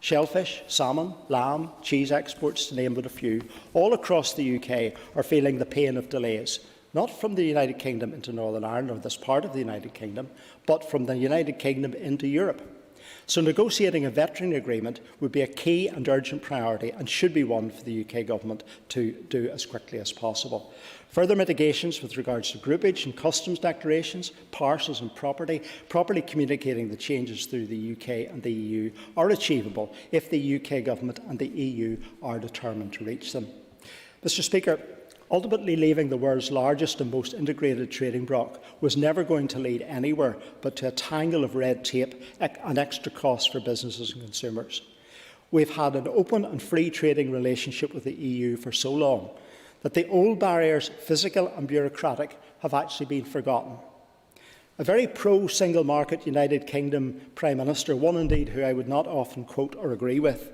Shellfish, salmon, lamb, cheese exports, to name but a few, all across the UK are feeling the pain of delays, not from the United Kingdom into Northern Ireland or this part of the United Kingdom, but from the United Kingdom into Europe. So negotiating a veterinary agreement would be a key and urgent priority and should be one for the UK Government to do as quickly as possible. Further mitigations with regards to groupage and customs declarations, parcels and property, properly communicating the changes through the UK and the EU are achievable if the UK Government and the EU are determined to reach them. Mr Speaker, ultimately leaving the world's largest and most integrated trading bloc was never going to lead anywhere but to a tangle of red tape and extra costs for businesses and consumers. We've had an open and free trading relationship with the EU for so long that the old barriers, physical and bureaucratic, have actually been forgotten. A very pro-single market United Kingdom Prime Minister, one indeed who I would not often quote or agree with,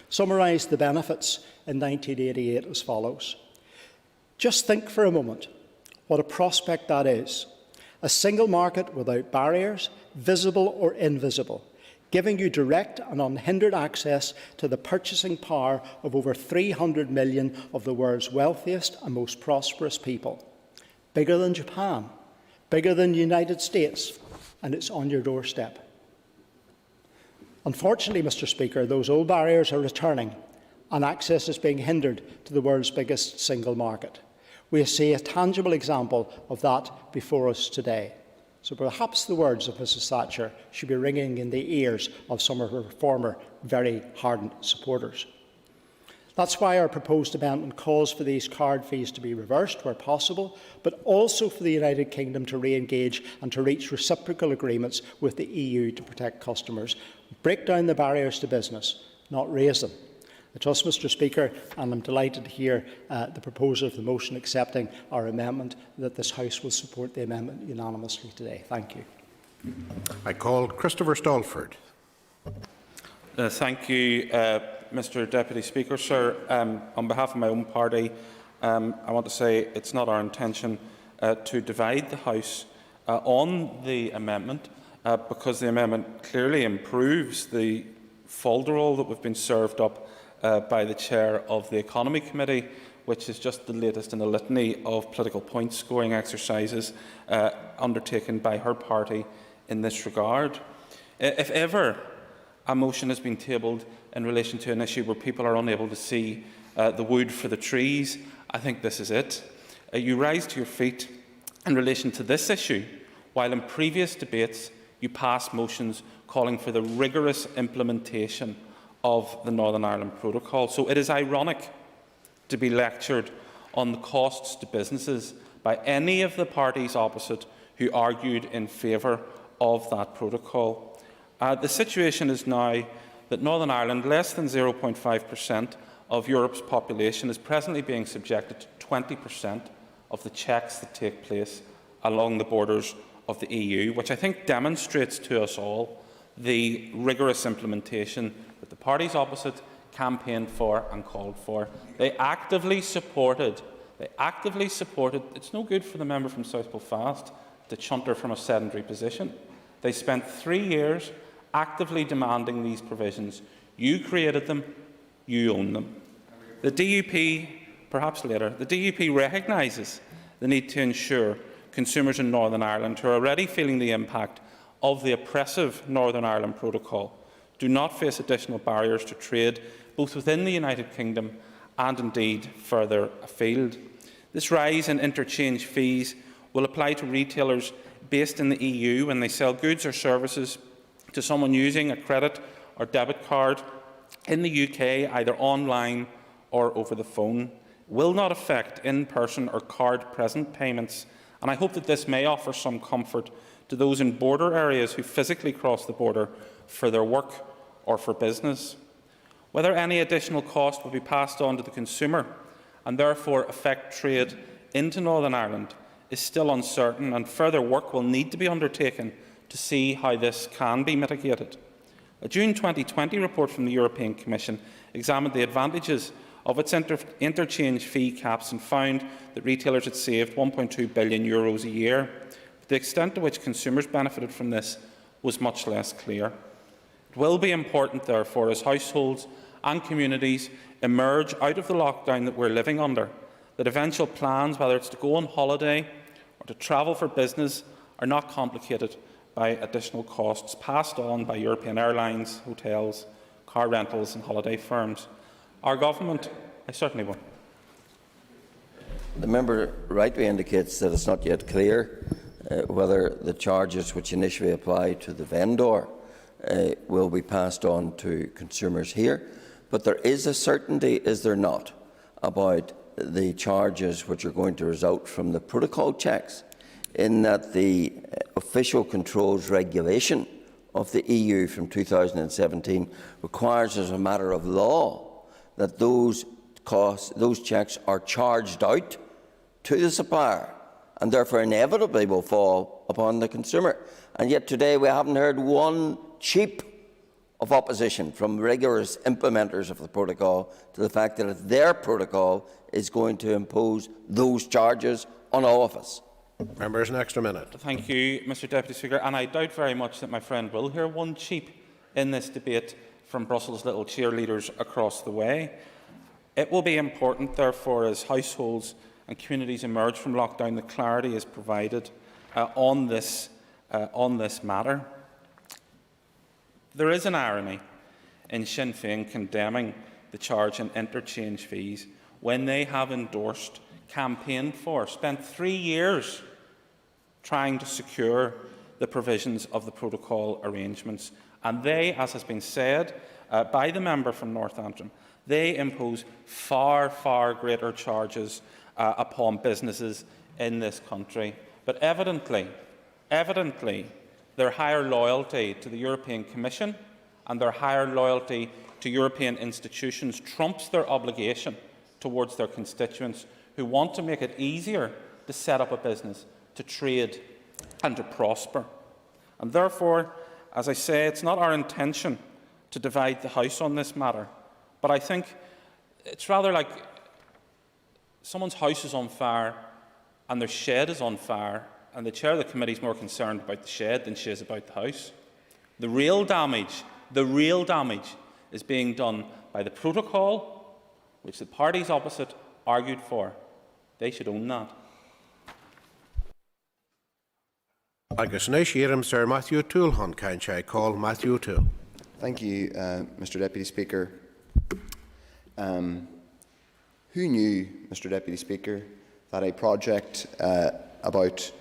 summarised the benefits in 1988 as follows. Just think for a moment what a prospect that is. A single market without barriers, visible or invisible, giving you direct and unhindered access to the purchasing power of over 300 million of the world's wealthiest and most prosperous people. Bigger than Japan, bigger than the United States, and it's on your doorstep. Unfortunately, Mr Speaker, those old barriers are returning and access is being hindered to the world's biggest single market. We see a tangible example of that before us today. So perhaps the words of Mrs Thatcher should be ringing in the ears of some of her former very hardened supporters. That's why our proposed amendment calls for these card fees to be reversed where possible, but also for the United Kingdom to re-engage and to reach reciprocal agreements with the EU to protect customers. Break down the barriers to business, not raise them. I trust, Mr Speaker, and I'm delighted to hear the proposer of the motion accepting our amendment, that this House will support the amendment unanimously today. Thank you. I call Christopher Stalford. Thank you, Mr Deputy Speaker. Sir, on behalf of my own party, I want to say it's not our intention to divide the House on the amendment, because the amendment clearly improves the folderol that we've been served up by the Chair of the Economy Committee, which is just the latest in a litany of political point-scoring exercises undertaken by her party in this regard. If ever a motion has been tabled in relation to an issue where people are unable to see the wood for the trees, I think this is it. You rise to your feet in relation to this issue, while in previous debates you passed motions calling for the rigorous implementation of the Northern Ireland Protocol. So it is ironic to be lectured on the costs to businesses by any of the parties opposite who argued in favour of that protocol. The situation is now that Northern Ireland, less than 0.5% of Europe's population, is presently being subjected to 20% of the checks that take place along the borders of the EU, which I think demonstrates to us all the rigorous implementation that the parties opposite campaigned for and called for. They actively supported, it's no good for the member from South Belfast to chunter from a sedentary position. They spent 3 years actively demanding these provisions. You created them, you own them. The DUP, perhaps later, the DUP recognises the need to ensure consumers in Northern Ireland who are already feeling the impact of the oppressive Northern Ireland Protocol do not face additional barriers to trade, both within the United Kingdom and indeed further afield. This rise in interchange fees will apply to retailers based in the EU when they sell goods or services to someone using a credit or debit card in the UK, either online or over the phone. Will not affect in-person or card-present payments, and I hope that this may offer some comfort to those in border areas who physically cross the border for their work or for business. Whether any additional cost will be passed on to the consumer and therefore affect trade into Northern Ireland is still uncertain, and further work will need to be undertaken to see how this can be mitigated. A June 2020 report from the European Commission examined the advantages of its interchange fee caps and found that retailers had saved €1.2 billion a year. But the extent to which consumers benefited from this was much less clear. It will be important, therefore, as households and communities emerge out of the lockdown that we're living under, that eventual plans, whether it's to go on holiday or to travel for business, are not complicated by additional costs passed on by European airlines, hotels, car rentals and holiday firms. Our government, I certainly won't. The member rightly indicates that it's not yet clear whether the charges which initially apply to the vendor will be passed on to consumers here. But there is a certainty, is there not, about the charges which are going to result from the protocol checks, in that the official controls regulation of the EU from 2017 requires, as a matter of law, that those checks are charged out to the supplier and therefore inevitably will fall upon the consumer. And yet today we haven't heard one cheep of opposition from rigorous implementers of the protocol to the fact that their protocol is going to impose those charges on all of us. Members, an extra minute. Thank you, Mr Deputy Speaker. And I doubt very much that my friend will hear one cheep in this debate from Brussels' little cheerleaders across the way. It will be important, therefore, as households and communities emerge from lockdown, that clarity is provided on this matter. There is an irony in Sinn Féin condemning the charge in interchange fees when they have endorsed, campaigned for, spent 3 years trying to secure the provisions of the protocol arrangements. And they, as has been said by the member from North Antrim, they impose far, far greater charges upon businesses in this country. But evidently, their higher loyalty to the European Commission and their higher loyalty to European institutions trumps their obligation towards their constituents who want to make it easier to set up a business, to trade and to prosper. And therefore, as I say, it's not our intention to divide the House on this matter. But I think it's rather like someone's house is on fire and their shed is on fire, and the chair of the committee is more concerned about the shed than she is about the house. The real damage is being done by the protocol, which the parties opposite argued for. They should own that. Agus na siarm Sir Matthew O'Toole hon can call Matthew O'Toole. Thank you, Mr Deputy Speaker. Who knew, Mr Deputy Speaker, that a project about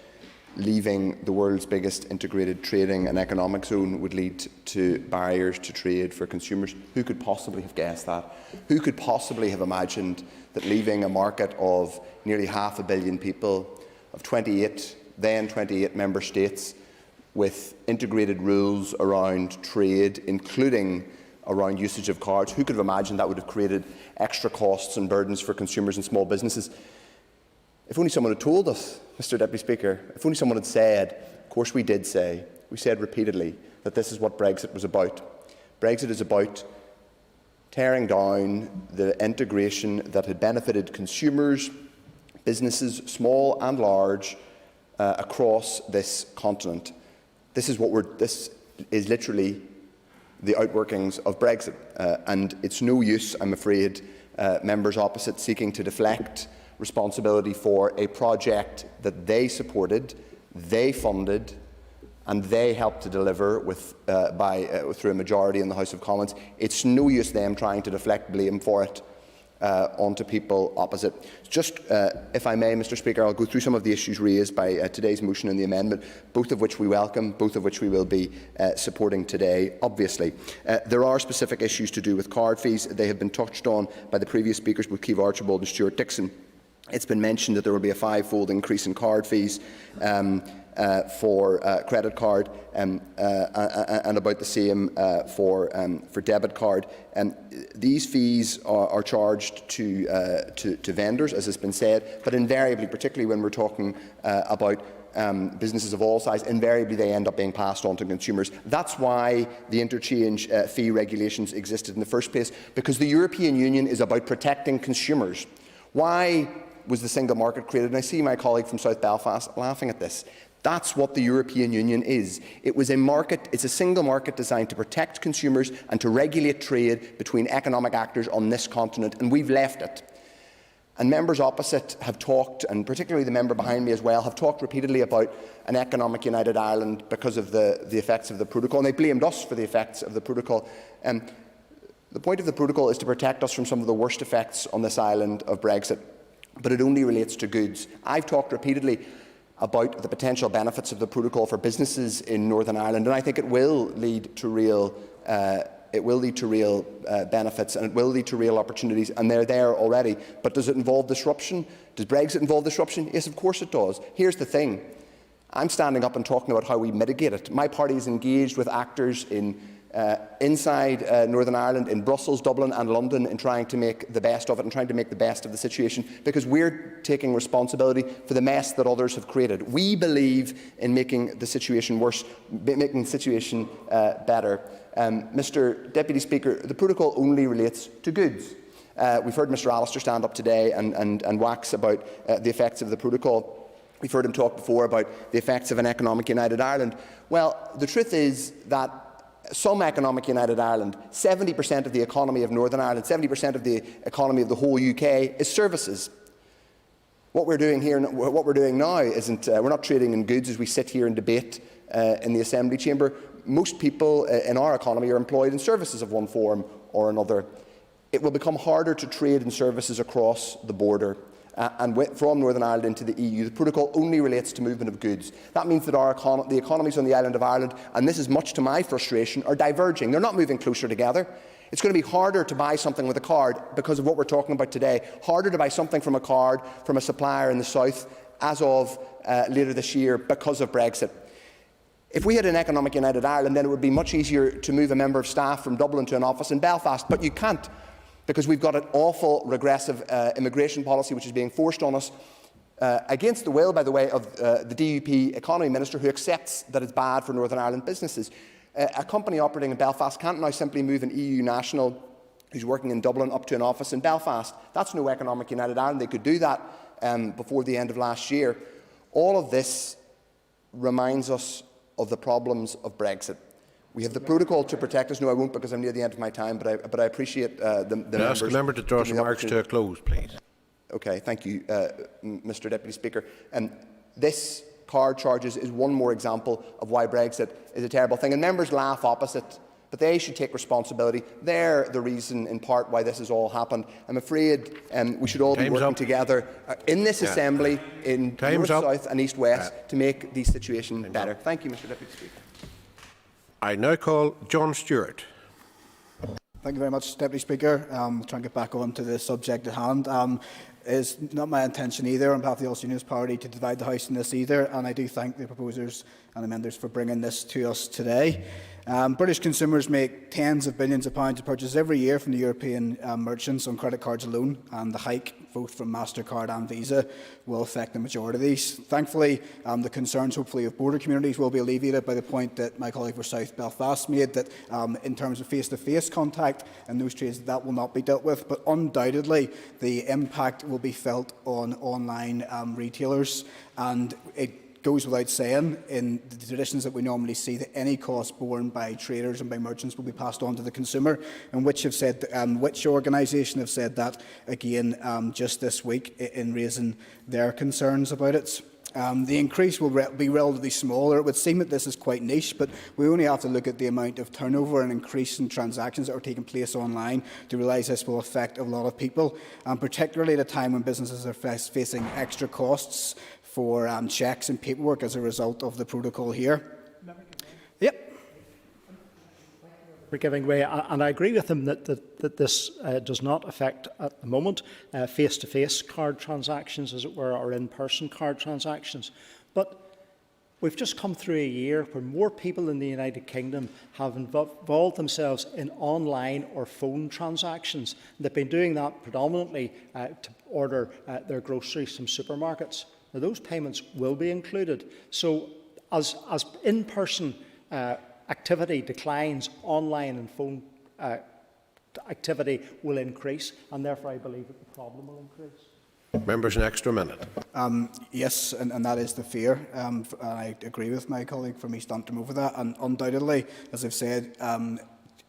leaving the world's biggest integrated trading and economic zone would lead to barriers to trade for consumers? Who could possibly have guessed that? Who could possibly have imagined that leaving a market of nearly 500 million people, of 28 member states, with integrated rules around trade, including around usage of cards, who could have imagined that would have created extra costs and burdens for consumers and small businesses? If only someone had told us, Mr Deputy Speaker, if only someone had said, of course we did say, we said repeatedly that this is what Brexit was about. Brexit is about tearing down the integration that had benefited consumers, businesses, small and large, across this continent. This is literally the outworkings of Brexit, and it's no use, I'm afraid, members opposite seeking to deflect responsibility for a project that they supported, they funded, and they helped to deliver through a majority in the House of Commons. It's no use them trying to deflect blame for it onto people opposite. Just, if I may, Mr Speaker, I'll go through some of the issues raised by today's motion and the amendment, both of which we welcome, both of which we will be supporting today, obviously. There are specific issues to do with card fees. They have been touched on by the previous speakers, both Keith Archibald and Stuart Dixon. It's been mentioned that there will be a 5-fold increase in card fees for credit card and about the same for debit card. These fees are charged to vendors, as has been said, but invariably, particularly when we're talking about businesses of all sizes, invariably they end up being passed on to consumers. That's why the interchange fee regulations existed in the first place, because the European Union is about protecting consumers. Why was the single market created? And I see my colleague from South Belfast laughing at this. That's what the European Union is. It's a single market designed to protect consumers and to regulate trade between economic actors on this continent, and we've left it. And members opposite have talked, and particularly the member behind me as well, have talked repeatedly about an economic united Ireland because of the effects of the protocol, and they blamed us for the effects of the protocol. The point of the protocol is to protect us from some of the worst effects on this island of Brexit, but it only relates to goods. I've talked repeatedly about the potential benefits of the protocol for businesses in Northern Ireland, and I think it will lead to real benefits, and it will lead to real opportunities, and they're there already. But does it involve disruption? Does Brexit involve disruption? Yes, of course it does. Here's the thing. I'm standing up and talking about how we mitigate it. My party is engaged with actors inside Northern Ireland, in Brussels, Dublin and London, in trying to make the best of it and trying to make the best of the situation, because we're taking responsibility for the mess that others have created. We believe in making the situation better. Mr Deputy Speaker, the protocol only relates to goods. We've heard Mr Allister stand up today and wax about the effects of the protocol. We've heard him talk before about the effects of an economic united Ireland. Well, the truth is that some economic united Ireland, 70% of the economy of Northern Ireland, 70% of the economy of the whole UK is services. What we're doing here, what we're doing now, isn't we're not trading in goods as we sit here and debate in the Assembly chamber. Most people in our economy are employed in services of one form or another. It will become harder to trade in services across the border. And from Northern Ireland into the EU. The protocol only relates to movement of goods. That means that the economies on the island of Ireland, and this is much to my frustration, are diverging. They're not moving closer together. It's going to be harder to buy something with a card because of what we're talking about today. Harder to buy something from a card from a supplier in the south as of later this year because of Brexit. If we had an economic united Ireland, then it would be much easier to move a member of staff from Dublin to an office in Belfast, but you can't, because we've got an awful regressive immigration policy which is being forced on us against the will, by the way, of the DUP Economy Minister, who accepts that it's bad for Northern Ireland businesses. A company operating in Belfast can't now simply move an EU national who's working in Dublin up to an office in Belfast. That's no economic United Ireland. They could do that before the end of last year. All of this reminds us of the problems of Brexit. We have the protocol to protect us. No, I won't, because I'm near the end of my time, but I appreciate the members. Ask the member to draw his remarks to a close, please. Okay, thank you, Mr Deputy Speaker. This card charges is one more example of why Brexit is a terrible thing. And members laugh opposite, but they should take responsibility. They're the reason, in part, why this has all happened. I'm afraid we should all be working together in this Assembly, in North, South and East West, to make the situation better. Thank you, Mr Deputy Speaker. I now call John Stewart. Thank you very much, Deputy Speaker. I'll try and get back on to the subject at hand. It's not my intention either, on behalf of the Ulster Unionist Party, to divide the House in this either, and I do thank the proposers and amenders for bringing this to us today. British consumers make tens of billions of pounds of purchases every year from the European merchants on credit cards alone, and the hike, both from MasterCard and Visa, will affect the majority of these. Thankfully, the concerns, hopefully, of border communities will be alleviated by the point that my colleague for South Belfast made, that in terms of face-to-face contact in those trades, that will not be dealt with. But undoubtedly, the impact will be felt on online retailers, and it goes without saying, in the traditions that we normally see, that any cost borne by traders and by merchants will be passed on to the consumer, and which organisation have said that again just this week in raising their concerns about it. The increase will be relatively smaller. It would seem that this is quite niche, but we only have to look at the amount of turnover and increase in transactions that are taking place online to realise this will affect a lot of people, and particularly at a time when businesses are facing extra costs for checks and paperwork as a result of the protocol here. Yep. For giving way, and I agree with him that this does not affect, at the moment, face-to-face card transactions, as it were, or in-person card transactions. But we've just come through a year where more people in the United Kingdom have involved themselves in online or phone transactions. They've been doing that predominantly to order their groceries from supermarkets. Now, those payments will be included. So as in-person activity declines, online and phone activity will increase, and therefore I believe that the problem will increase. Members, an extra minute. Yes, and that is the fear. I agree with my colleague from East Antrim over that. And undoubtedly, as I've said,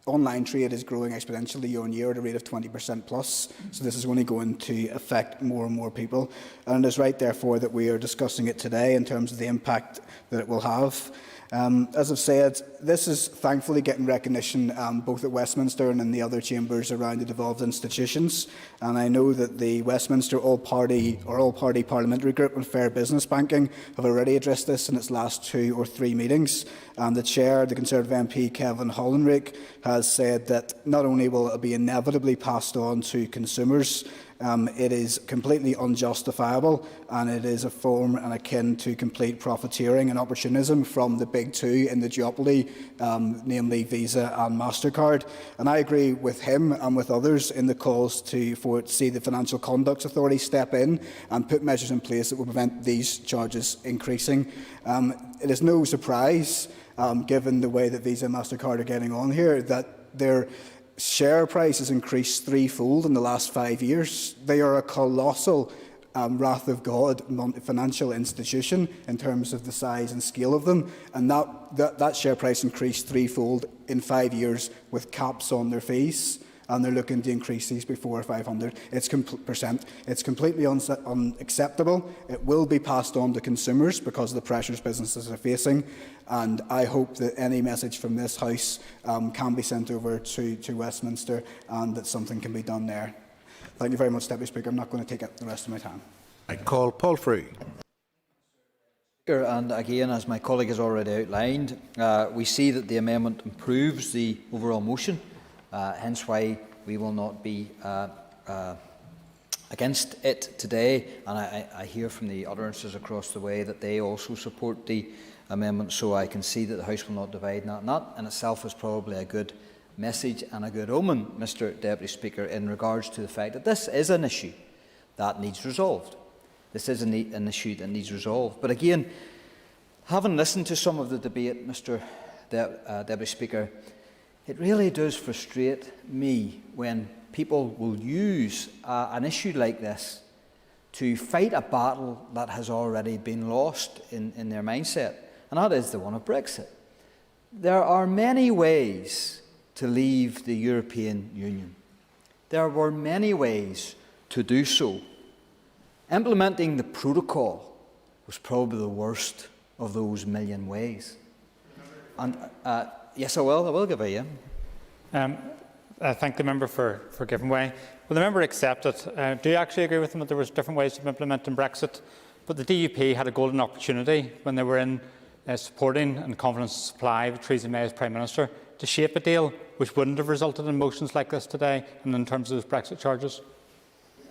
online trade is growing exponentially year on year at a rate of 20% plus. So this is only going to affect more and more people. And it is right, therefore, that we are discussing it today in terms of the impact that it will have. As I've said, this is thankfully getting recognition both at Westminster and in the other chambers around the devolved institutions. And I know that the Westminster All-Party Parliamentary Group on Fair Business Banking have already addressed this in its last 2 or 3 meetings. And the Chair, the Conservative MP Kevin Hollenrake, has said that not only will it be inevitably passed on to consumers, it is completely unjustifiable, and it is a form and akin to complete profiteering and opportunism from the big two in the duopoly, namely Visa and MasterCard. And I agree with him and with others in the calls for it to see the Financial Conduct Authority step in and put measures in place that will prevent these charges increasing. It is no surprise, given the way that Visa and MasterCard are getting on here, that their share price has increased threefold in the last 5 years. They are a colossal wrath of God financial institution in terms of the size and scale of them, and that share price increased threefold in 5 years with caps on their fees, and they're looking to increase these before 500%. It's completely unacceptable. It will be passed on to consumers because of the pressures businesses are facing, and I hope that any message from this House can be sent over to Westminster and that something can be done there. Thank you very much, Deputy Speaker. I'm not going to take up the rest of my time. I call Paul Frew. And again, as my colleague has already outlined, we see that the amendment improves the overall motion, hence why we will not be against it today. And I hear from the utterances across the way that they also support the amendment, so I can see that the House will not divide. And that in itself is probably a good message and a good omen, Mr Deputy Speaker, in regards to the fact that this is an issue that needs resolved. this is an issue that needs resolved. But again, having listened to some of the debate, Mr Deputy Speaker, it really does frustrate me when people will use an issue like this to fight a battle that has already been lost in their mindset, and that is the one of Brexit. There are many ways to leave the European Union. There were many ways to do so. Implementing the protocol was probably the worst of those million ways. And yes, I will give way. I thank the member for giving way. Will the member accept it? Do you actually agree with him that there was different ways of implementing Brexit? But the DUP had a golden opportunity when they were in supporting and confidence supply with Theresa May as Prime Minister to shape a deal which wouldn't have resulted in motions like this today and in terms of those Brexit charges.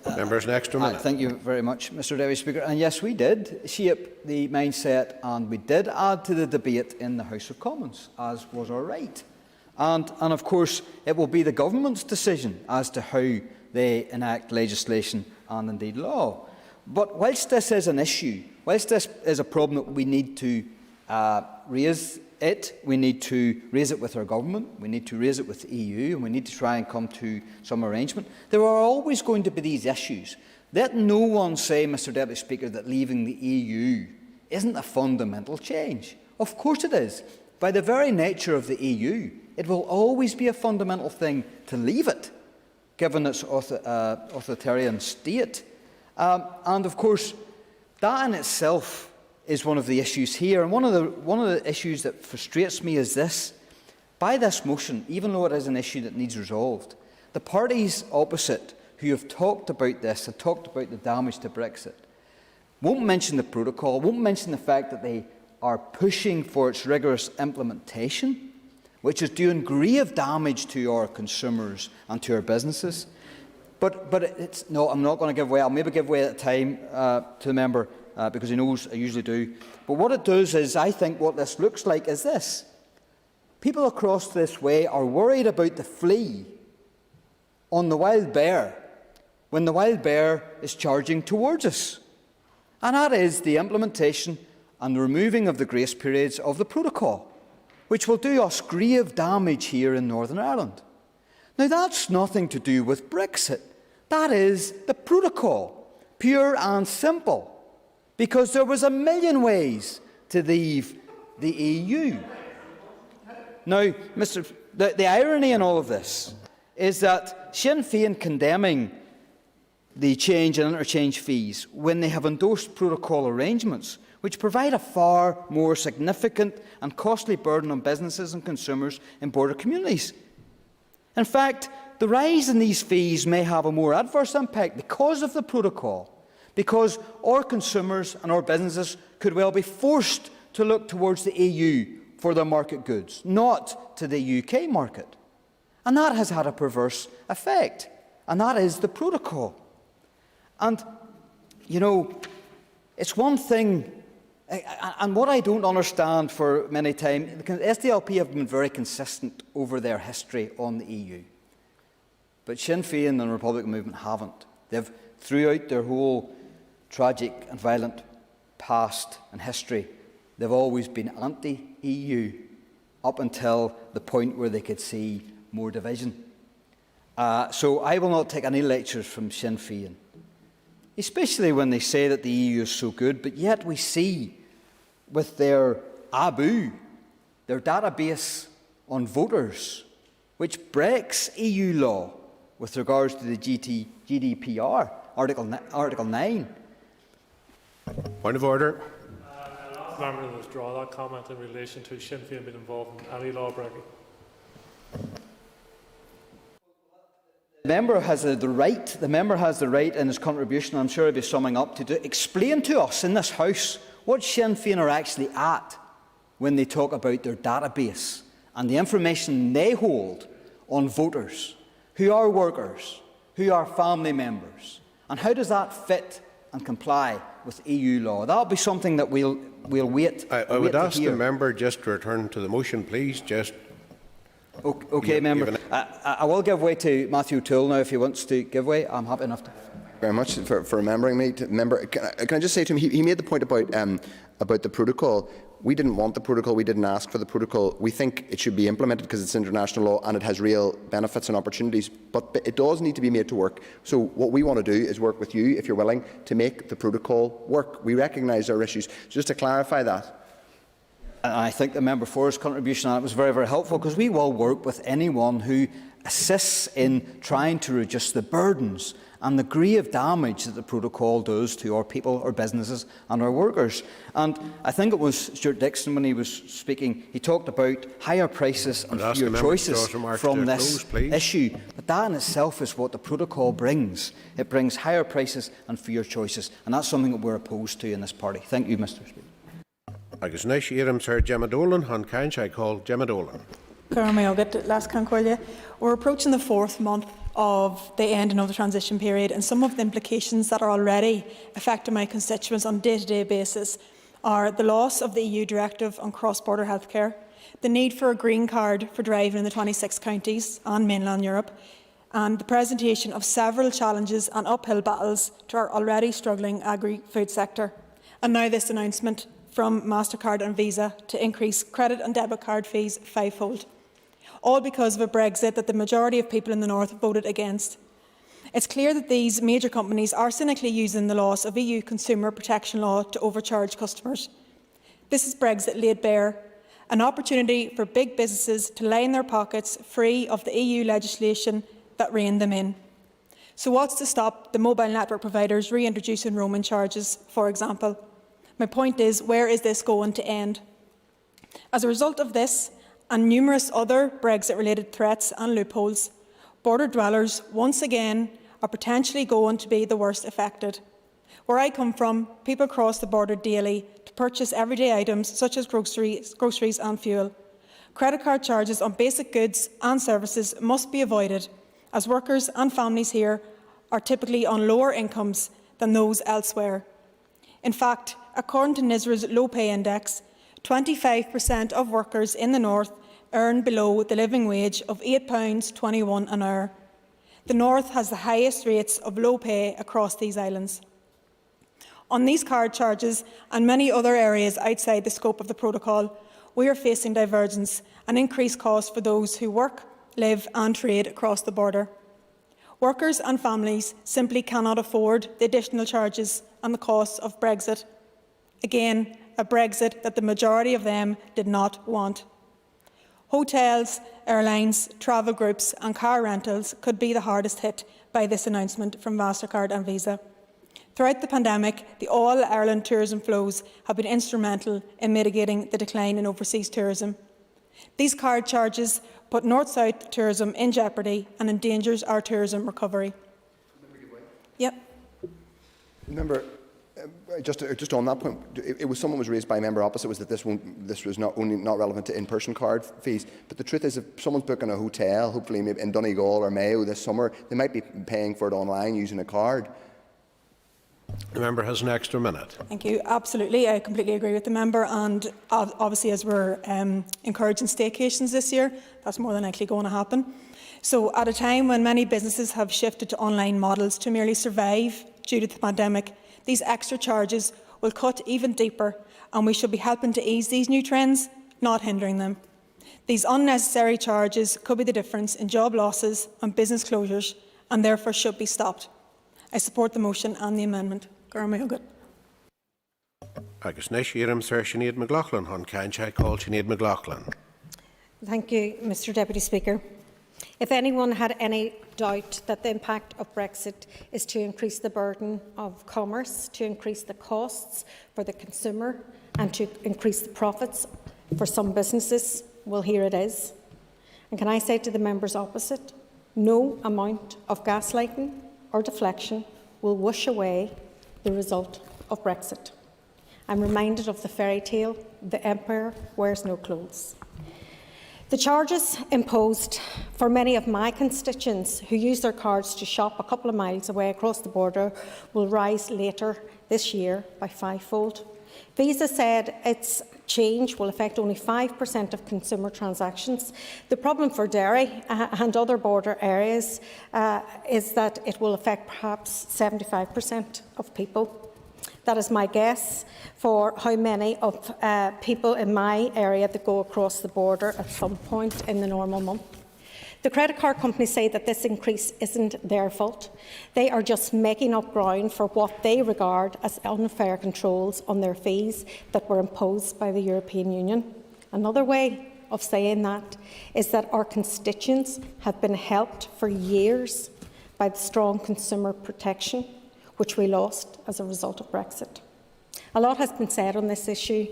Members, next to minute. Thank you very much, Mr Deputy Speaker. And yes, we did shape the mindset and we did add to the debate in the House of Commons, as was our right. And of course, it will be the government's decision as to how they enact legislation and indeed law. But whilst this is an issue, whilst this is a problem that we need to raise it, we need to raise it with our government, we need to raise it with the EU, and we need to try and come to some arrangement. There are always going to be these issues. Let no one say, Mr Deputy Speaker, that leaving the EU isn't a fundamental change. Of course it is. By the very nature of the EU, it will always be a fundamental thing to leave it, given its authoritarian state. And of course, that in itself is one of the issues here. And one of the issues that frustrates me is this. By this motion, even though it is an issue that needs resolved, the parties opposite who have talked about this and talked about the damage to Brexit won't mention the protocol, won't mention the fact that they are pushing for its rigorous implementation, which is doing grave damage to our consumers and to our businesses. But it's no, I'm not going to give way. I'll maybe give way at a time to the member because he knows I usually do. But what it does is, I think what this looks like is this. People across this way are worried about the flea on the wild bear when the wild bear is charging towards us. And that is the implementation and the removing of the grace periods of the protocol, which will do us grave damage here in Northern Ireland. Now, that's nothing to do with Brexit. That is the protocol, pure and simple, because there was a million ways to leave the EU. Now, the irony in all of this is that Sinn Féin condemning the change in interchange fees when they have endorsed protocol arrangements which provide a far more significant and costly burden on businesses and consumers in border communities. In fact, the rise in these fees may have a more adverse impact because of the protocol, because our consumers and our businesses could well be forced to look towards the EU for their market goods, not to the UK market. And that has had a perverse effect, and that is the protocol. And, you know, it's one thing, and what I don't understand for many times, the SDLP have been very consistent over their history on the EU. But Sinn Féin and the Republican movement haven't. They've, throughout their whole tragic and violent past and history, they've always been anti-EU up until the point where they could see more division. So I will not take any lectures from Sinn Féin, especially when they say that the EU is so good, but yet we see with their ABU, their database on voters, which breaks EU law with regards to the GDPR, Article 9. Point of order. I ask the member to withdraw that comment in relation to Sinn Féin being involved in any law breaking. The member has the right in his contribution, I'm sure he'll be summing up, to explain to us in this House what Sinn Féin are actually at when they talk about their database and the information they hold on voters, who are workers, who are family members, and how does that fit and comply with EU law. That'll be something that we'll wait. I would ask the member just to return to the motion, please. Okay, member. I will give way to Matthew Toole now if he wants to give way. I'm happy enough to. very much for remembering me. Can I just say to him, he made the point about the protocol. We didn't want the protocol. We didn't ask for the protocol. We think it should be implemented because it's international law and it has real benefits and opportunities. But it does need to be made to work. So what we want to do is work with you, if you're willing, to make the protocol work. We recognise our issues. So just to clarify that. I think the member for his contribution on it was very, very helpful, because we will work with anyone who assists in trying to reduce the burdens and the degree of damage that the protocol does to our people, our businesses and our workers. And I think it was Stuart Dixon, when he was speaking, he talked about higher prices and fewer choices from this issue. But that in itself is what the protocol brings. It brings higher prices and fewer choices. And that's something that we're opposed to in this party. Thank you, Mr. Speaker. Agus nice éireann Sir Gemma Dolan, hon caint I call Gemma Dolan. We're approaching the 4th month of the ending of the transition period, and some of the implications that are already affecting my constituents on a day-to-day basis are the loss of the EU directive on cross-border healthcare, the need for a green card for driving in the 26 counties and mainland Europe, and the presentation of several challenges and uphill battles to our already struggling agri-food sector. And now this announcement from MasterCard and Visa to increase credit and debit card fees 5-fold. All because of a Brexit that the majority of people in the North voted against. It's clear that these major companies are cynically using the loss of EU consumer protection law to overcharge customers. This is Brexit laid bare, an opportunity for big businesses to line their pockets free of the EU legislation that reined them in. So what's to stop the mobile network providers reintroducing roaming charges, for example? My point is, where is this going to end? As a result of this, and numerous other Brexit-related threats and loopholes, border dwellers once again are potentially going to be the worst affected. Where I come from, people cross the border daily to purchase everyday items such as groceries and fuel. Credit card charges on basic goods and services must be avoided, as workers and families here are typically on lower incomes than those elsewhere. In fact, according to NISRA's Low Pay Index, 25% of workers in the North earn below the living wage of £8.21 an hour. The North has the highest rates of low pay across these islands. On these card charges and many other areas outside the scope of the protocol, we are facing divergence and increased costs for those who work, live and trade across the border. Workers and families simply cannot afford the additional charges and the costs of Brexit. Again, a Brexit that the majority of them did not want. Hotels, airlines, travel groups and car rentals could be the hardest hit by this announcement from MasterCard and Visa. Throughout the pandemic, the All-Ireland tourism flows have been instrumental in mitigating the decline in overseas tourism. These card charges put North-South tourism in jeopardy and endangers our tourism recovery. Yep. Remember, just on that point, someone was raised by a member opposite was that this was not only not relevant to in-person card fees, but the truth is, if someone's booking a hotel, hopefully maybe in Donegal or Mayo this summer, they might be paying for it online using a card. The member has an extra minute. Thank you. Absolutely, I completely agree with the member, and obviously as we're encouraging staycations this year, that's more than likely going to happen. So at a time when many businesses have shifted to online models to merely survive due to the pandemic, these extra charges will cut even deeper, and we should be helping to ease these new trends, not hindering them. These unnecessary charges could be the difference in job losses and business closures, and therefore should be stopped. I support the motion and the amendment. Agus nice éireann Sir Sinead McLaughlin, hon caint I call Sinead McLaughlin. Thank you, Mr. Deputy Speaker. If anyone had any doubt that the impact of Brexit is to increase the burden of commerce, to increase the costs for the consumer and to increase the profits for some businesses, well, here it is. And can I say to the members opposite, no amount of gaslighting or deflection will wash away the result of Brexit. I'm reminded of the fairy tale, The Emperor Wears No Clothes. The charges imposed for many of my constituents who use their cards to shop a couple of miles away across the border will rise later this year by 5-fold. Visa said its change will affect only 5% of consumer transactions. The problem for dairy and other border areas is that it will affect perhaps 75% of people. That is my guess for how many of people in my area that go across the border at some point in the normal month. The credit card companies say that this increase isn't their fault. They are just making up ground for what they regard as unfair controls on their fees that were imposed by the European Union. Another way of saying that is that our constituents have been helped for years by the strong consumer protection which we lost as a result of Brexit. A lot has been said on this issue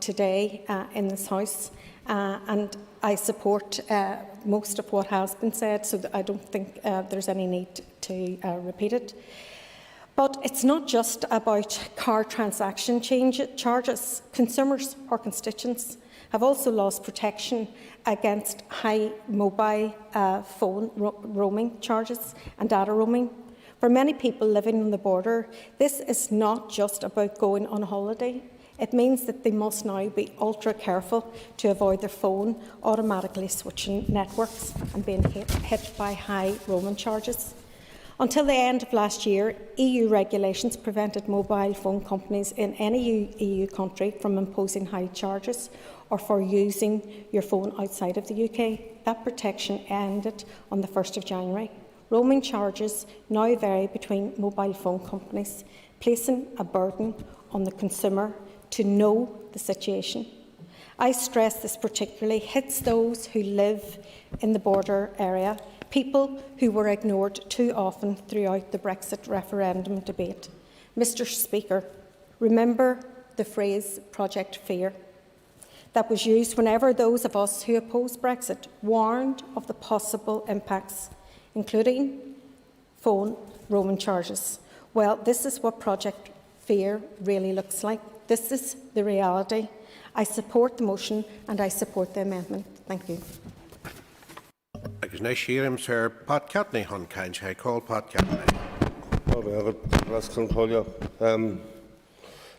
today in this House, and I support most of what has been said, so I don't think there's any need to repeat it. But it's not just about card transaction charges. Consumers or constituents have also lost protection against high mobile phone roaming charges and data roaming. For many people living on the border, this is not just about going on holiday. It means that they must now be ultra careful to avoid their phone automatically switching networks and being hit by high roaming charges. Until the end of last year, EU regulations prevented mobile phone companies in any EU country from imposing high charges or for using your phone outside of the UK. That protection ended on the 1st of January. Roaming charges now vary between mobile phone companies, placing a burden on the consumer to know the situation. I stress this particularly hits those who live in the border area, people who were ignored too often throughout the Brexit referendum debate. Mr. Speaker, remember the phrase Project Fear that was used whenever those of us who opposed Brexit warned of the possible impacts, including phone roaming charges. Well, this is what Project Fear really looks like. This is the reality. I support the motion and I support the amendment. Thank you. Agus na siarm sir Pat Catney hon cain I call Pat Catney.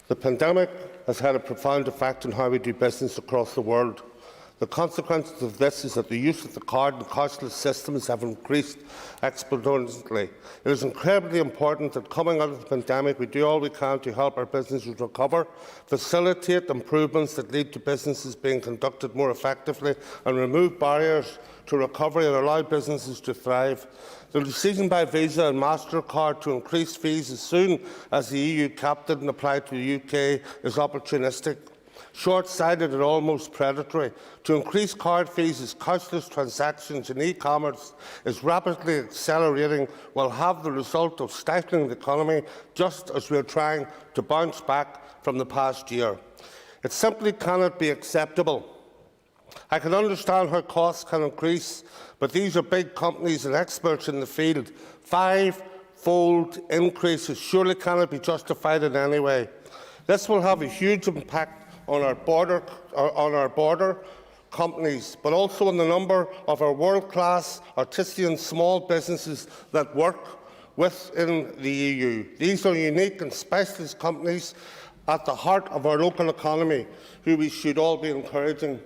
The pandemic has had a profound effect on how we do business across the world. The consequences of this is that the use of the card and cashless systems have increased exponentially. It is incredibly important that coming out of the pandemic we do all we can to help our businesses recover, facilitate improvements that lead to businesses being conducted more effectively and remove barriers to recovery and allow businesses to thrive. The decision by Visa and MasterCard to increase fees as soon as the EU cap didn't apply to the UK is opportunistic, short-sighted and almost predatory. To increase card fees as cashless transactions in e-commerce is rapidly accelerating will have the result of stifling the economy just as we are trying to bounce back from the past year. It simply cannot be acceptable. I can understand how costs can increase, but these are big companies and experts in the field. Five-fold increases surely cannot be justified in any way. This will have a huge impact on our border companies, but also on the number of our world-class artisan small businesses that work within the EU. These are unique and specialist companies at the heart of our local economy, who we should all be encouraging.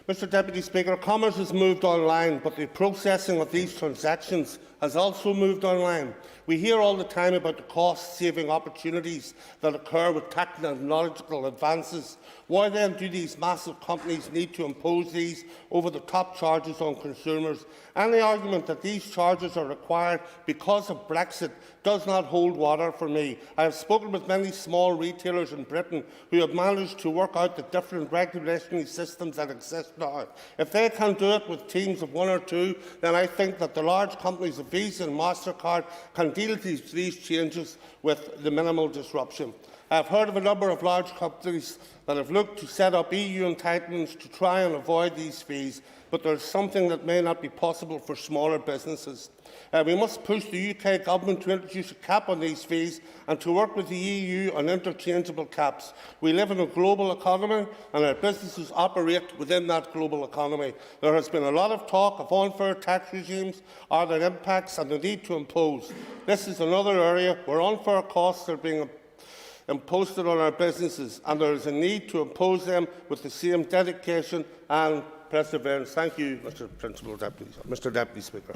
Mr Deputy Speaker, commerce has moved online, but the processing of these transactions has also moved online. We hear all the time about the cost-saving opportunities that occur with technological advances. Why then do these massive companies need to impose these over-the-top charges on consumers? Any argument that these charges are required because of Brexit does not hold water for me. I have spoken with many small retailers in Britain who have managed to work out the different regulatory systems that exist now. If they can do it with teams of one or two, then I think that the large companies of Visa and MasterCard can deal with these changes with the minimal disruption. I have heard of a number of large companies that have looked to set up EU entitlements to try and avoid these fees, but there is something that may not be possible for smaller businesses. We must push the UK Government to introduce a cap on these fees and to work with the EU on interchangeable caps. We live in a global economy and our businesses operate within that global economy. There has been a lot of talk of unfair tax regimes, or their impacts and the need to impose. This is another area where unfair costs are being imposed on our businesses, and there is a need to impose them with the same dedication and perseverance. Thank you, Mr. Deputy Speaker.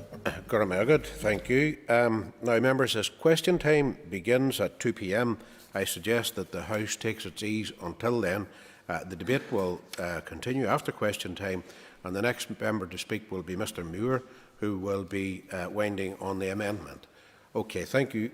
Good. Thank you. Now, members, as question time begins at 2 p.m, I suggest that the House takes its ease until then. The debate will continue after question time, and the next member to speak will be Mr. Muir, who will be winding on the amendment. Okay, thank you.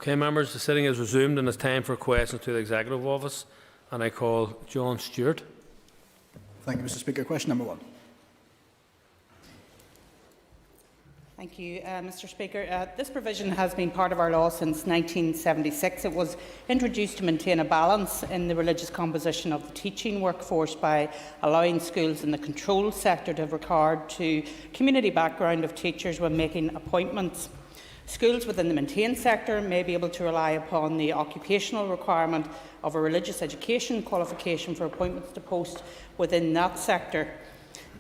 Okay, members, the sitting is resumed and it's time for questions to the Executive Office. And I call John Stewart. Thank you, Mr. Speaker. Question number 1. Thank you, Mr. Speaker. This provision has been part of our law since 1976. It was introduced to maintain a balance in the religious composition of the teaching workforce by allowing schools in the control sector to have regard to community background of teachers when making appointments. Schools within the maintained sector may be able to rely upon the occupational requirement of a religious education qualification for appointments to posts within that sector.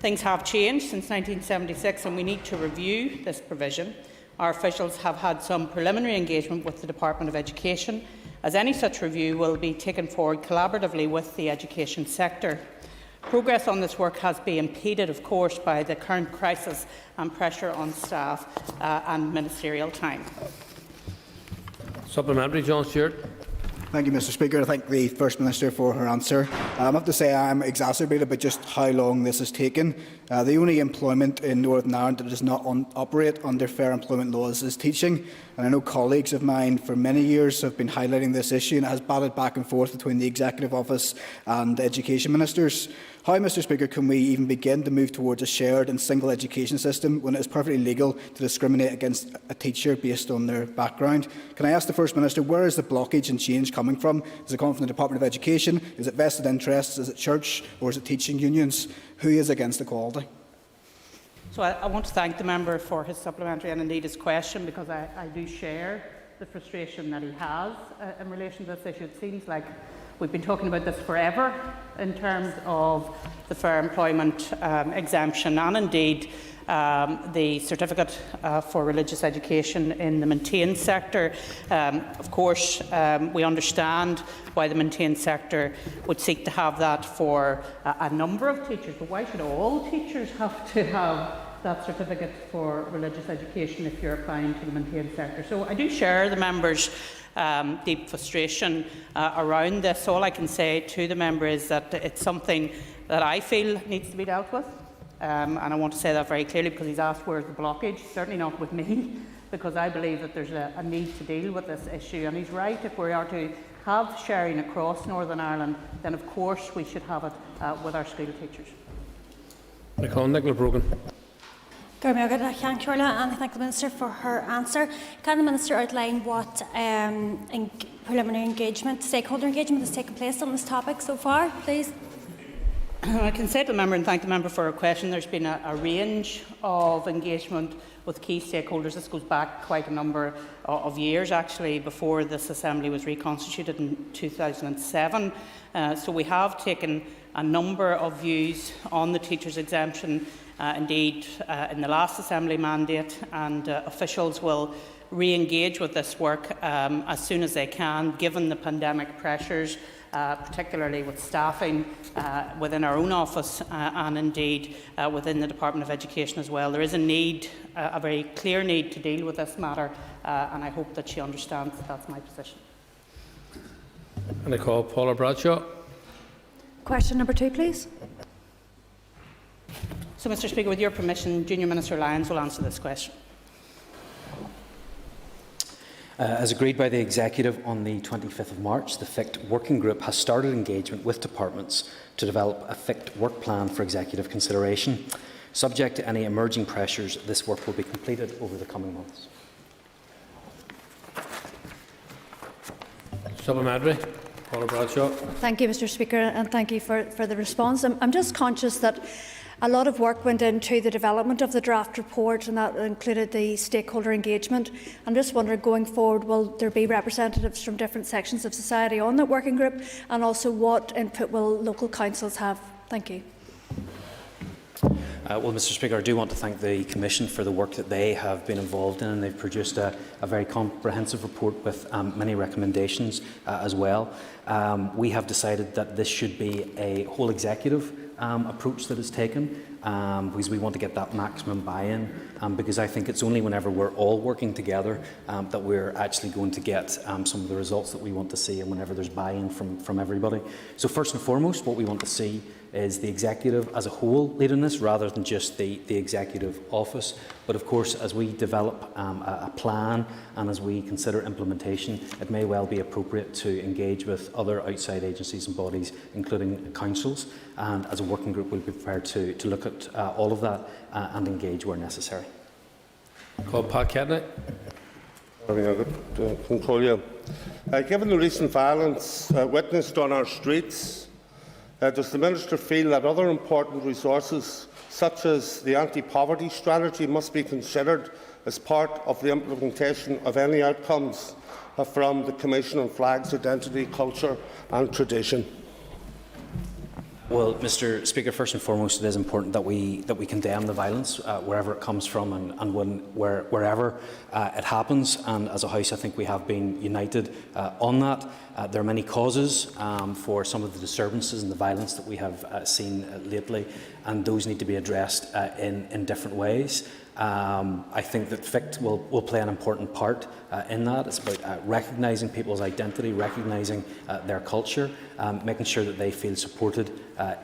Things have changed since 1976 and we need to review this provision. Our officials have had some preliminary engagement with the Department of Education, as any such review will be taken forward collaboratively with the education sector. Progress on this work has been impeded, of course, by the current crisis and pressure on staff and ministerial time. Supplementary, John Stewart. Thank you, Mr. Speaker. I thank the First Minister for her answer. I have to say I am exacerbated by just how long this has taken. The only employment in Northern Ireland that does not operate under fair employment laws is teaching. And I know colleagues of mine for many years have been highlighting this issue, and it has batted back and forth between the Executive Office and Education Ministers. How, Mr. Speaker, can we even begin to move towards a shared and single education system when it is perfectly legal to discriminate against a teacher based on their background? Can I ask the First Minister, where is the blockage and change coming from? Is it coming from the Department of Education? Is it vested interests? Is it church? Or is it teaching unions? Who is against equality? So I want to thank the member for his supplementary and indeed his question, because I do share the frustration that he has in relation to this issue. It seems like we've been talking about this forever in terms of the fair employment exemption and indeed the certificate for religious education in the maintained sector. Of course, we understand why the maintained sector would seek to have that for a number of teachers, but why should all teachers have to have that certificate for religious education if you're applying to the maintained sector? So I do share the member's deep frustration around this. All I can say to the member is that it's something that I feel needs to be dealt with. And I want to say that very clearly, because he's asked where's the blockage. Certainly not with me, because I believe that there's a need to deal with this issue. And he's right, if we are to have sharing across Northern Ireland, then of course we should have it with our school teachers. Nicola Brogan. And I thank the Minister for her answer. Can the Minister outline what preliminary engagement, stakeholder engagement has taken place on this topic so far, please? I can say to the member and thank the member for her question. There's been a range of engagement with key stakeholders. This goes back quite a number of years, actually, before this Assembly was reconstituted in 2007. So we have taken a number of views on the teachers' exemption. Indeed, in the last Assembly mandate, and officials will re-engage with this work as soon as they can, given the pandemic pressures, particularly with staffing within our own office and indeed within the Department of Education as well. There is a need, a very clear need to deal with this matter, and I hope that she understands that that's my position. And I call Paula Bradshaw. Question number 2, please. So, Mr. Speaker, with your permission, Junior Minister Lyons will answer this question. As agreed by the Executive on the 25th of March, the FICT Working Group has started engagement with departments to develop a FICT work plan for Executive consideration. Subject to any emerging pressures, this work will be completed over the coming months. Supplementary. Paula Bradshaw. Thank you, Mr. Speaker, and thank you for the response. I'm just conscious that a lot of work went into the development of the draft report, and that included the stakeholder engagement. I'm just wondering, going forward, will there be representatives from different sections of society on that working group, and also what input will local councils have? Thank you. Well, Mr. Speaker, I do want to thank the Commission for the work that they have been involved in, and they've produced a very comprehensive report with many recommendations as well. We have decided that this should be a whole executive approach that is taken because we want to get that maximum buy-in, because I think it's only whenever we're all working together that we're actually going to get some of the results that we want to see, and whenever there's buy-in from everybody. So first and foremost, what we want to see is the executive as a whole leading this, rather than just the executive office. But of course, as we develop a plan and as we consider implementation, it may well be appropriate to engage with other outside agencies and bodies, including councils. And as a working group, we'll be prepared to look at all of that and engage where necessary. Call Pat Ketney. Given the recent violence witnessed on our streets, does the Minister feel that other important resources, such as the anti-poverty strategy, must be considered as part of the implementation of any outcomes from the Commission on Flags, Identity, Culture and Tradition? Well, Mr. Speaker, first and foremost, it is important that we condemn the violence wherever it comes from and wherever it happens. And as a House, I think we have been united on that. There are many causes for some of the disturbances and the violence that we have seen lately, and those need to be addressed in different ways. I think that FICT will play an important part in that. It's about recognising people's identity, recognising their culture, making sure that they feel supported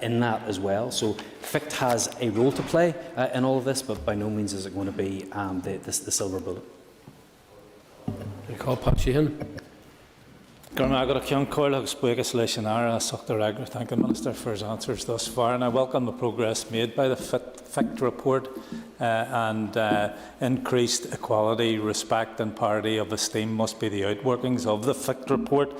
in that as well. So FICT has a role to play in all of this, but by no means is it going to be the silver bullet. You call Pat Sheehan. Thank the Minister for his answers thus far, and I welcome the progress made by the FICT report and increased equality, respect and parity of esteem must be the outworkings of the FICT report.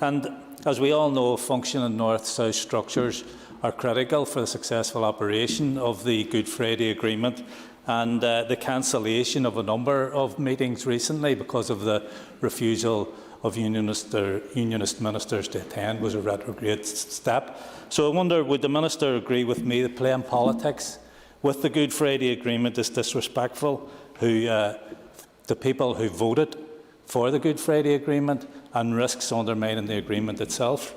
And as we all know, functional north-south structures are critical for the successful operation of the Good Friday Agreement, and the cancellation of a number of meetings recently because of the refusal of unionist ministers to attend was a retrograde step. So I wonder, would the Minister agree with me that playing politics with the Good Friday Agreement is disrespectful to people who voted for the Good Friday Agreement and risks undermining the agreement itself?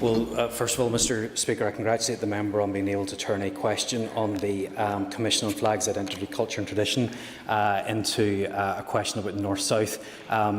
Well, first of all, Mr. Speaker, I congratulate the member on being able to turn a question on the Commission on Flags, Identity, Culture and Tradition into a question about the North-South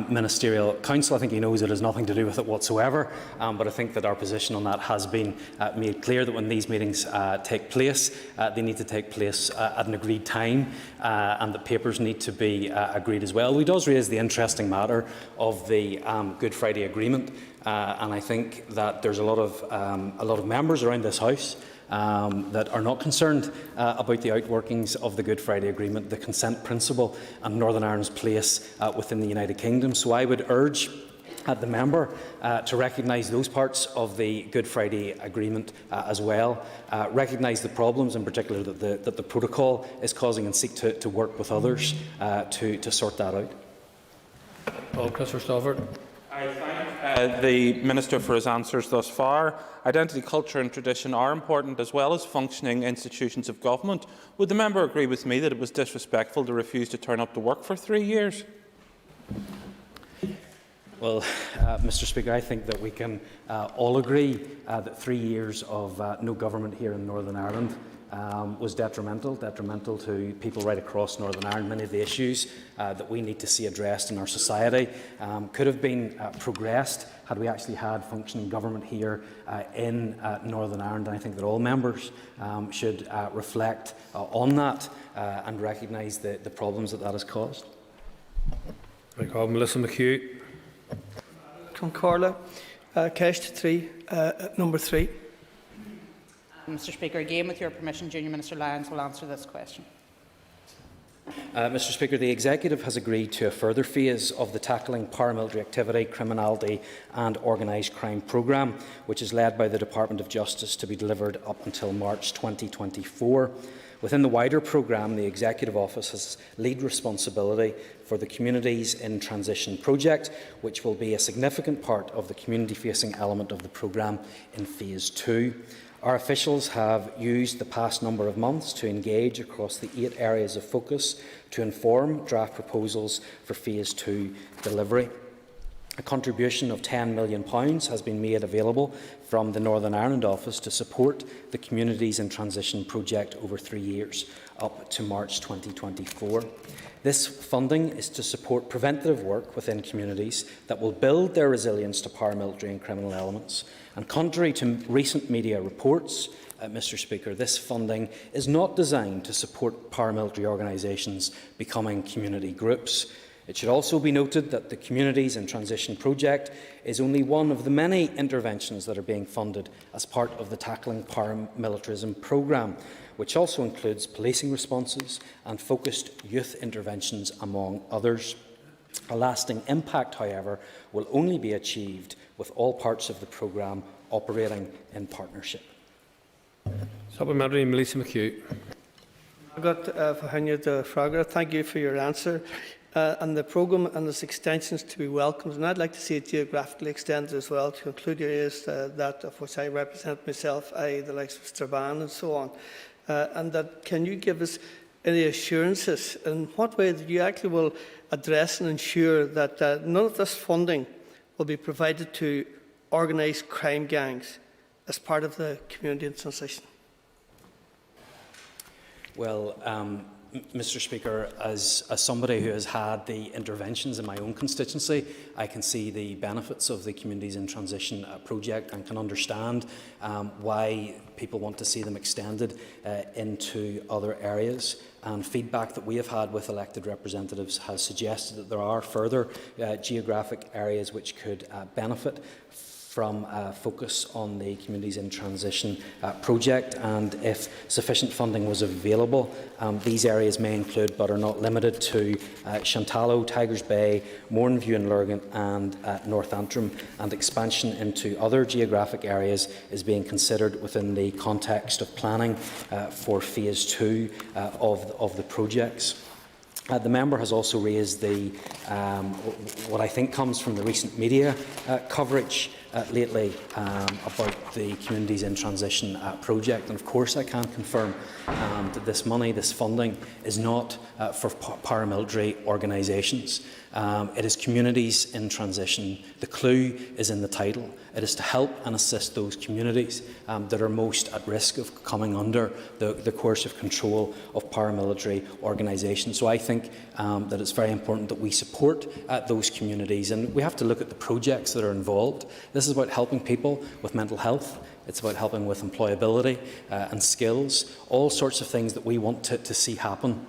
Ministerial Council. I think he knows it has nothing to do with it whatsoever, but I think that our position on that has been made clear, that when these meetings take place, they need to take place at an agreed time, and that papers need to be agreed as well. He does raise the interesting matter of the Good Friday Agreement. And I think that there's a lot of members around this House that are not concerned about the outworkings of the Good Friday Agreement, the consent principle and Northern Ireland's place within the United Kingdom. So I would urge the member to recognise those parts of the Good Friday Agreement as well, recognise the problems in particular that the protocol is causing, and seek to work with others to sort that out. Christopher Stalvert. I thank the Minister for his answers thus far. Identity, culture and tradition are important, as well as functioning institutions of government. Would the member agree with me that it was disrespectful to refuse to turn up to work for 3 years? Well, Mr. Speaker, I think that we can all agree that 3 years of no government here in Northern Ireland was detrimental to people right across Northern Ireland. Many of the issues that we need to see addressed in our society could have been progressed had we actually had functioning government here in Northern Ireland. And I think that all members should reflect on that and recognise the problems that has caused. I call Melissa McHugh. Concordia, Cast 3, number 3. Mr. Speaker, again with your permission, Junior Minister Lyons will answer this question. Mr. Speaker, the Executive has agreed to a further phase of the Tackling Paramilitary Activity, Criminality and Organised Crime programme, which is led by the Department of Justice, to be delivered up until March 2024. Within the wider programme, the Executive Office has lead responsibility for the Communities in Transition project, which will be a significant part of the community-facing element of the programme in Phase 2. Our officials have used the past number of months to engage across the 8 areas of focus to inform draft proposals for Phase 2 delivery. A contribution of £10 million has been made available from the Northern Ireland office to support the Communities in Transition project over 3 years, up to March 2024. This funding is to support preventative work within communities that will build their resilience to paramilitary and criminal elements. And contrary to recent media reports, Mr. Speaker, this funding is not designed to support paramilitary organisations becoming community groups. It should also be noted that the Communities in Transition project is only one of the many interventions that are being funded as part of the Tackling Paramilitarism programme, which also includes policing responses and focused youth interventions, among others. A lasting impact, however, will only be achieved with all parts of the programme operating in partnership. Supplementary, Melissa McHugh. Thank you for your answer. And the programme and its extensions to be welcomed, and I'd like to see it geographically extended as well to include areas that of which I represent myself, i.e. the likes of Strabane and so on. And that can you give us any assurances in what way that you actually will address and ensure that none of this funding will be provided to organised crime gangs as part of the community in transition? Well, Mr. Speaker, as somebody who has had the interventions in my own constituency, I can see the benefits of the Communities in Transition project and can understand why people want to see them extended into other areas. And feedback that we have had with elected representatives has suggested that there are further geographic areas which could benefit from focus on the Communities in Transition project, and if sufficient funding was available, these areas may include but are not limited to Shantallow, Tigers Bay, Mourneview and Lurgan and North Antrim, and expansion into other geographic areas is being considered within the context of planning for Phase 2 of the projects. The member has also raised the what I think comes from the recent media coverage lately about the Communities in Transition project, and of course I can confirm that this money, this funding, is not for paramilitary organisations. It is Communities in Transition. The clue is in the title. It is to help and assist those communities that are most at risk of coming under the coercive control of paramilitary organisations. So I think that it's very important that we support those communities, and we have to look at the projects that are involved. This is about helping people with mental health. It's about helping with employability and skills, all sorts of things that we want to see happen,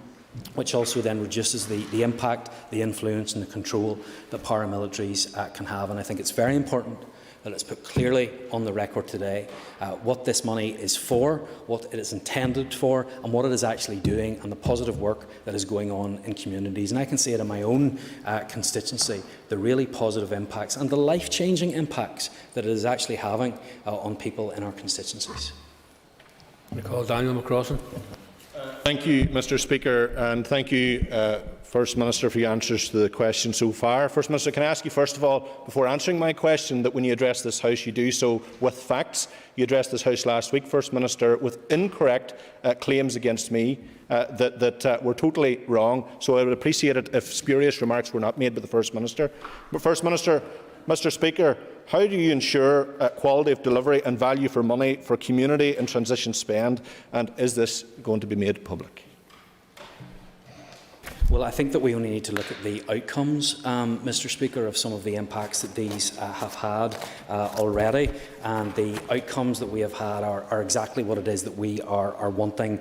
which also then reduces the impact, the influence and the control that paramilitaries can have. And I think it's very important that it's put clearly on the record today what this money is for, what it is intended for, and what it is actually doing, and the positive work that is going on in communities. And I can see it in my own constituency, the really positive impacts and the life-changing impacts that it is actually having on people in our constituencies. I call Daniel McCrossan. Thank you, Mr. Speaker, and thank you, First Minister, for your answers to the question so far. First Minister, can I ask you, first of all, before answering my question, that when you address this House, you do so with facts. You addressed this House last week, First Minister, with incorrect claims against me that were totally wrong. So I would appreciate it if spurious remarks were not made by the First Minister. But First Minister, Mr. Speaker, how do you ensure quality of delivery and value for money for community and transition spend, and is this going to be made public? Well, I think that we only need to look at the outcomes, Mr. Speaker, of some of the impacts that these have had already, and the outcomes that we have had are exactly what it is that we are wanting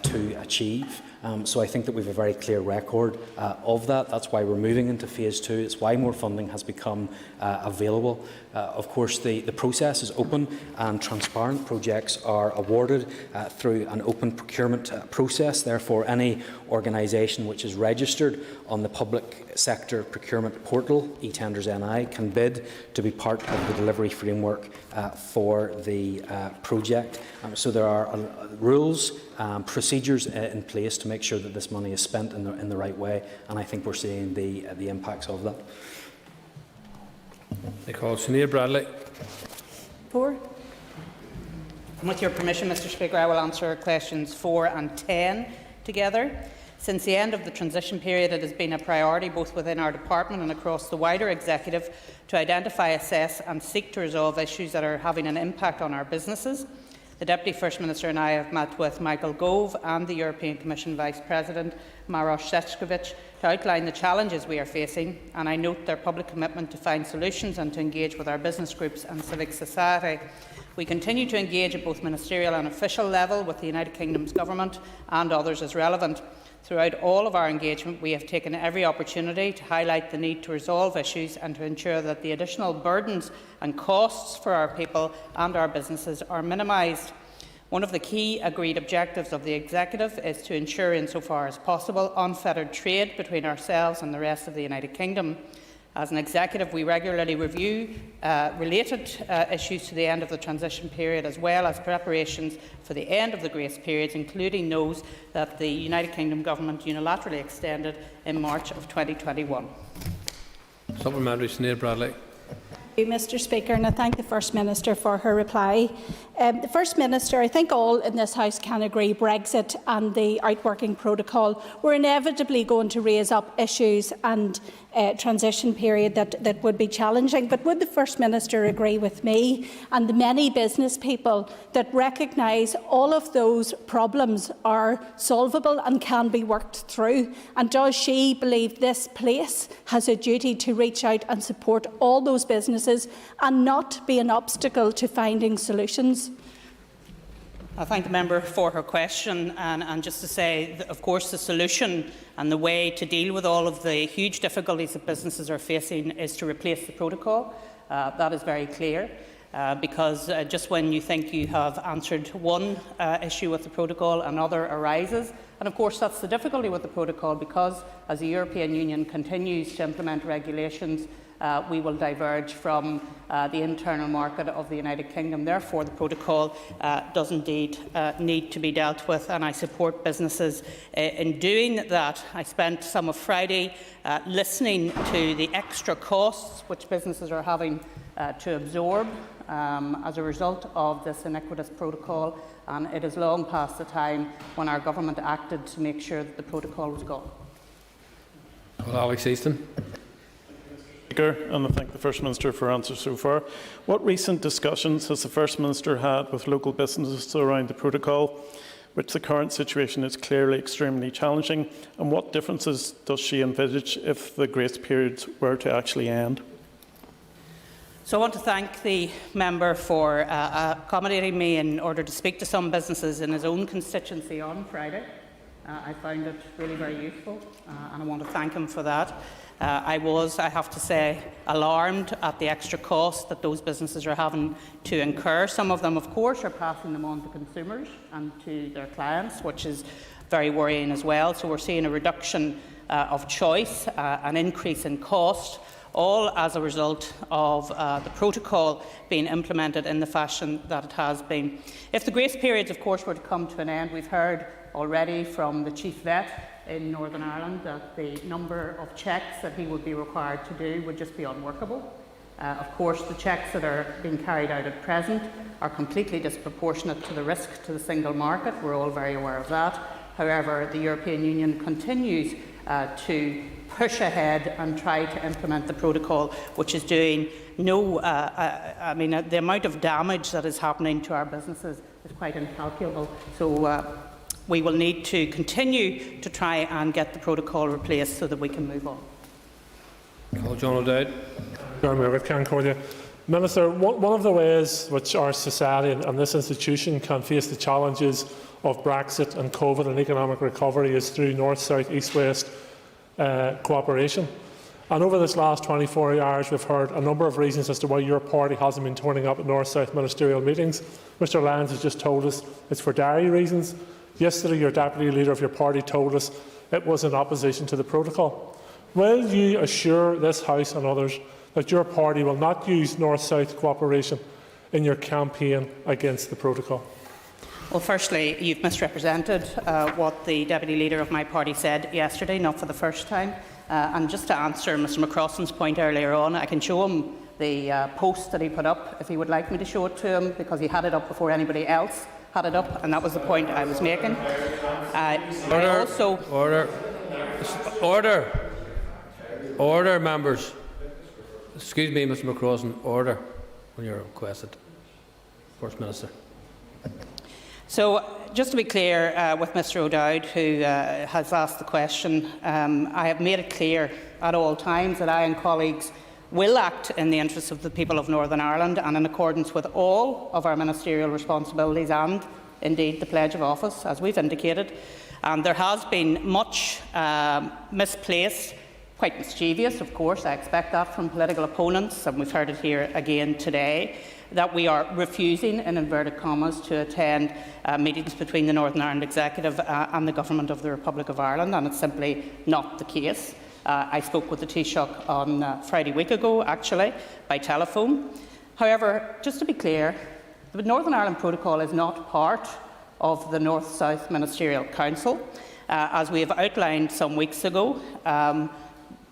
to achieve. So I think that we have a very clear record of that. That's why we're moving into Phase 2. It's why more funding has become available. Of course, the process is open and transparent. Projects are awarded through an open procurement process. Therefore, any organisation which is registered on the public sector procurement portal, eTenders NI, can bid to be part of the delivery framework for the project. So there are rules, procedures in place to make sure that this money is spent in the right way, and I think we're seeing the impacts of that. I call Sinead Bradley. Four. With your permission, Mr. Speaker, I will answer questions 4 and 10 together. Since the end of the transition period, it has been a priority both within our department and across the wider executive to identify, assess and seek to resolve issues that are having an impact on our businesses. The Deputy First Minister and I have met with Michael Gove and the European Commission Vice President Maroš Šefčovič to outline the challenges we are facing, and I note their public commitment to find solutions and to engage with our business groups and civic society. We continue to engage at both ministerial and official level with the United Kingdom's government and others as relevant. Throughout all of our engagement, we have taken every opportunity to highlight the need to resolve issues and to ensure that the additional burdens and costs for our people and our businesses are minimised. One of the key agreed objectives of the Executive is to ensure, insofar as possible, unfettered trade between ourselves and the rest of the United Kingdom. As an Executive, we regularly review related issues to the end of the transition period, as well as preparations for the end of the grace periods, including those that the United Kingdom Government unilaterally extended in March of 2021. Supplementary, Sinead Bradley. Thank you, Mr. Speaker, and I thank the First Minister for her reply. The First Minister, I think all in this House can agree Brexit and the outworking protocol were inevitably going to raise up issues and transition period that would be challenging. But would the First Minister agree with me and the many business people that recognise all of those problems are solvable and can be worked through? And does she believe this place has a duty to reach out and support all those businesses and not be an obstacle to finding solutions? I thank the member for her question, and just to say that, of course, the solution and the way to deal with all of the huge difficulties that businesses are facing is to replace the protocol. That is very clear, because just when you think you have answered one issue with the protocol, another arises. And of course that's the difficulty with the protocol, because as the European Union continues to implement regulations, we will diverge from the internal market of the United Kingdom. Therefore, the protocol does indeed need to be dealt with, and I support businesses in doing that. I spent some of Friday listening to the extra costs which businesses are having to absorb as a result of this iniquitous protocol, and it is long past the time when our government acted to make sure that the protocol was gone. Well, Alex Easton. Speaker, and I thank the First Minister for answers so far. What recent discussions has the First Minister had with local businesses around the protocol, which the current situation is clearly extremely challenging, and what differences does she envisage if the grace periods were to actually end? So I want to thank the member for accommodating me in order to speak to some businesses in his own constituency on Friday. I found it really very useful, and I want to thank him for that. I have to say, alarmed at the extra cost that those businesses are having to incur. Some of them, of course, are passing them on to consumers and to their clients, which is very worrying as well. So we're seeing a reduction of choice, an increase in cost, all as a result of the protocol being implemented in the fashion that it has been. If the grace periods, of course, were to come to an end, we've heard already from the Chief Vet in Northern Ireland that the number of checks that he would be required to do would just be unworkable. Of course, the checks that are being carried out at present are completely disproportionate to the risk to the single market. We're all very aware of that. However, the European Union continues to push ahead and try to implement the protocol, which is doing no... the amount of damage that is happening to our businesses is quite incalculable. So we will need to continue to try and get the protocol replaced so that we can move on. John O'Dowd. Minister, one of the ways which our society and this institution can face the challenges of Brexit and COVID and economic recovery is through north-south, east-west cooperation. And over this last 24 hours, we've heard a number of reasons as to why your party hasn't been turning up at north-south ministerial meetings. Mr Lyons has just told us it's for diary reasons. Yesterday, your deputy leader of your party told us it was in opposition to the protocol. Will you assure this House and others that your party will not use north-south cooperation in your campaign against the protocol? Well, firstly, you've misrepresented what the deputy leader of my party said yesterday, not for the first time. And just to answer Mr McCrossan's point earlier on, I can show him the post that he put up, if he would like me to show it to him, because he had it up before anybody else had it up, and that was the point I was making. Order, members. Excuse me, Mr McCrossan. Order when you're requested. First Minister. So, just to be clear with Mr O'Dowd, who has asked the question, I have made it clear at all times that I and colleagues will act in the interests of the people of Northern Ireland and in accordance with all of our ministerial responsibilities and, indeed, the pledge of office, as we've indicated. And there has been much misplaced, quite mischievous, of course, I expect that from political opponents, and we've heard it here again today, that we are refusing, in inverted commas, to attend meetings between the Northern Ireland Executive and the Government of the Republic of Ireland, and it's simply not the case. I spoke with the Taoiseach on Friday week ago, actually, by telephone. However, just to be clear, the Northern Ireland Protocol is not part of the North-South Ministerial Council. As we have outlined some weeks ago,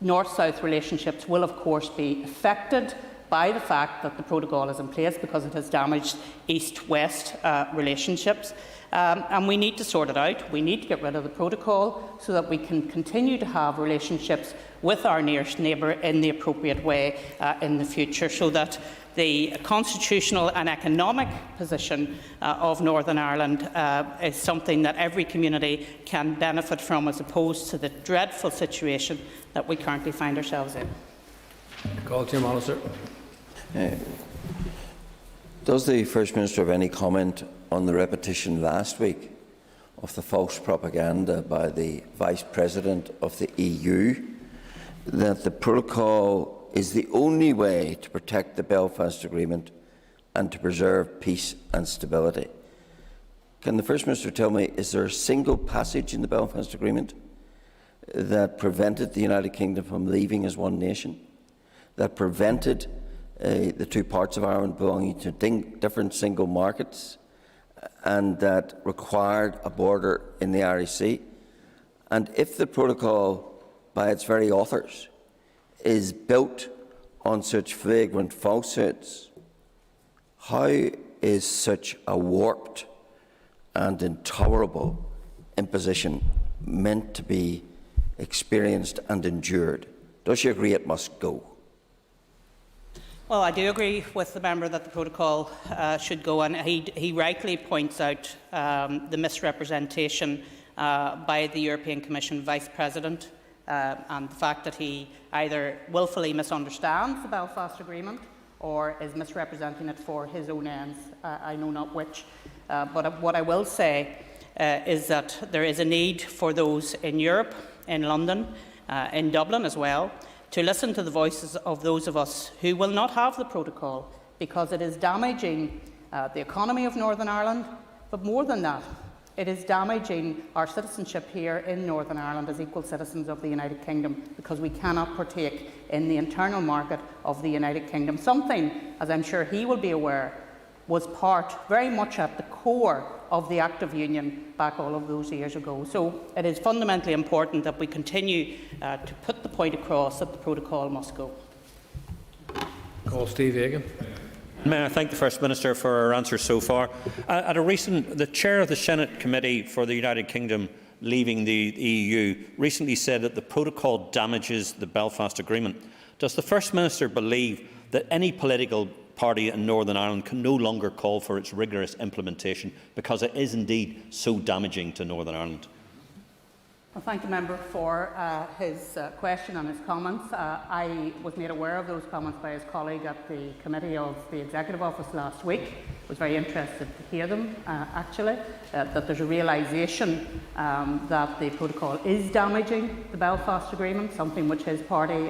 North-South relationships will, of course, be affected by the fact that the protocol is in place because it has damaged East-West relationships. And we need to sort it out. We need to get rid of the protocol so that we can continue to have relationships with our nearest neighbour in the appropriate way in the future, so that the constitutional and economic position of Northern Ireland is something that every community can benefit from, as opposed to the dreadful situation that we currently find ourselves in. Call to your Minister. Does the First Minister have any comment on the repetition last week of the false propaganda by the Vice President of the EU that the protocol is the only way to protect the Belfast Agreement and to preserve peace and stability? Can the First Minister tell me, is there a single passage in the Belfast Agreement that prevented the United Kingdom from leaving as one nation, that prevented the two parts of Ireland belonging to different single markets, and that required a border in the Irish Sea? And if the protocol, by its very authors, is built on such flagrant falsehoods, how is such a warped and intolerable imposition meant to be experienced and endured? Does she agree it must go? Well, I do agree with the member that the protocol should go, and he rightly points out the misrepresentation by the European Commission Vice President and the fact that he either wilfully misunderstands the Belfast Agreement or is misrepresenting it for his own ends. I know not which. But what I will say is that there is a need for those in Europe, in London, in Dublin as well, to listen to the voices of those of us who will not have the protocol, because it is damaging the economy of Northern Ireland, but more than that, it is damaging our citizenship here in Northern Ireland as equal citizens of the United Kingdom, because we cannot partake in the internal market of the United Kingdom. Something, as I'm sure he will be aware, was very much at the core of the Act of Union back all of those years ago. So it is fundamentally important that we continue to put the point across that the protocol must go. Call Steve Egan. May I thank the First Minister for her answers so far. The Chair of the Senate Committee for the United Kingdom leaving the EU recently said that the protocol damages the Belfast Agreement. Does the First Minister believe that any political party in Northern Ireland can no longer call for its rigorous implementation because it is indeed so damaging to Northern Ireland? I thank the member for his question and his comments. I was made aware of those comments by his colleague at the Committee of the Executive Office last week. I was very interested to hear them, actually, that there's a realisation that the protocol is damaging the Belfast Agreement, something which his party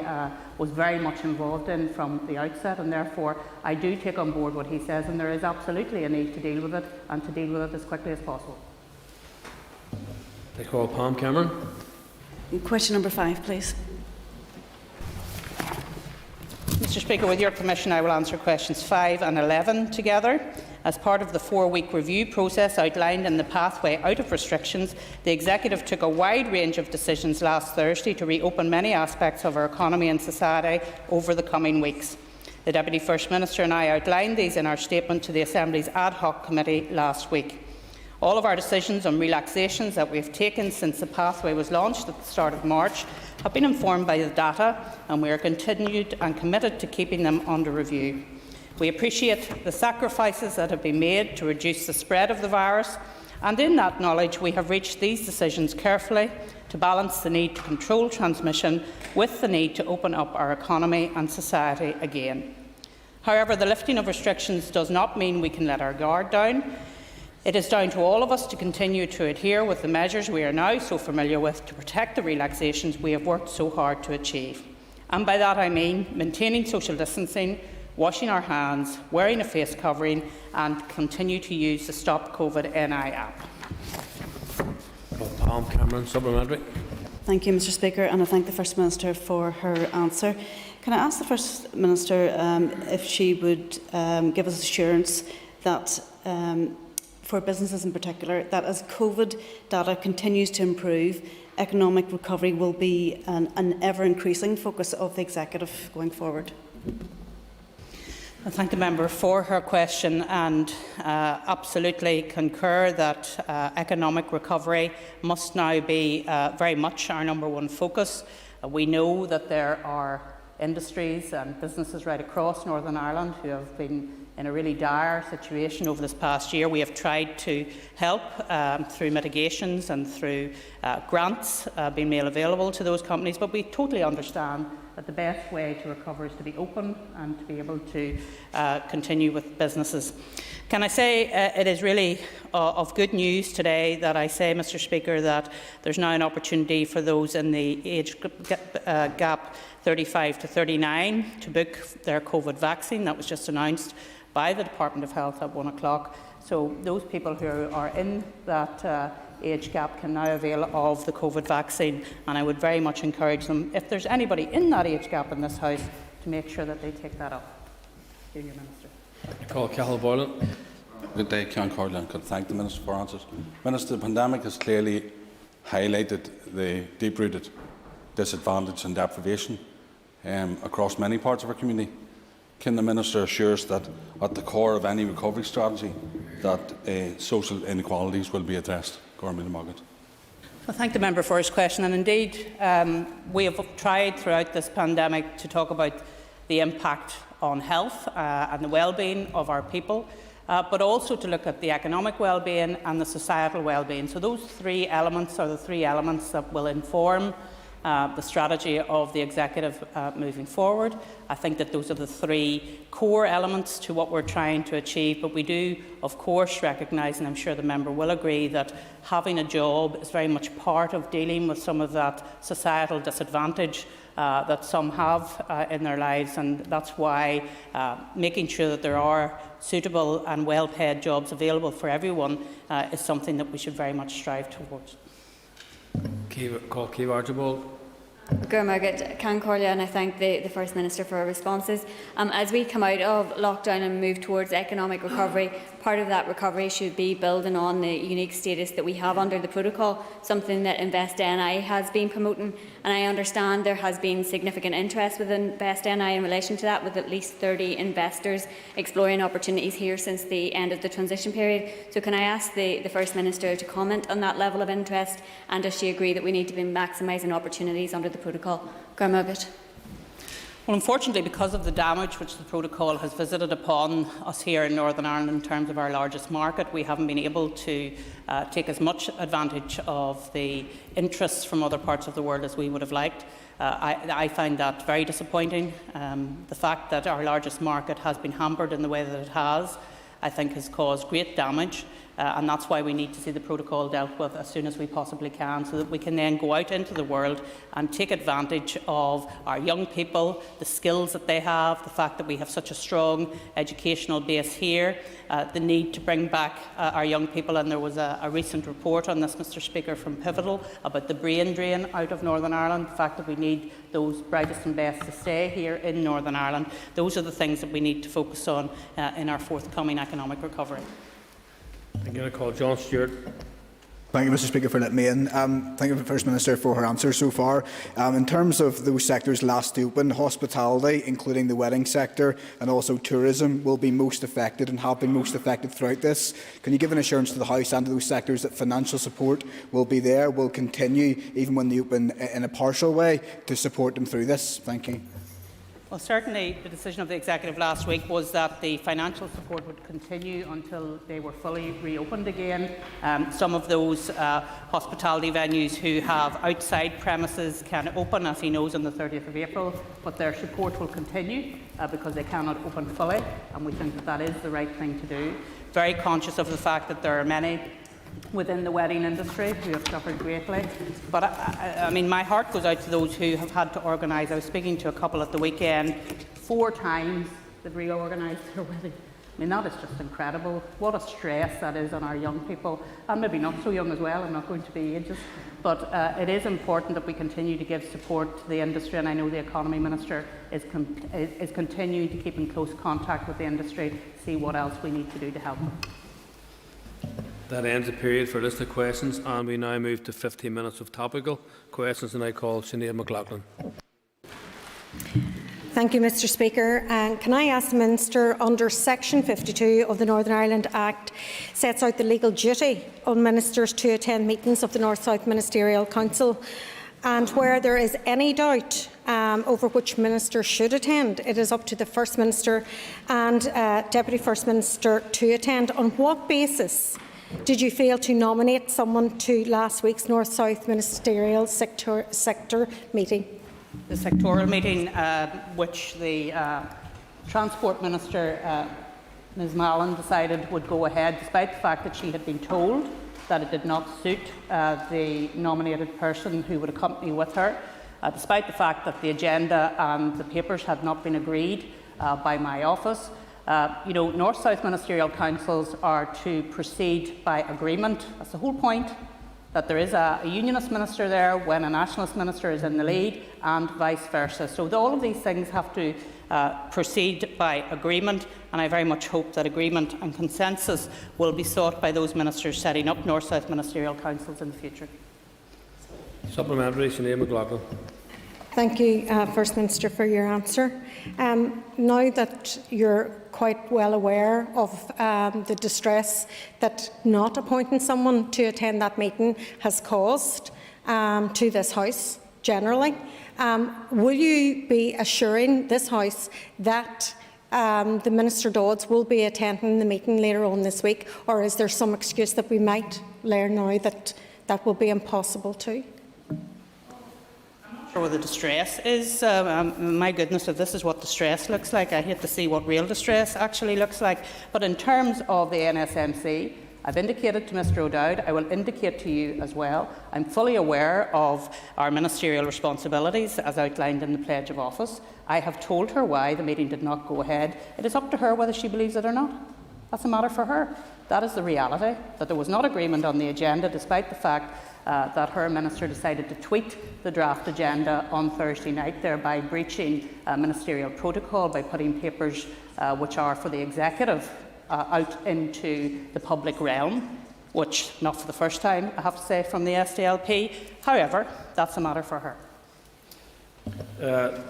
was very much involved in from the outset, and therefore I do take on board what he says, and there is absolutely a need to deal with it, and to deal with it as quickly as possible. I call Pam Cameron. Question number 5, please. Mr Speaker, with your permission, I will answer questions 5 and 11 together. As part of the 4-week review process outlined in the pathway out of restrictions, the Executive took a wide range of decisions last Thursday to reopen many aspects of our economy and society over the coming weeks. The Deputy First Minister and I outlined these in our statement to the Assembly's ad hoc committee last week. All of our decisions on relaxations that we have taken since the pathway was launched at the start of March have been informed by the data, and we are continued and committed to keeping them under review. We appreciate the sacrifices that have been made to reduce the spread of the virus, and in that knowledge we have reached these decisions carefully to balance the need to control transmission with the need to open up our economy and society again. However, the lifting of restrictions does not mean we can let our guard down. It is down to all of us to continue to adhere with the measures we are now so familiar with to protect the relaxations we have worked so hard to achieve. And by that I mean maintaining social distancing, washing our hands, wearing a face covering, and continue to use the Stop COVID NI app. Palm Cameron, supplementary. Thank you, Mr. Speaker, and I thank the First Minister for her answer. Can I ask the First Minister if she would give us assurance that, for businesses in particular, that as COVID data continues to improve, economic recovery will be an ever-increasing focus of the Executive going forward? I thank the member for her question and absolutely concur that economic recovery must now be very much our #1 focus. We know that there are industries and businesses right across Northern Ireland who have been in a really dire situation over this past year. We have tried to help through mitigations and through grants being made available to those companies, but we totally understand that the best way to recover is to be open and to be able to continue with businesses. Can I say it is really of good news today that I say, Mr. Speaker, that there's now an opportunity for those in the age gap 35 to 39 to book their COVID vaccine. That was just announced by the Department of Health at 1 o'clock. So those people who are in that age gap can now avail of the COVID vaccine, and I would very much encourage them, if there's anybody in that age gap in this House, to make sure that they take that up. Hear you, Minister. Call Cathal Boylan. Good day, Ceann Comhairle, and could thank the Minister for answers. Minister, the pandemic has clearly highlighted the deep-rooted disadvantage and deprivation across many parts of our community. Can the Minister assure us that at the core of any recovery strategy that social inequalities will be addressed? I thank the member for his question, and indeed we have tried throughout this pandemic to talk about the impact on health and the well-being of our people, but also to look at the economic well-being and the societal well-being. So those three elements are the three elements that will inform the strategy of the Executive moving forward. I think that those are the three core elements to what we're trying to achieve, but we do, of course, recognise, and I'm sure the member will agree, that having a job is very much part of dealing with some of that societal disadvantage that some have in their lives, and that's why making sure that there are suitable and well-paid jobs available for everyone is something that we should very much strive towards. Call Keith Archibald. Ceann Comhairle, and I thank the First Minister for her responses. As we come out of lockdown and move towards economic recovery, part of that recovery should be building on the unique status that we have under the protocol, something that Invest NI has been promoting, and I understand there has been significant interest with Invest NI in relation to that, with at least 30 investors exploring opportunities here since the end of the transition period. So can I ask the First Minister to comment on that level of interest, and does she agree that we need to be maximising opportunities under the protocol? Well, unfortunately, because of the damage which the protocol has visited upon us here in Northern Ireland in terms of our largest market, we haven't been able to take as much advantage of the interests from other parts of the world as we would have liked. I find that very disappointing. The fact that our largest market has been hampered in the way that it has, I think, has caused great damage. And that's why we need to see the protocol dealt with as soon as we possibly can, so that we can then go out into the world and take advantage of our young people, the skills that they have, the fact that we have such a strong educational base here, the need to bring back our young people. And there was a recent report on this, Mr. Speaker, from Fetal about the brain drain out of Northern Ireland, the fact that we need those brightest and best to stay here in Northern Ireland. Those are the things that we need to focus on in our forthcoming economic recovery. I'm going to call John Stewart. Thank you, Mr Speaker, for letting me in. Thank you, First Minister, for her answer so far. In terms of those sectors last to open, hospitality, including the wedding sector, and also tourism, will be most affected and have been most affected throughout this. Can you give an assurance to the House and to those sectors that financial support will be there, will continue, even when they open in a partial way, to support them through this? Thank you. Well, certainly the decision of the Executive last week was that the financial support would continue until they were fully reopened again. Some of those hospitality venues who have outside premises can open, as he knows, on the 30th of April, but their support will continue because they cannot open fully, and we think that that is the right thing to do. Very conscious of the fact that there are many within the wedding industry who have suffered greatly. But I mean, my heart goes out to those who have had to organise. I was speaking to a couple at the weekend. 4 times they've reorganised their wedding. I mean, that is just incredible. What a stress that is on our young people, and maybe not so young as well. I'm not going to be ageist. But it is important that we continue to give support to the industry, and I know the Economy Minister is continuing to keep in close contact with the industry to see what else we need to do to help them. That ends the period for list of questions, and we now move to 15 minutes of topical questions, and I call Sinead McLaughlin. Thank you, Mr Speaker. Can I ask the Minister, under Section 52 of the Northern Ireland Act, sets out the legal duty on ministers to attend meetings of the North-South Ministerial Council, and where there is any doubt over which minister should attend, it is up to the First Minister and Deputy First Minister to attend. On what basis did you fail to nominate someone to last week's North-South Ministerial sector meeting? The sectoral meeting, which the Transport Minister, Ms Mallon, decided would go ahead, despite the fact that she had been told that it did not suit the nominated person who would accompany with her, despite the fact that the agenda and the papers had not been agreed by my office. You know, North-South Ministerial Councils are to proceed by agreement. That's the whole point, that there is a unionist minister there when a nationalist minister is in the lead, and vice versa. So all of these things have to proceed by agreement, and I very much hope that agreement and consensus will be sought by those ministers setting up North-South Ministerial Councils in the future. Supplementary, Sinead McLaughlin. Thank you, First Minister, for your answer. Now that you're quite well aware of the distress that not appointing someone to attend that meeting has caused to this House generally, will you be assuring this House that the Minister Dodds will be attending the meeting later on this week, or is there some excuse that we might learn now that that will be impossible too? Sure what the distress is. My goodness, if this is what distress looks like, I hate to see what real distress actually looks like. But in terms of the NSMC, I've indicated to Mr O'Dowd, I will indicate to you as well, I'm fully aware of our ministerial responsibilities as outlined in the Pledge of Office. I have told her why the meeting did not go ahead. It is up to her whether she believes it or not. That's a matter for her. That is the reality, that there was not agreement on the agenda, despite the fact that her minister decided to tweet the draft agenda on Thursday night, thereby breaching ministerial protocol by putting papers which are for the executive out into the public realm, which, not for the first time, I have to say, from the SDLP. However, that's a matter for her.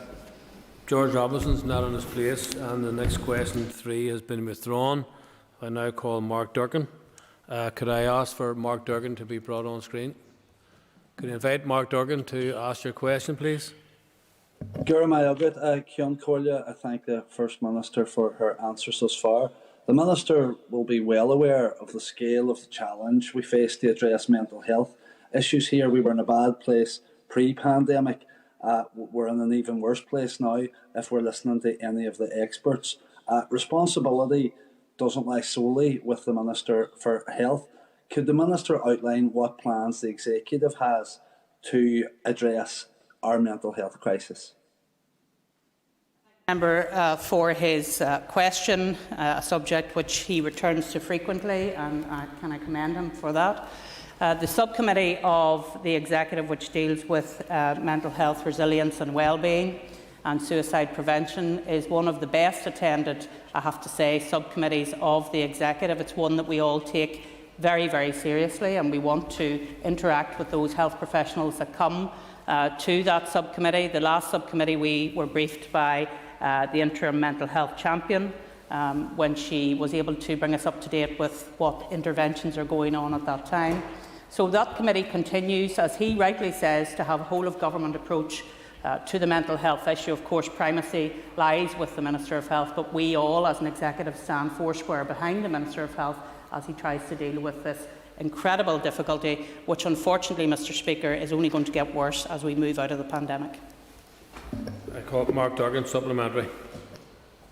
George Robinson's not in his place, and the next question 3 has been withdrawn. I now call Mark Durkin. Could I ask for Mark Durkin to be brought on screen? Could you invite Mark Durkin to ask your question, please? I thank the First Minister for her answers thus far. The Minister will be well aware of the scale of the challenge we face to address mental health issues here. We were in a bad place pre-pandemic. We're in an even worse place now if we're listening to any of the experts. Responsibility doesn't lie solely with the Minister for Health. Could the Minister outline what plans the Executive has to address our mental health crisis? Member for his question, a subject which he returns to frequently, and can I commend him for that. The subcommittee of the Executive which deals with mental health resilience and well-being and suicide prevention is one of the best attended, I have to say, subcommittees of the Executive. It's one that we all take very, very seriously, and we want to interact with those health professionals that come to that subcommittee. The last subcommittee, we were briefed by the interim mental health champion when she was able to bring us up to date with what interventions are going on at that time. So that committee continues, as he rightly says, to have a whole-of-government approach to the mental health issue. Of course, primacy lies with the Minister of Health, but we all, as an executive, stand foursquare behind the Minister of Health as he tries to deal with this incredible difficulty, which unfortunately, Mr Speaker, is only going to get worse as we move out of the pandemic. I call Mark Duggan, supplementary.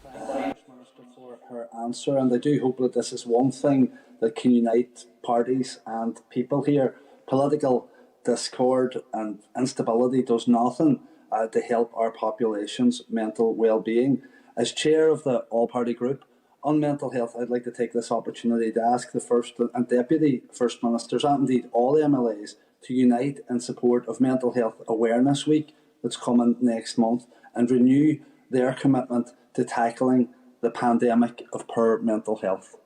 Thank the Minister for her answer, and I do hope that this is one thing that can unite parties and people here. Political discord and instability does nothing to help our population's mental well-being. As chair of the all-party group on mental health, I'd like to take this opportunity to ask the First and Deputy First Ministers, and indeed all MLAs, to unite in support of Mental Health Awareness Week that's coming next month, and renew their commitment to tackling the pandemic of poor mental health.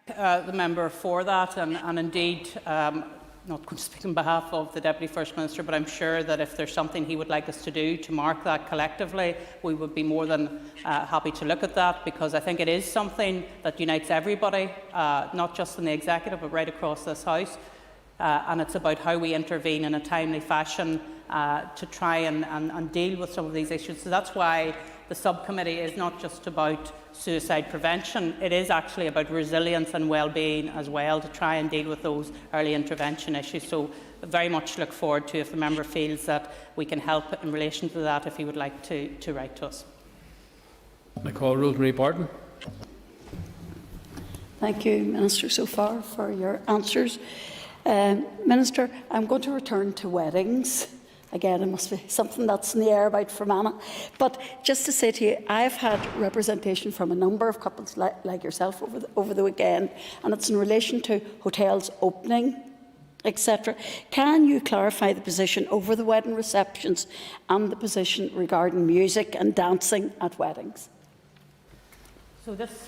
The member for that, and indeed, not going to speak on behalf of the Deputy First Minister, but I'm sure that if there's something he would like us to do to mark that collectively, we would be more than happy to look at that, because I think it is something that unites everybody, not just in the executive, but right across this House. And it's about how we intervene in a timely fashion to try and deal with some of these issues. So that's why the subcommittee is not just about suicide prevention, it is actually about resilience and well-being as well, to try and deal with those early intervention issues. So I very much look forward to, if the member feels that we can help in relation to that, if he would like to write to us. I call Rosemary Barton. Thank you, Minister, so far for your answers. Minister, I'm going to return to weddings. Again, it must be something that's in the air about Fermanagh. But just to say to you, I've had representation from a number of couples like yourself over the weekend, and it's in relation to hotels opening, etc. Can you clarify the position over the wedding receptions and the position regarding music and dancing at weddings? So this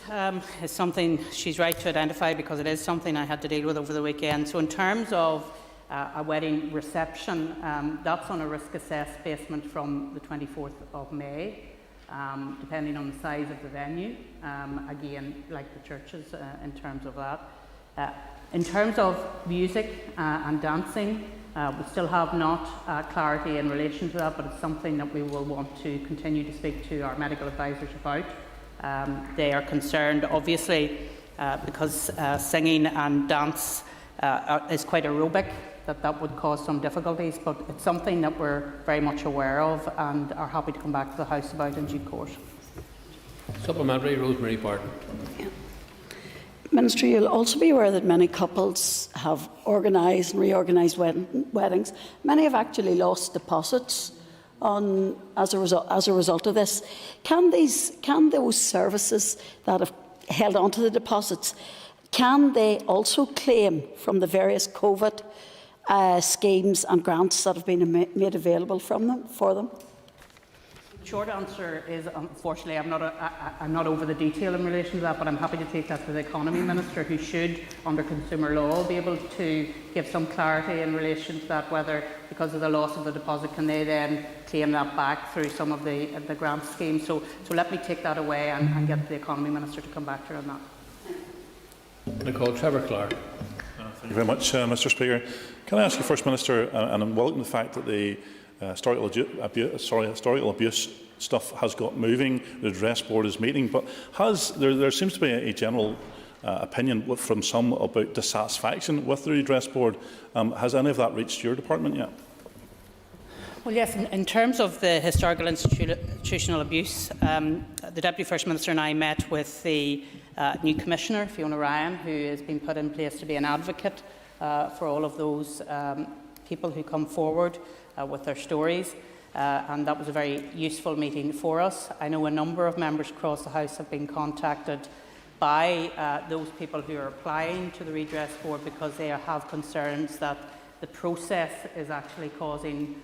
is something she's right to identify, because it is something I had to deal with over the weekend. So in terms of a wedding reception, that's on a risk assessed basement from the 24th of May, depending on the size of the venue, again, like the churches in terms of that. In terms of music and dancing, we still have not clarity in relation to that, but it's something that we will want to continue to speak to our medical advisors about. They are concerned, obviously, because singing and dance is quite aerobic, that would cause some difficulties, but it's something that we're very much aware of and are happy to come back to the House about in due course. Supplementary, Rosemary Barton. Yeah. Minister, you'll also be aware that many couples have organised and reorganised weddings. Many have actually lost deposits as a result of this. Can those services that have held on to the deposits, can they also claim from the various COVID schemes and grants that have been made available for them? The short answer is, unfortunately, I'm not over the detail in relation to that, but I'm happy to take that to the Economy Minister, who should, under consumer law, be able to give some clarity in relation to that, whether, because of the loss of the deposit, can they then claim that back through some of the grant schemes. So let me take that away and get the Economy Minister to come back to her on that. I call Trevor Clark. Thank you very much, Mr Speaker. Can I ask you, First Minister, and I'm welcoming the fact that the historical abuse stuff has got moving, the Redress Board is meeting, but there seems to be a general opinion from some about dissatisfaction with the Redress Board. Has any of that reached your department yet? Well, yes, in terms of the historical institutional abuse, the Deputy First Minister and I met with the new Commissioner, Fiona Ryan, who has been put in place to be an advocate for all of those people who come forward with their stories, and that was a very useful meeting for us. I know a number of members across the House have been contacted by those people who are applying to the Redress Board because they have concerns that the process is actually causing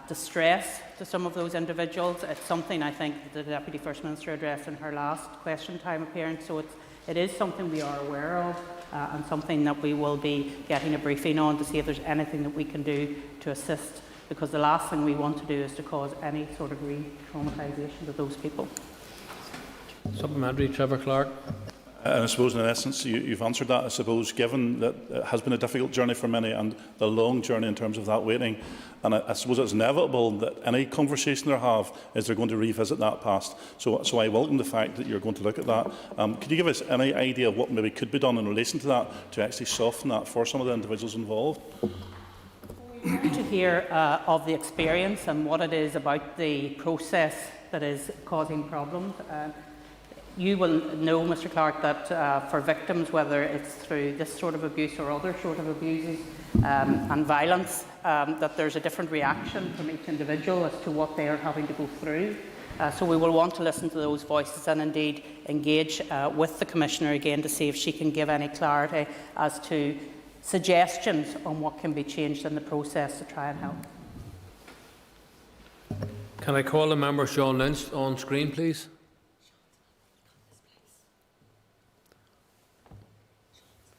distress to some of those individuals. It's something I think the Deputy First Minister addressed in her last question time appearance, so it is something we are aware of and something that we will be getting a briefing on to see if there's anything that we can do to assist, because the last thing we want to do is to cause any sort of re-traumatisation to those people. Supplementary, Trevor Clark. And I suppose in essence you've answered that. I suppose given that it has been a difficult journey for many and the long journey in terms of that waiting, and I suppose it's inevitable that any conversation they have is they're going to revisit that past. So I welcome the fact that you're going to look at that. Could you give us any idea of what maybe could be done in relation to that to actually soften that for some of the individuals involved? We want to hear of the experience and what it is about the process that is causing problems. You will know, Mr Clark, that for victims, whether it's through this sort of abuse or other sort of abuses and violence, that there's a different reaction from each individual as to what they are having to go through. So we will want to listen to those voices and indeed engage with the Commissioner again to see if she can give any clarity as to suggestions on what can be changed in the process to try and help. Can I call the member Sean Lynch on screen, please?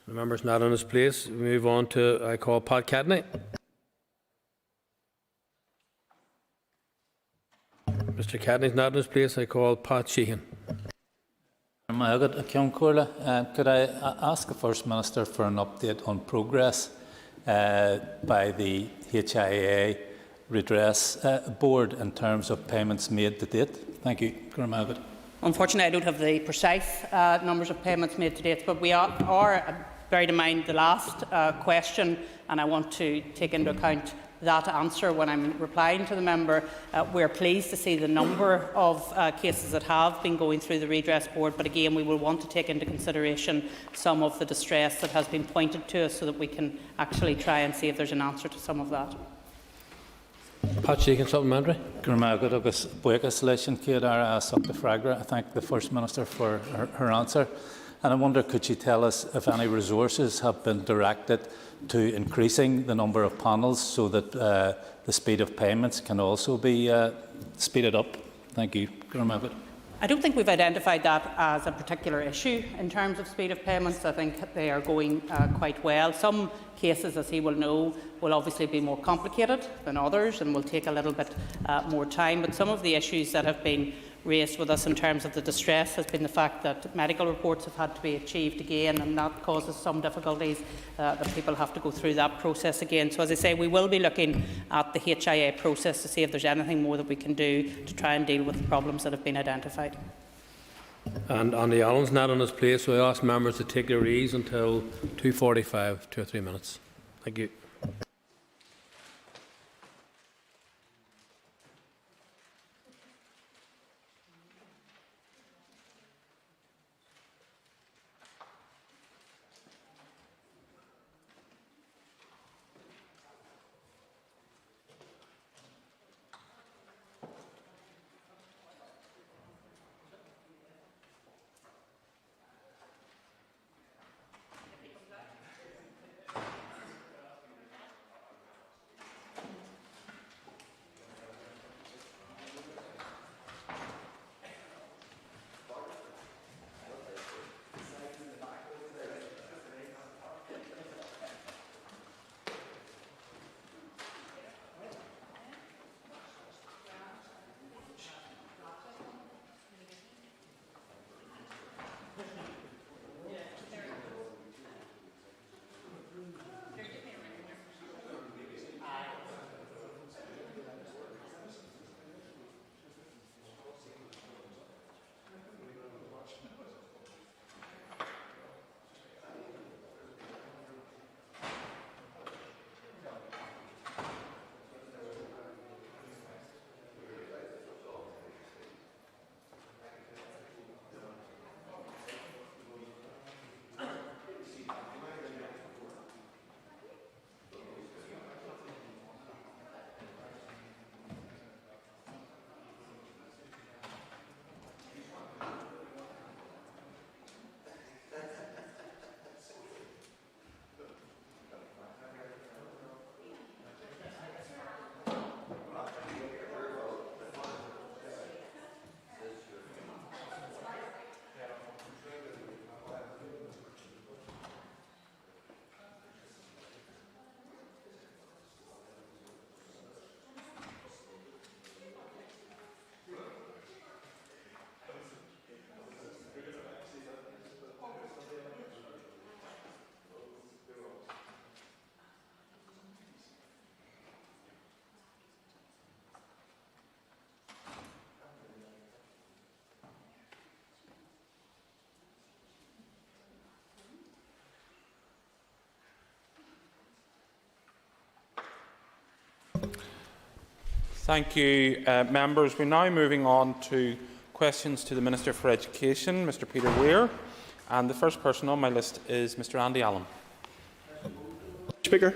The member's not in his place. We move on to, I call Pat Cadney. Mr. Cadney's not in his place. I call Pat Sheehan. Could I ask the First Minister for an update on progress by the HIA Redress Board in terms of payments made to date? Thank you. Unfortunately, I don't have the precise numbers of payments made to date, but we are bearing in mind the last question, and I want to take into account that answer when I'm replying to the member. We are pleased to see the number of cases that have been going through the Redress Board, but again we will want to take into consideration some of the distress that has been pointed to us so that we can actually try and see if there's an answer to some of that. Pat Sheehan, supplementary. I thank the First Minister for her answer. And I wonder, could she tell us if any resources have been directed to increasing the number of panels so that the speed of payments can also be speeded up? Thank you. I don't think we've identified that as a particular issue in terms of speed of payments. I think they are going quite well. Some cases, as he will know, will obviously be more complicated than others and will take a little bit more time. But some of the issues that have been raised with us in terms of the distress has been the fact that medical reports have had to be achieved again, and that causes some difficulties that people have to go through that process again. So as I say, we will be looking at the HIA process to see if there's anything more that we can do to try and deal with the problems that have been identified. And Andy Allen's not in his place, so I ask members to take their ease until 2:45, 2 or 3 minutes. Thank you. Thank you, members. We're now moving on to questions to the Minister for Education, Mr Peter Weir, and the first person on my list is Mr Andy Allen. Speaker.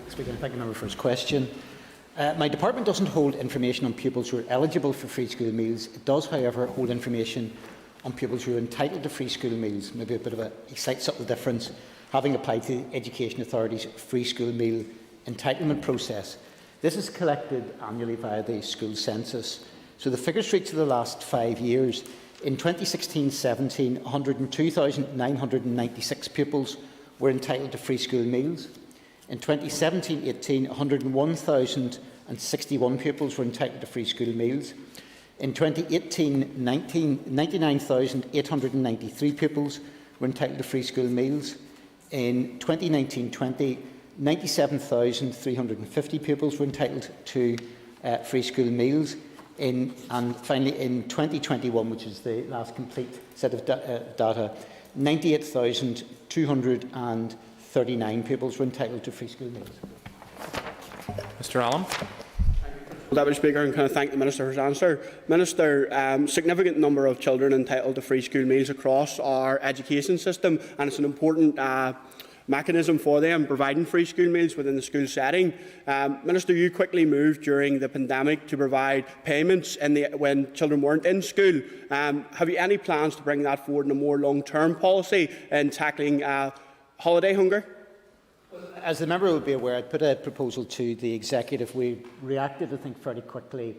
Speaker, thank you, member, for his question. My department doesn't hold information on pupils who are eligible for free school meals. It does, however, hold information on pupils who are entitled to free school meals. Maybe a bit of a slight subtle difference, having applied to the Education Authority's free school meal entitlement process. This is collected annually via the school census. So the figures for each of the last 5 years. In 2016-17, 102,996 pupils were entitled to free school meals. In 2017-18, 101,061 pupils were entitled to free school meals. In 2018-19, 99,893 pupils were entitled to free school meals. In 2019-20, 97,350 pupils were entitled to free school meals. And finally, in 2021, which is the last complete set of data, 98,239 pupils were entitled to free school meals. Mr Allen. Deputy Speaker, and can I thank the Minister for his answer. Minister, significant number of children entitled to free school meals across our education system, and it's an important mechanism for them providing free school meals within the school setting. Minister, you quickly moved during the pandemic to provide payments when children weren't in school. Have you any plans to bring that forward in a more long-term policy in tackling holiday hunger? As the member will be aware, I put a proposal to the Executive. We reacted, I think, fairly quickly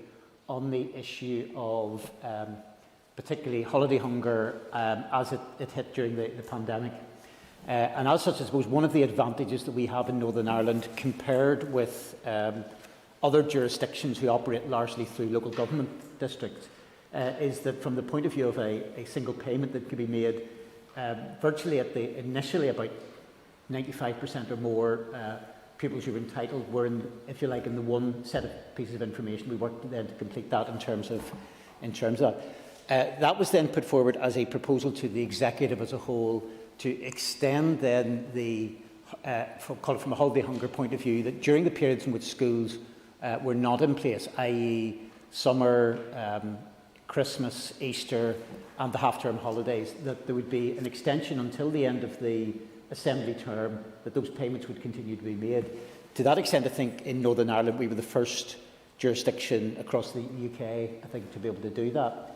on the issue of particularly holiday hunger as it hit during the pandemic. And as such, I suppose one of the advantages that we have in Northern Ireland compared with other jurisdictions who operate largely through local government districts is that from the point of view of a single payment that could be made, virtually initially about 95% or more pupils who were entitled were, if you like, in the one set of pieces of information. We worked then to complete that in terms of that. That was then put forward as a proposal to the Executive as a whole to extend then from a holiday hunger point of view, that during the periods in which schools were not in place, i.e. summer, Christmas, Easter and the half-term holidays, that there would be an extension until the end of the Assembly term, that those payments would continue to be made. To that extent, I think in Northern Ireland we were the first jurisdiction across the UK, I think, to be able to do that.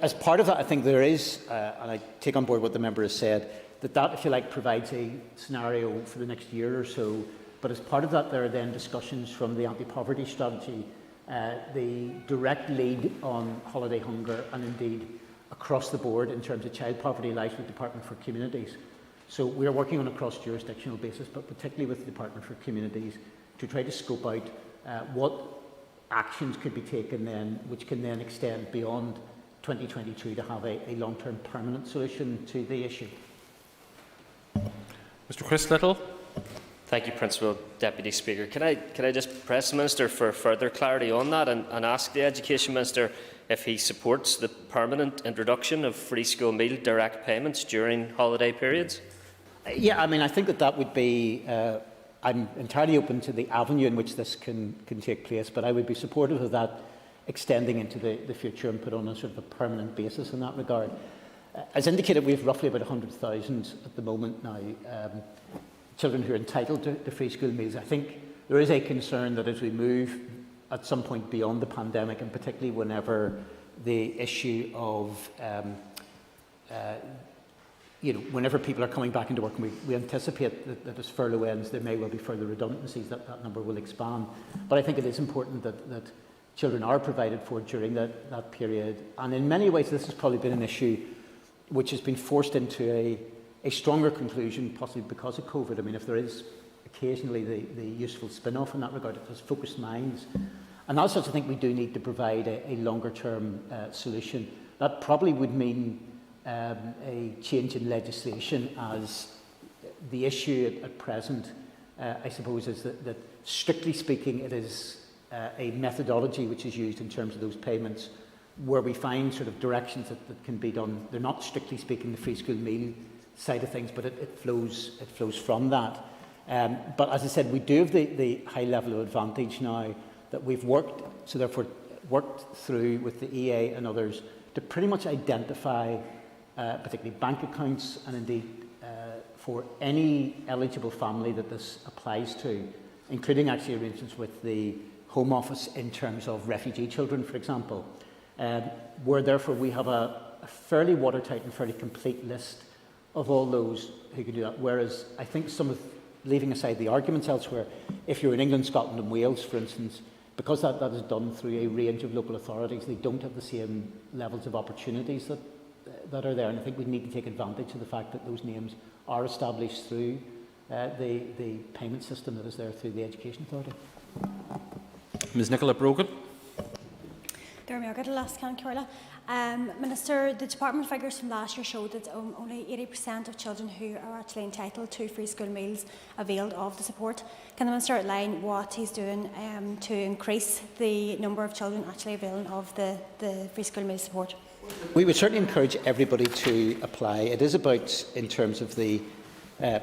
As part of that, I think there is, and I take on board what the member has said, that, if you like, provides a scenario for the next year or so. But as part of that, there are then discussions from the anti-poverty strategy, the direct lead on holiday hunger, and indeed across the board in terms of child poverty lies with the Department for Communities. So we are working on a cross-jurisdictional basis, but particularly with the Department for Communities, to try to scope out what actions could be taken then, which can then extend beyond 2022 to have a long-term permanent solution to the issue. Mr Chris Little. Thank you, Principal Deputy Speaker. Can I just press the Minister for further clarity on that and ask the Education Minister if he supports the permanent introduction of free school meal direct payments during holiday periods? Yeah, I mean, I think that would be. I'm entirely open to the avenue in which this can take place, but I would be supportive of that extending into the future and put on a sort of a permanent basis in that regard. As indicated, we have roughly about 100,000 at the moment now, children who are entitled to free school meals. I think there is a concern that as we move at some point beyond the pandemic, and particularly whenever the issue of, whenever people are coming back into work, and we anticipate that as furlough ends, there may well be further redundancies, that number will expand. But I think it is important that children are provided for during that period. And in many ways, this has probably been an issue which has been forced into a stronger conclusion, possibly because of COVID. I mean, if there is occasionally the useful spin-off in that regard, it has focused minds. And as such, I think we do need to provide a longer-term solution. That probably would mean a change in legislation, as the issue at present, I suppose, is that strictly speaking, it is a methodology which is used in terms of those payments, where we find sort of directions that can be done. They're not strictly speaking the free school meal side of things, but it flows from that. But as I said, we do have the high level of advantage now that we've worked through with the EA and others to pretty much identify particularly bank accounts and indeed for any eligible family that this applies to, including actually arrangements with the Home Office in terms of refugee children, for example, where therefore we have a fairly watertight and fairly complete list of all those who can do that. Whereas I think some of, leaving aside the arguments elsewhere, if you're in England, Scotland and Wales, for instance, because that is done through a range of local authorities, they don't have the same levels of opportunities that are there. And I think we need to take advantage of the fact that those names are established through the payment system that is there through the Education Authority. Ms Nicola Brogan. Minister, the department figures from last year showed that only 80% of children who are actually entitled to free school meals availed of the support. Can the Minister outline what he's doing to increase the number of children actually availing of the free school meal support? We would certainly encourage everybody to apply. It is about, in terms of the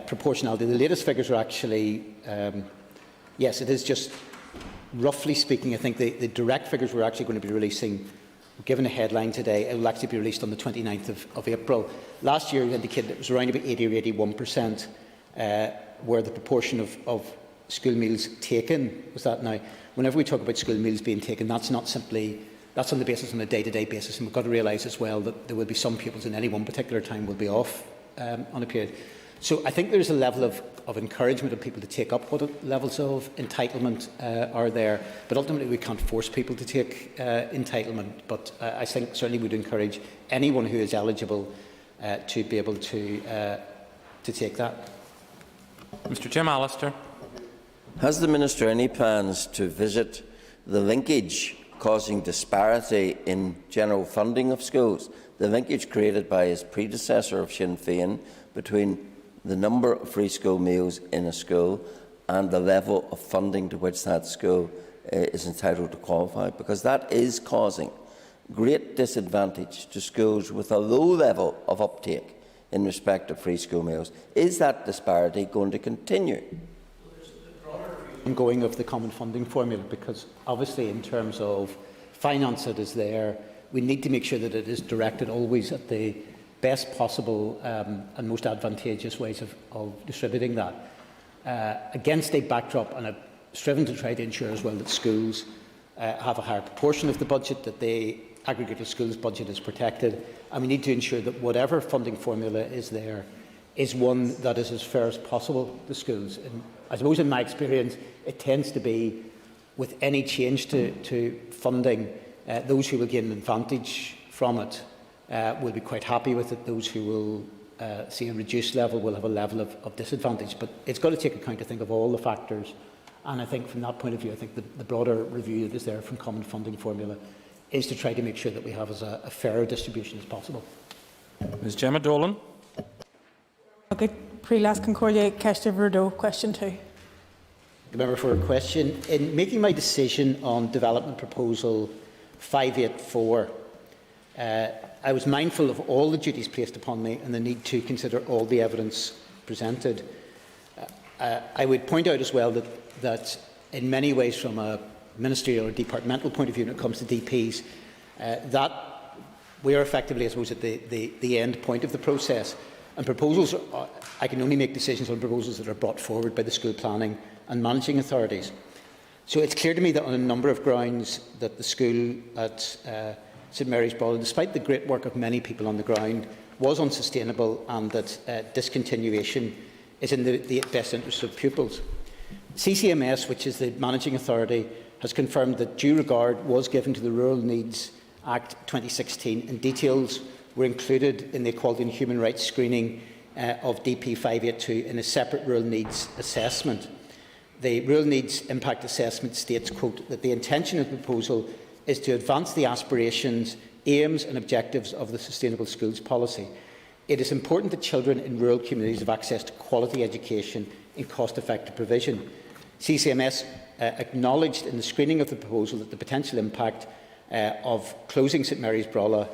proportionality, the latest figures are actually, yes, it is just, roughly speaking, I think the direct figures we're actually going to be releasing, given a headline today, it will actually be released on the 29th of April. Last year, you indicated it was around about 80 or 81%, where the proportion of school meals taken was that. Now, whenever we talk about school meals being taken, that's not simply, that's on the basis on a day-to-day basis, and we've got to realise as well that there will be some pupils in any one particular time will be off on a period. So I think there's a level of encouragement of people to take up what levels of entitlement are there, but ultimately we can't force people to take entitlement. But I think certainly would encourage anyone who is eligible to be able to take that. Mr. Tim Allister. Has the Minister any plans to visit the linkage causing disparity in general funding of schools, the linkage created by his predecessor of Sinn Féin between the number of free school meals in a school and the level of funding to which that school is entitled to qualify? Because that is causing great disadvantage to schools with a low level of uptake in respect of free school meals. Is that disparity going to continue? Ongoing of the common funding formula, because obviously in terms of finance that is there, we need to make sure that it is directed always at the best possible and most advantageous ways of distributing that. Against a backdrop, and I've striven to try to ensure as well that schools have a higher proportion of the budget, that the aggregate schools budget is protected, and we need to ensure that whatever funding formula is there is one that is as fair as possible to schools. And I suppose in my experience it tends to be, with any change to funding, those who will gain an advantage from it will be quite happy with it. Those who will see a reduced level will have a level of disadvantage. But it's got to take account, I think, of all the factors. And I think from that point of view, I think the broader review that is there from common funding formula is to try to make sure that we have as a fairer distribution as possible. Ms Gemma Dolan. Question 2. The member for a question. In making my decision on development proposal 584, I was mindful of all the duties placed upon me and the need to consider all the evidence presented. I would point out as well that in many ways, from a ministerial or departmental point of view, when it comes to DPs, that we are effectively, I suppose, at the end point of the process. And proposals, I can only make decisions on proposals that are brought forward by the school planning and managing authorities. So it's clear to me that on a number of grounds that the school at St Mary's Brolin, despite the great work of many people on the ground, was unsustainable, and that discontinuation is in the best interest of pupils. CCMS, which is the managing authority, has confirmed that due regard was given to the Rural Needs Act 2016, and details were included in the Equality and Human Rights screening of DP 582 in a separate rural needs assessment. The Rural Needs Impact Assessment states, quote, that the intention of the proposal is to advance the aspirations, aims and objectives of the Sustainable Schools policy. It is important that children in rural communities have access to quality education in cost-effective provision. CCMS acknowledged in the screening of the proposal that the potential impact of closing St Mary's Brolin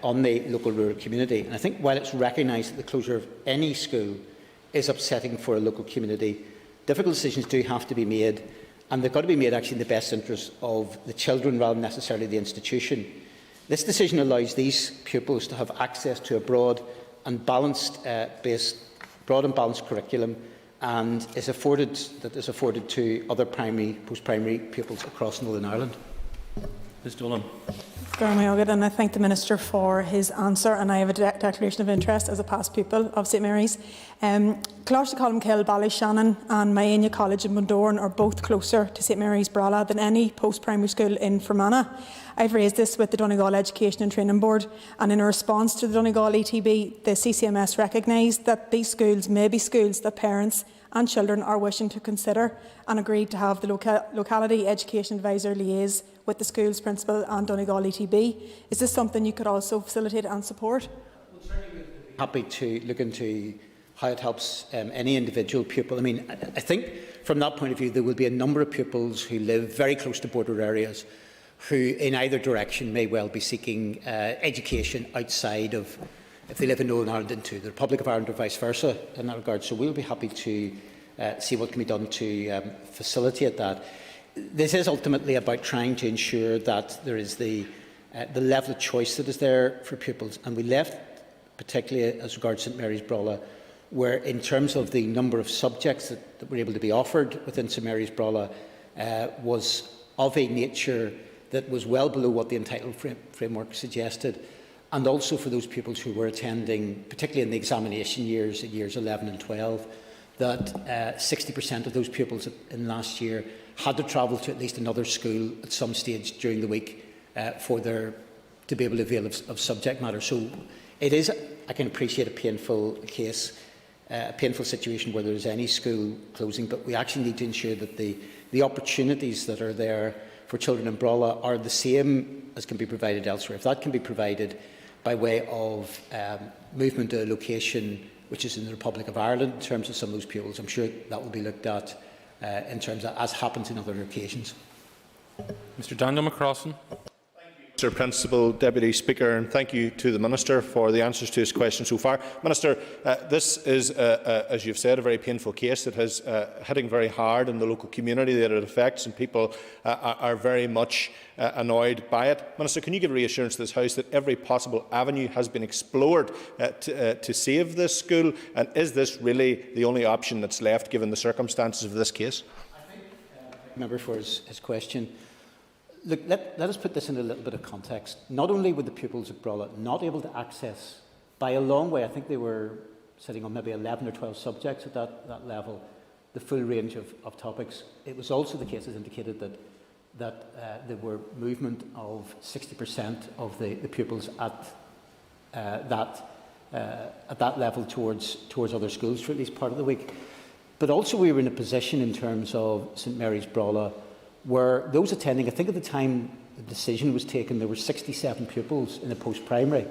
on the local rural community. And I think while it's recognised that the closure of any school is upsetting for a local community, difficult decisions do have to be made, and they've got to be made actually in the best interest of the children rather than necessarily the institution. This decision allows these pupils to have access to a broad and balanced curriculum, and is afforded to other primary, post-primary pupils across Northern Ireland. Ms Dolan. And I thank the Minister for his answer, and I have a declaration of interest as a past pupil of St Mary's. Cláiste Colmkill, Ballyshannon and Maenia College in Bundoran are both closer to St Mary's Brala than any post-primary school in Fermanagh. I've raised this with the Donegal Education and Training Board, and in a response to the Donegal ETB, the CCMS recognised that these schools may be schools that parents and children are wishing to consider, and agreed to have the locality education advisor liaise with the school's principal and Donegal ETB. Is this something you could also facilitate and support? Happy to look into how it helps any individual pupil. I mean, I think from that point of view, there will be a number of pupils who live very close to border areas who, in either direction, may well be seeking education outside of, if they live in Northern Ireland, into the Republic of Ireland or vice versa in that regard. So we'll be happy to see what can be done to facilitate that. This is ultimately about trying to ensure that there is the level of choice that is there for pupils. And we left, particularly as regards St Mary's Brala, where in terms of the number of subjects that were able to be offered within St Mary's Brala was of a nature that was well below what the entitlement framework suggested. And also for those pupils who were attending, particularly in the examination years, in years 11 and 12, that 60% of those pupils in last year had to travel to at least another school at some stage during the week to be able to avail of subject matter. So it is, I can appreciate, a painful case, a painful situation where there is any school closing, but we actually need to ensure that the opportunities that are there for children in Brala are the same as can be provided elsewhere. If that can be provided by way of movement to a location which is in the Republic of Ireland in terms of some of those pupils, I'm sure that will be looked at in terms of, as happens in other occasions. Mr Daniel McCrossan. Mr Principal, Deputy Speaker, and thank you to the Minister for the answers to his questions so far. Minister, this is, as you've said, a very painful case that is hitting very hard in the local community that it affects, and people are very much annoyed by it. Minister, can you give reassurance to this House that every possible avenue has been explored to save this school, and is this really the only option that's left given the circumstances of this case? I thank the member for his question. Look, let us put this in a little bit of context. Not only were the pupils at Brala not able to access, by a long way, I think they were sitting on maybe 11 or 12 subjects at that level, the full range of topics. It was also the case, as indicated, that there were movement of 60% of the pupils at that level towards other schools for at least part of the week. But also we were in a position in terms of St Mary's Brala where those attending, I think at the time the decision was taken, there were 67 pupils in the post-primary.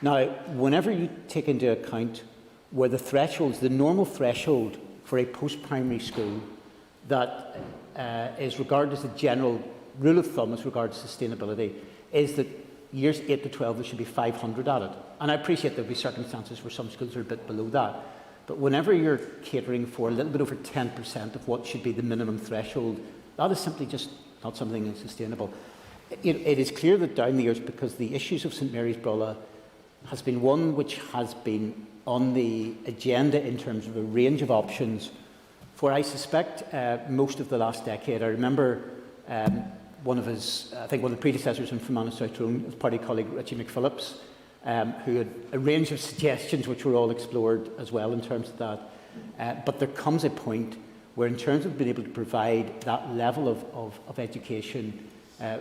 Now, whenever you take into account where the thresholds, the normal threshold for a post-primary school that is regarded as a general rule of thumb as regards sustainability, is that years 8 to 12 there should be 500 at it. And I appreciate there will be circumstances where some schools are a bit below that. But whenever you're catering for a little bit over 10% of what should be the minimum threshold, that is simply just not something that's sustainable. It is clear that down the years, because the issues of St Mary's Brala has been one which has been on the agenda in terms of a range of options for, I suspect, most of the last decade. I remember one of the predecessors in Fermanagh South Tyrone, his party colleague Richie McPhillips, who had a range of suggestions which were all explored as well in terms of that. But there comes a point where in terms of being able to provide that level of education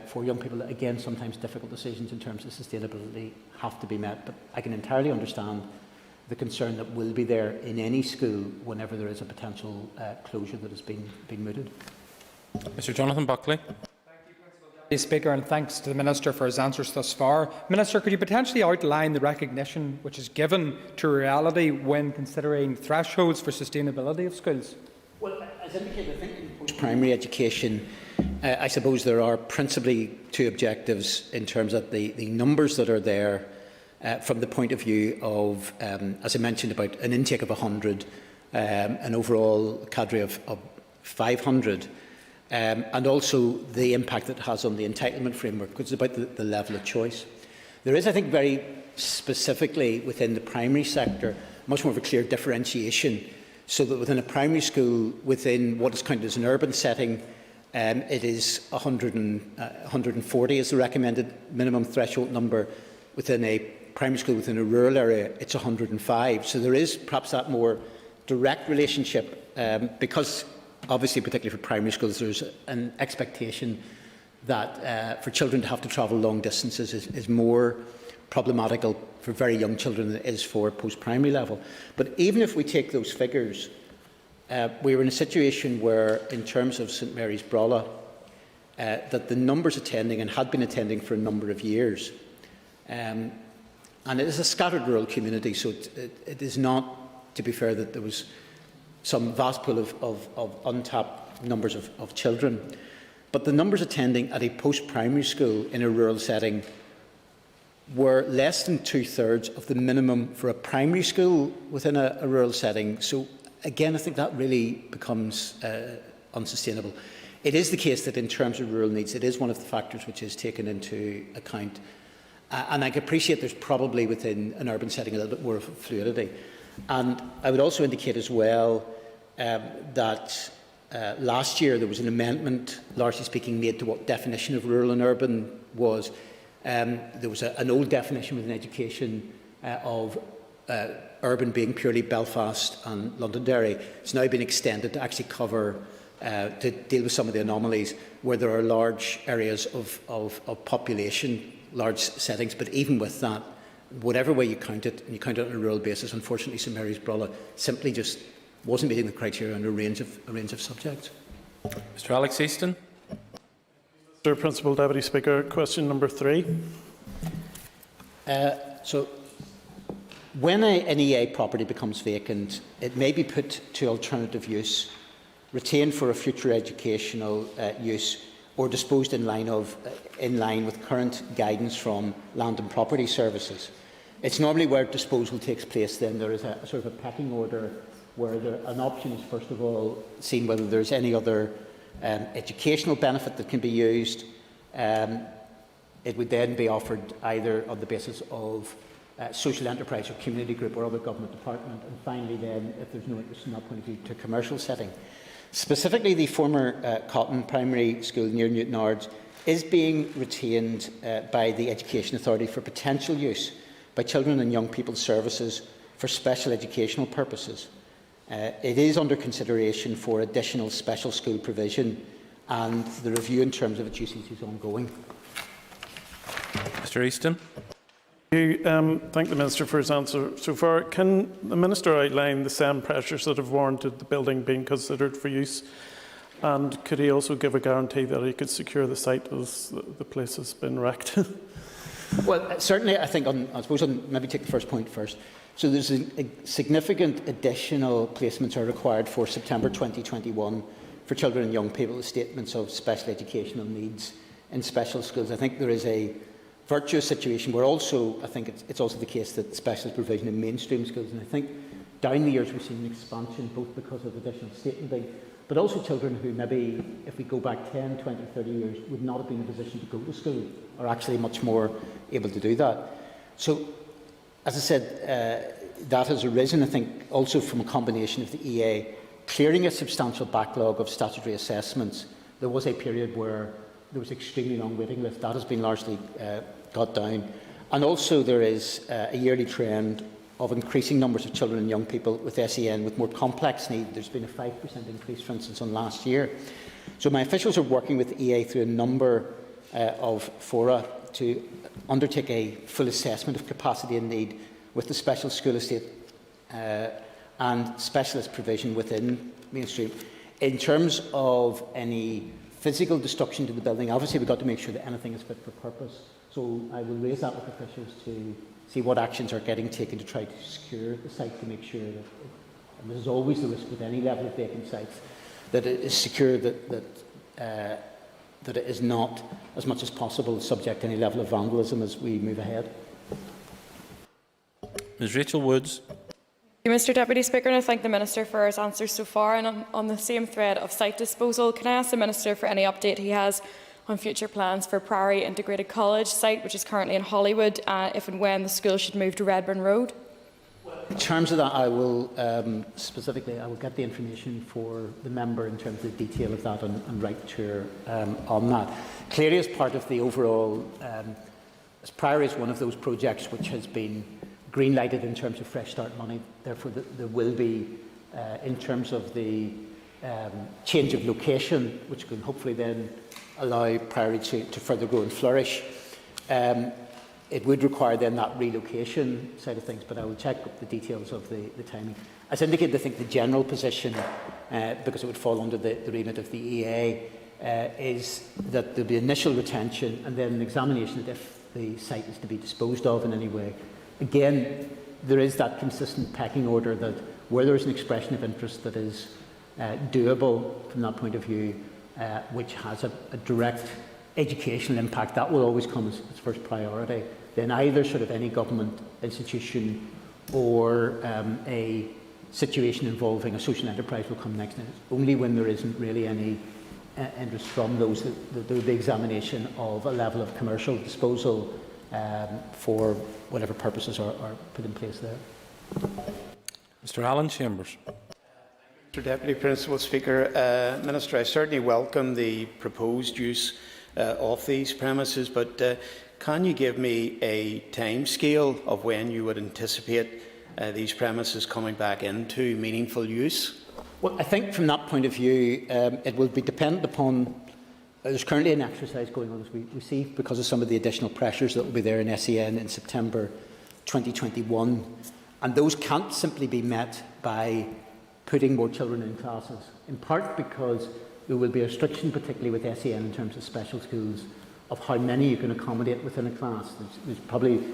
for young people, again, sometimes difficult decisions in terms of sustainability have to be met. But I can entirely understand the concern that will be there in any school whenever there is a potential closure that has been mooted. Mr Jonathan Buckley. Deputy Speaker, and thanks to the Minister for his answers thus far. Minister, could you potentially outline the recognition which is given to reality when considering thresholds for sustainability of schools? Well, as indicated, I think in post-primary education, I suppose there are principally two objectives in terms of the numbers that are there from the point of view of, as I mentioned, about an intake of 100 an overall cadre of 500, and also the impact it has on the entitlement framework, because it's about the level of choice. There is, I think, very specifically within the primary sector, much more of a clear differentiation, so that within a primary school, within what is counted as an urban setting, it is 140 is the recommended minimum threshold number. Within a primary school within a rural area, it's 105. So there is perhaps that more direct relationship, because obviously, particularly for primary schools, there's an expectation that for children to have to travel long distances is more problematical for very young children than it is for post-primary level. But even if we take those figures, we were in a situation where, in terms of St Mary's Brala, that the numbers attending and had been attending for a number of years, and it is a scattered rural community, so it is not, to be fair, that there was some vast pool of untapped numbers of children. But the numbers attending at a post-primary school in a rural setting were less than 2/3 of the minimum for a primary school within a rural setting. So again, I think that really becomes unsustainable. It is the case that in terms of rural needs, it is one of the factors which is taken into account. And I can appreciate there's probably within an urban setting a little bit more of fluidity. And I would also indicate as well that last year there was an amendment, largely speaking, made to what definition of rural and urban was. There was an old definition within education of urban being purely Belfast and Londonderry. It's now been extended to actually cover, to deal with some of the anomalies where there are large areas of population, large settings. But even with that, whatever way you count it, and you count it on a rural basis, unfortunately St Mary's Brala simply just wasn't meeting the criteria on a range of subjects. Mr. Alex Easton. Mr. Principal Deputy Speaker, question number 3. So, when an EA property becomes vacant, it may be put to alternative use, retained for a future educational use, or disposed in line with current guidance from Land and Property Services. It's normally where disposal takes place. Then there is a sort of a pecking order where an option is first of all seen whether there's any other educational benefit that can be used. It would then be offered either on the basis of social enterprise or community group or other government department, and finally then, if there's no interest in that point of view, to a commercial setting. Specifically, the former Cotton Primary School near Newtonards is being retained by the Education Authority for potential use by Children and Young People's Services for special educational purposes. It is under consideration for additional special school provision, and the review in terms of its usage is ongoing. Mr. Easton. Thank the Minister for his answer so far. Can the Minister outline the same pressures that have warranted the building being considered for use? And could he also give a guarantee that he could secure the site as the place has been wrecked? Well, certainly, I think, I suppose I'll maybe take the first point first. So there's a significant additional placements are required for September 2021 for children and young people with statements of special educational needs in special schools. I think there is a virtuous situation where also, I think it's also the case that specialist provision in mainstream schools, and I think down the years we've seen an expansion both because of additional statementing, but also children who maybe, if we go back 10, 20, 30 years, would not have been in a position to go to school, are actually much more able to do that. So, as I said, that has arisen, I think, also from a combination of the EA clearing a substantial backlog of statutory assessments. There was a period where there was extremely long waiting list. That has been largely got down. And also there is a yearly trend of increasing numbers of children and young people with SEN with more complex needs. There's been a 5% increase, for instance, on last year. So my officials are working with the EA through a number of fora to undertake a full assessment of capacity and need with the special school estate and specialist provision within mainstream. In terms of any physical destruction to the building, obviously we've got to make sure that anything is fit for purpose. So I will raise that with officials to see what actions are getting taken to try to secure the site, to make sure that, and there's always the risk with any level of vacant sites, that it is secure, that it is not, as much as possible, subject to any level of vandalism as we move ahead. Ms. Rachel Woods. Mr Deputy Speaker, and I thank the Minister for his answers so far. And on the same thread of site disposal, can I ask the Minister for any update he has on future plans for Priory Integrated College site, which is currently in Hollywood, if and when the school should move to Redburn Road? In terms of that, I will specifically, I will get the information for the member in terms of the detail of that and write to her on that. Clearly, as part of the overall, as Priory is one of those projects which has been green-lighted in terms of Fresh Start money. Therefore, there will be, in terms of the change of location, which can hopefully then allow Priory to further grow and flourish. It would require then that relocation side of things, but I will check up the details of the timing. As indicated, I think the general position, because it would fall under the remit of the EA, is that there will be initial retention and then an examination if the site is to be disposed of in any way. Again, there is that consistent pecking order that where there is an expression of interest that is doable from that point of view, which has a direct educational impact, that will always come as first priority. Then either sort of any government institution or a situation involving a social enterprise will come next. And it's only when there isn't really any interest from those that there will be examination of a level of commercial disposal for whatever purposes are put in place there. Mr Alan Chambers. Mr Deputy Principal Speaker, Minister, I certainly welcome the proposed use of these premises, but can you give me a time scale of when you would anticipate these premises coming back into meaningful use? Well, I think from that point of view, it will be dependent upon. There's currently an exercise going on, as we see, because of some of the additional pressures that will be there in SEN in September 2021. And those can't simply be met by putting more children in classes, in part because there will be a restriction, particularly with SEN in terms of special schools, of how many you can accommodate within a class. There's probably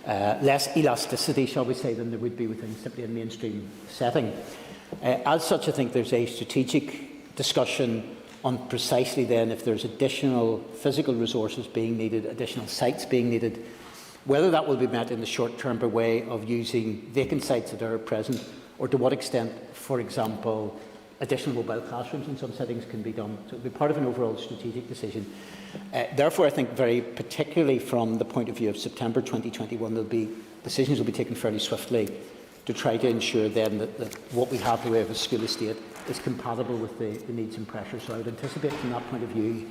less elasticity, shall we say, than there would be within simply a mainstream setting. As such, I think there's a strategic discussion on precisely then if there's additional physical resources being needed, additional sites being needed, whether that will be met in the short term by way of using vacant sites that are present, or to what extent, for example, additional mobile classrooms in some settings can be done. So it will be part of an overall strategic decision. Therefore, I think very particularly from the point of view of September 2021, decisions will be taken fairly swiftly to try to ensure then that what we have in the way of a school estate is compatible with the needs and pressures. So I would anticipate from that point of view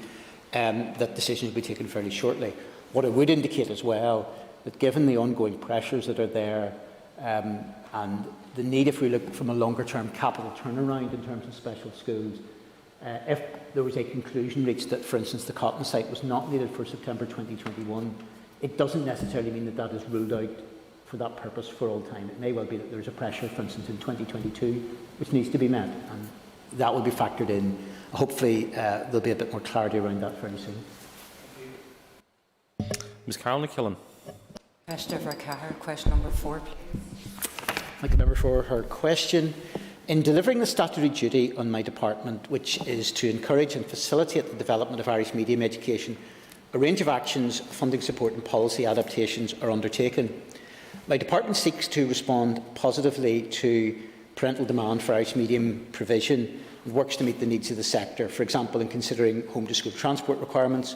that decisions will be taken fairly shortly. What it would indicate as well, that given the ongoing pressures that are there and the need, if we look from a longer term capital turnaround in terms of special schools, if there was a conclusion reached that, for instance, the Cotton site was not needed for September 2021, it doesn't necessarily mean that that is ruled out for that purpose for all time. It may well be that there's a pressure, for instance, in 2022, which needs to be met, and that will be factored in. Hopefully, there'll be a bit more clarity around that very soon. Ms Carol McKillen. Question number 4, please. Thank the member for her question. In delivering the statutory duty on my department, which is to encourage and facilitate the development of Irish medium education, a range of actions, funding support and policy adaptations are undertaken. My department seeks to respond positively to parental demand for Irish medium provision and works to meet the needs of the sector, for example in considering home-to-school transport requirements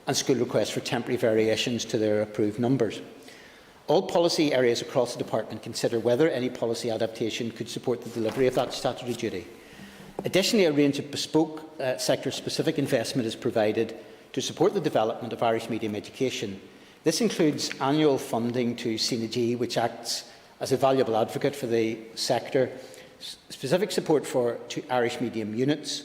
and school requests for temporary variations to their approved numbers. All policy areas across the department consider whether any policy adaptation could support the delivery of that statutory duty. Additionally, a range of bespoke sector-specific investment is provided to support the development of Irish medium education. This includes annual funding to Synergy, which acts as a valuable advocate for the sector, specific support to Irish medium units,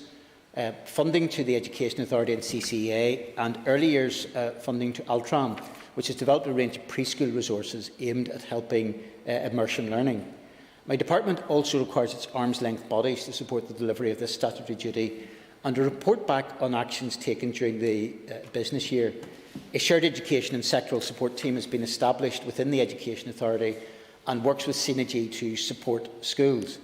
funding to the Education Authority and CCEA, and early years funding to Altran, which has developed a range of preschool resources aimed at helping immersion learning. My department also requires its arm's-length bodies to support the delivery of this statutory duty and to report back on actions taken during the business year. A shared education and sectoral support team has been established within the Education Authority and works with Synergy to support schools.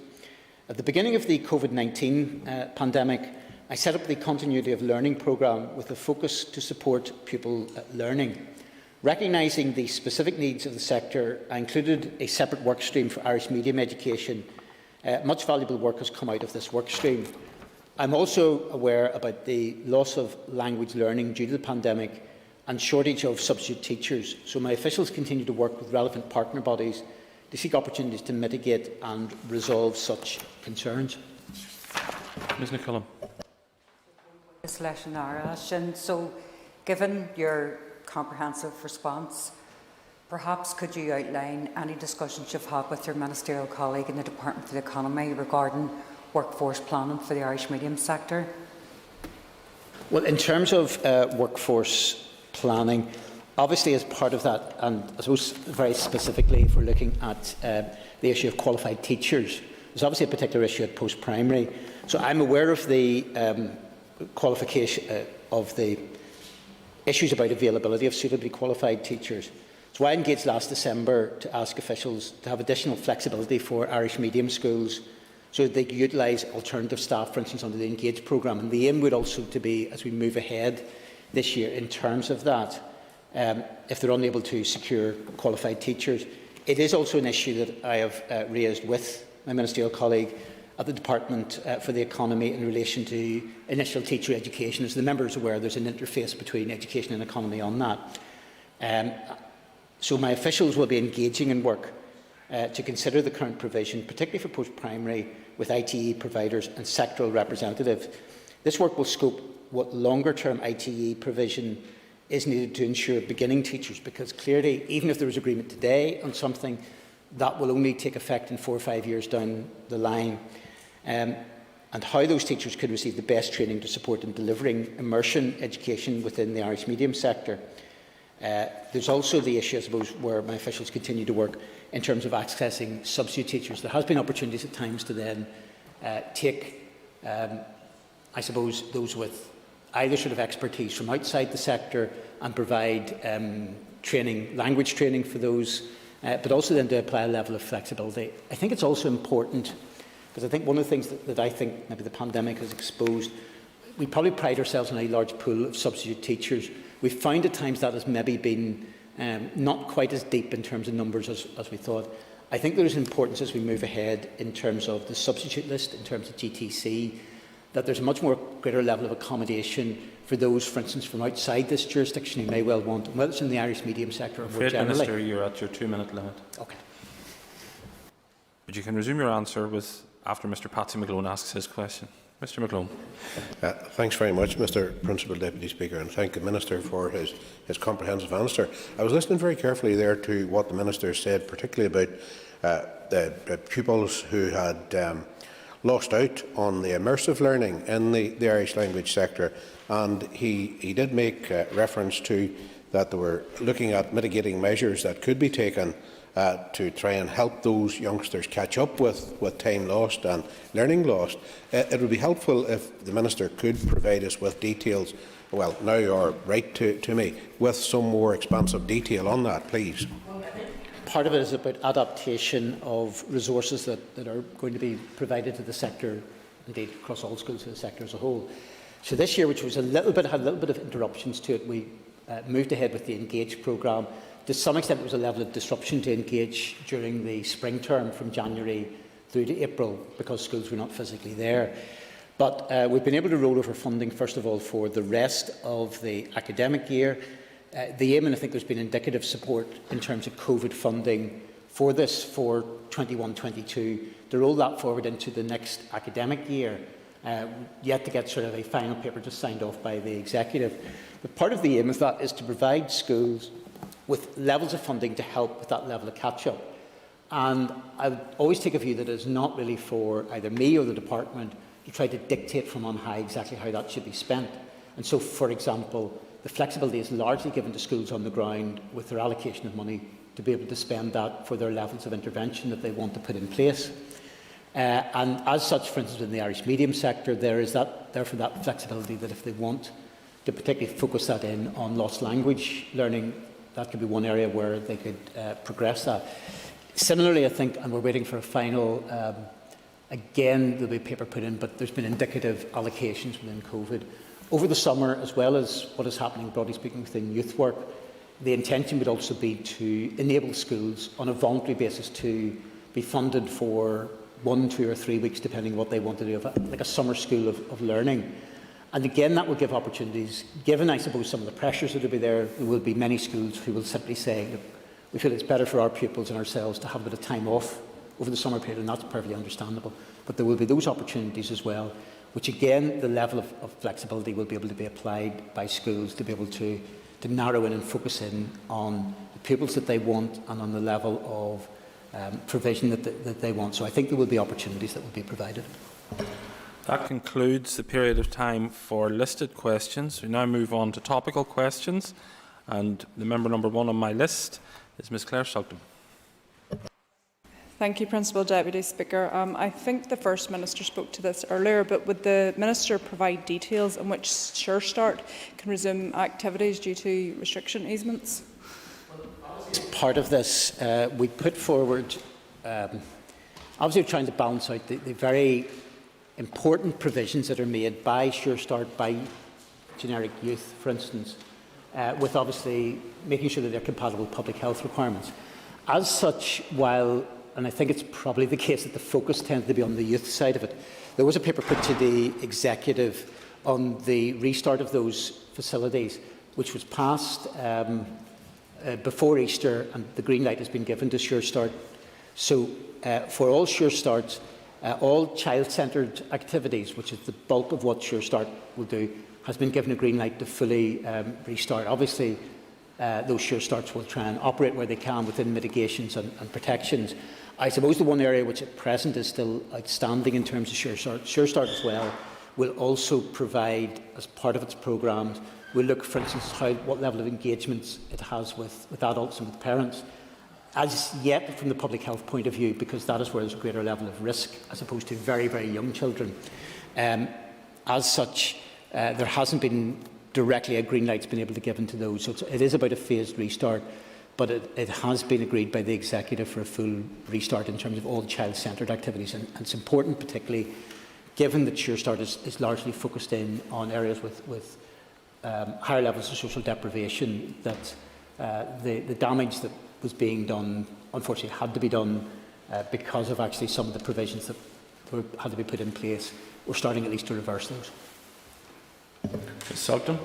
At the beginning of the COVID-19 pandemic, I set up the Continuity of Learning programme with a focus to support pupil learning. Recognising the specific needs of the sector, I included a separate work stream for Irish medium education. Much valuable work has come out of this work stream. I'm also aware about the loss of language learning due to the pandemic and shortage of substitute teachers, so my officials continue to work with relevant partner bodies to seek opportunities to mitigate and resolve such concerns. Ms Nicola. So, given your comprehensive response, perhaps could you outline any discussions you've had with your ministerial colleague in the Department for the Economy regarding workforce planning for the Irish medium sector? Well, in terms of workforce planning, obviously as part of that, and I suppose very specifically if we're looking at the issue of qualified teachers, there's obviously a particular issue at post-primary. So I'm aware of the qualification of the issues about availability of suitably qualified teachers. So I engaged last December to ask officials to have additional flexibility for Irish medium schools so that they could utilise alternative staff, for instance, under the Engage programme. And the aim would also to be, as we move ahead this year in terms of that, if they're unable to secure qualified teachers. It is also an issue that I have raised with my ministerial colleague at the Department for the Economy in relation to initial teacher education. As the member is aware, there's an interface between education and economy on that. So my officials will be engaging in work to consider the current provision, particularly for post-primary, with ITE providers and sectoral representatives. This work will scope what longer-term ITE provision is needed to ensure beginning teachers, because clearly, even if there is agreement today on something, that will only take effect in 4 or 5 years down the line. And how those teachers could receive the best training to support in delivering immersion education within the Irish medium sector. There's also the issue, I suppose, where my officials continue to work in terms of accessing substitute teachers. There has been opportunities at times to then take, I suppose, those with either sort of expertise from outside the sector and provide training, language training for those, but also then to apply a level of flexibility. I think it's also important, because I think one of the things that I think maybe the pandemic has exposed, we probably pride ourselves on a large pool of substitute teachers. We've found at times that has maybe been not quite as deep in terms of numbers as we thought. I think there is importance as we move ahead in terms of the substitute list, in terms of GTC, that there's a much more greater level of accommodation for those, for instance, from outside this jurisdiction who may well want, whether it's in the Irish medium sector or more generally. Minister, you're at your 2-minute limit. Okay. But you can resume your answer after Mr Patsy McGlone asks his question. Mr McGlone. Thanks very much, Mr Principal Deputy Speaker, and thank the Minister for his comprehensive answer. I was listening very carefully there to what the Minister said, particularly about the pupils who had lost out on the immersive learning in the Irish language sector, and he did make reference to that they were looking at mitigating measures that could be taken to try and help those youngsters catch up with time lost and learning lost. It would be helpful if the Minister could provide us with details, well, now or write to me, with some more expansive detail on that, please. Part of it is about adaptation of resources that are going to be provided to the sector, indeed across all schools to the sector as a whole. So this year, which was had a little bit of interruptions to it, we moved ahead with the Engage programme. To some extent, there was a level of disruption to Engage during the spring term from January through to April because schools were not physically there. But we've been able to roll over funding, first of all, for the rest of the academic year. The aim, and I think there's been indicative support in terms of COVID funding for this for 21-22, to roll that forward into the next academic year, yet to get sort of a final paper just signed off by the Executive. But part of the aim of that is to provide schools with levels of funding to help with that level of catch-up. And I would always take a view that it is not really for either me or the department to try to dictate from on high exactly how that should be spent. And so, for example, the flexibility is largely given to schools on the ground with their allocation of money to be able to spend that for their levels of intervention that they want to put in place. And as such, for instance, in the Irish medium sector, there is therefore that flexibility that if they want to particularly focus that in on lost language learning, that could be one area where they could progress that. Similarly, I think, and we're waiting for a final, again, there'll be a paper put in, but there's been indicative allocations within COVID. Over the summer, as well as what is happening, broadly speaking, within youth work, the intention would also be to enable schools on a voluntary basis to be funded for 1, 2 or 3 weeks, depending on what they want to do, like a summer school of learning. And again, that will give opportunities. Given, I suppose, some of the pressures that will be there will be many schools who will simply say, look, we feel it's better for our pupils and ourselves to have a bit of time off over the summer period, and that's perfectly understandable. But there will be those opportunities as well, which again, the level of flexibility will be able to be applied by schools to be able to narrow in and focus in on the pupils that they want and on the level of provision that they want. So I think there will be opportunities that will be provided. That concludes the period of time for listed questions. We now move on to topical questions, and the member number 1 on my list is Ms Claire Sugden. Thank you, Principal Deputy Speaker. I think the First Minister spoke to this earlier, but would the Minister provide details on which Sure Start can resume activities due to restriction easements? As part of this, we put forward, obviously we're trying to balance out the very important provisions that are made by Sure Start, by generic youth, for instance, with obviously making sure that they're compatible with public health requirements. As such, while, and I think it's probably the case that the focus tends to be on the youth side of it, there was a paper put to the Executive on the restart of those facilities, which was passed before Easter, and the green light has been given to Sure Start. So for all Sure Starts, all child-centred activities, which is the bulk of what Sure Start will do, has been given a green light to fully restart. Obviously, those Sure Starts will try and operate where they can within mitigations and protections. I suppose the one area which at present is still outstanding in terms of Sure Start as well, will also provide, as part of its programmes, we'll look, for instance, what level of engagements it has with adults and with parents. As yet, from the public health point of view, because that is where there's a greater level of risk, as opposed to very, very young children. As such, there hasn't been directly a green light's been able to give into those. So it is about a phased restart, but it has been agreed by the Executive for a full restart in terms of all child-centred activities. And it's important, particularly given that Sure Start is largely focused in on areas with higher levels of social deprivation, that the damage that was being done, unfortunately, had to be done because of actually some of the provisions that had to be put in place. We're starting at least to reverse those. Ms Sugden.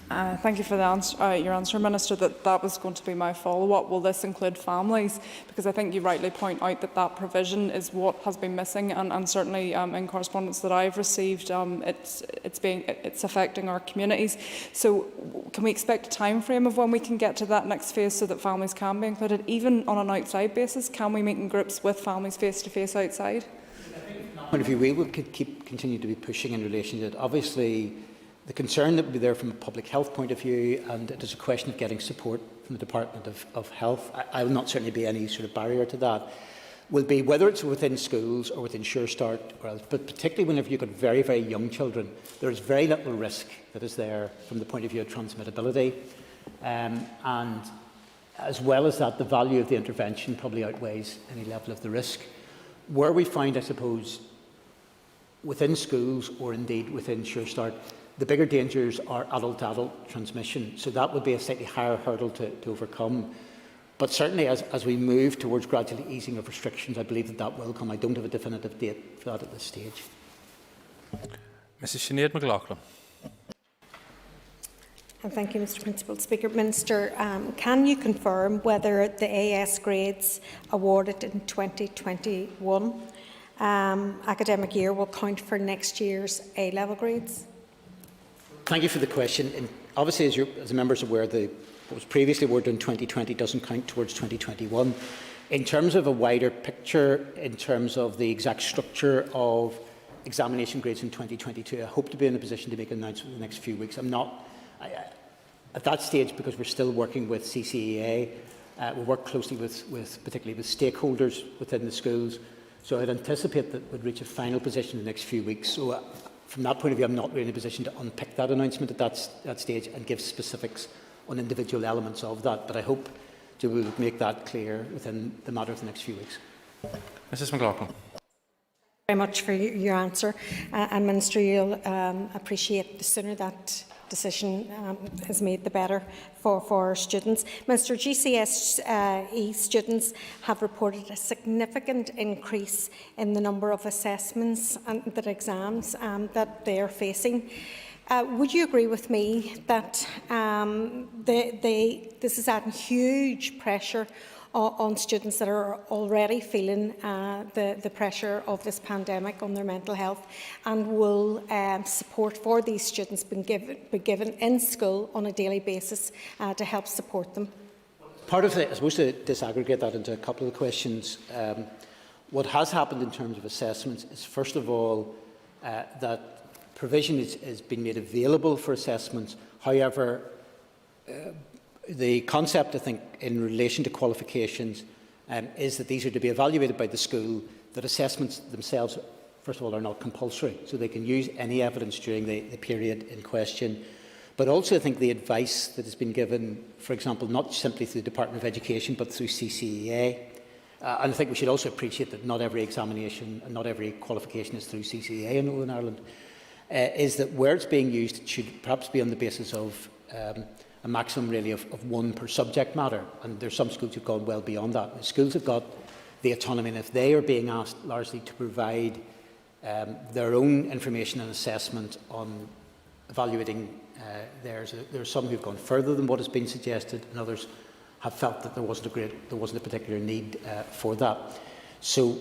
Thank you for the your answer, Minister. That was going to be my follow-up. Will this include families? Because I think you rightly point out that provision is what has been missing, and certainly in correspondence that I've received, it's affecting our communities. So, can we expect a time frame of when we can get to that next phase so that families can be included, even on an outside basis? Can we meet in groups with families face to face outside? Point of view, we will continue to be pushing in relation to it. Obviously, the concern that will be there from a public health point of view, and it is a question of getting support from the Department of Health. I will not certainly be any sort of barrier to that. Will be whether it's within schools or within Sure Start, or else, but particularly whenever you've got very, very young children, there is very little risk that is there from the point of view of transmittability, and as well as that, the value of the intervention probably outweighs any level of the risk. Where we find, I suppose, within schools or indeed within Sure Start, the bigger dangers are adult-to-adult transmission, so that would be a slightly higher hurdle to overcome. But certainly as we move towards gradually easing of restrictions, I believe that will come. I don't have a definitive date for that at this stage. Mrs Sinead McLaughlin. Thank you, Mr Principal Speaker. Minister, can you confirm whether the AS grades awarded in 2021 academic year will count for next year's A-level grades? Thank you for the question. And obviously, as the members are aware, what was previously awarded in 2020 doesn't count towards 2021. In terms of a wider picture, in terms of the exact structure of examination grades in 2022, I hope to be in a position to make an announcement in the next few weeks. I'm not at that stage because we're still working with CCEA. We work closely particularly with stakeholders within the schools. So I'd anticipate that we'd reach a final position in the next few weeks. So from that point of view, I'm not really in a position to unpick that announcement at that stage and give specifics on individual elements of that. But I hope to be able to make that clear within the matter of the next few weeks. Mrs McLaughlin. Very much for your answer, and Minister, you'll appreciate the sooner that decision is made, the better for students. Minister, GCSE students have reported a significant increase in the number of assessments and exams that they are facing. Would you agree with me that this is adding huge pressure on students that are already feeling the pressure of this pandemic on their mental health, and will support for these students be given in school on a daily basis to help support them? Part of it, I suppose, to disaggregate that into a couple of questions. What has happened in terms of assessments is, first of all, that provision is being made available for assessments. However, the concept, I think, in relation to qualifications is that these are to be evaluated by the school, that assessments themselves, first of all, are not compulsory, so they can use any evidence during the period in question. But also, I think the advice that has been given, for example, not simply through the Department of Education, but through CCEA, and I think we should also appreciate that not every examination and not every qualification is through CCEA in Northern Ireland, is that where it's being used, it should perhaps be on the basis of a maximum really of one per subject matter, and there are some schools who've gone well beyond that. The schools have got the autonomy, and if they are being asked largely to provide their own information and assessment on evaluating theirs, there are some who've gone further than what has been suggested, and others have felt that there wasn't a particular need for that. So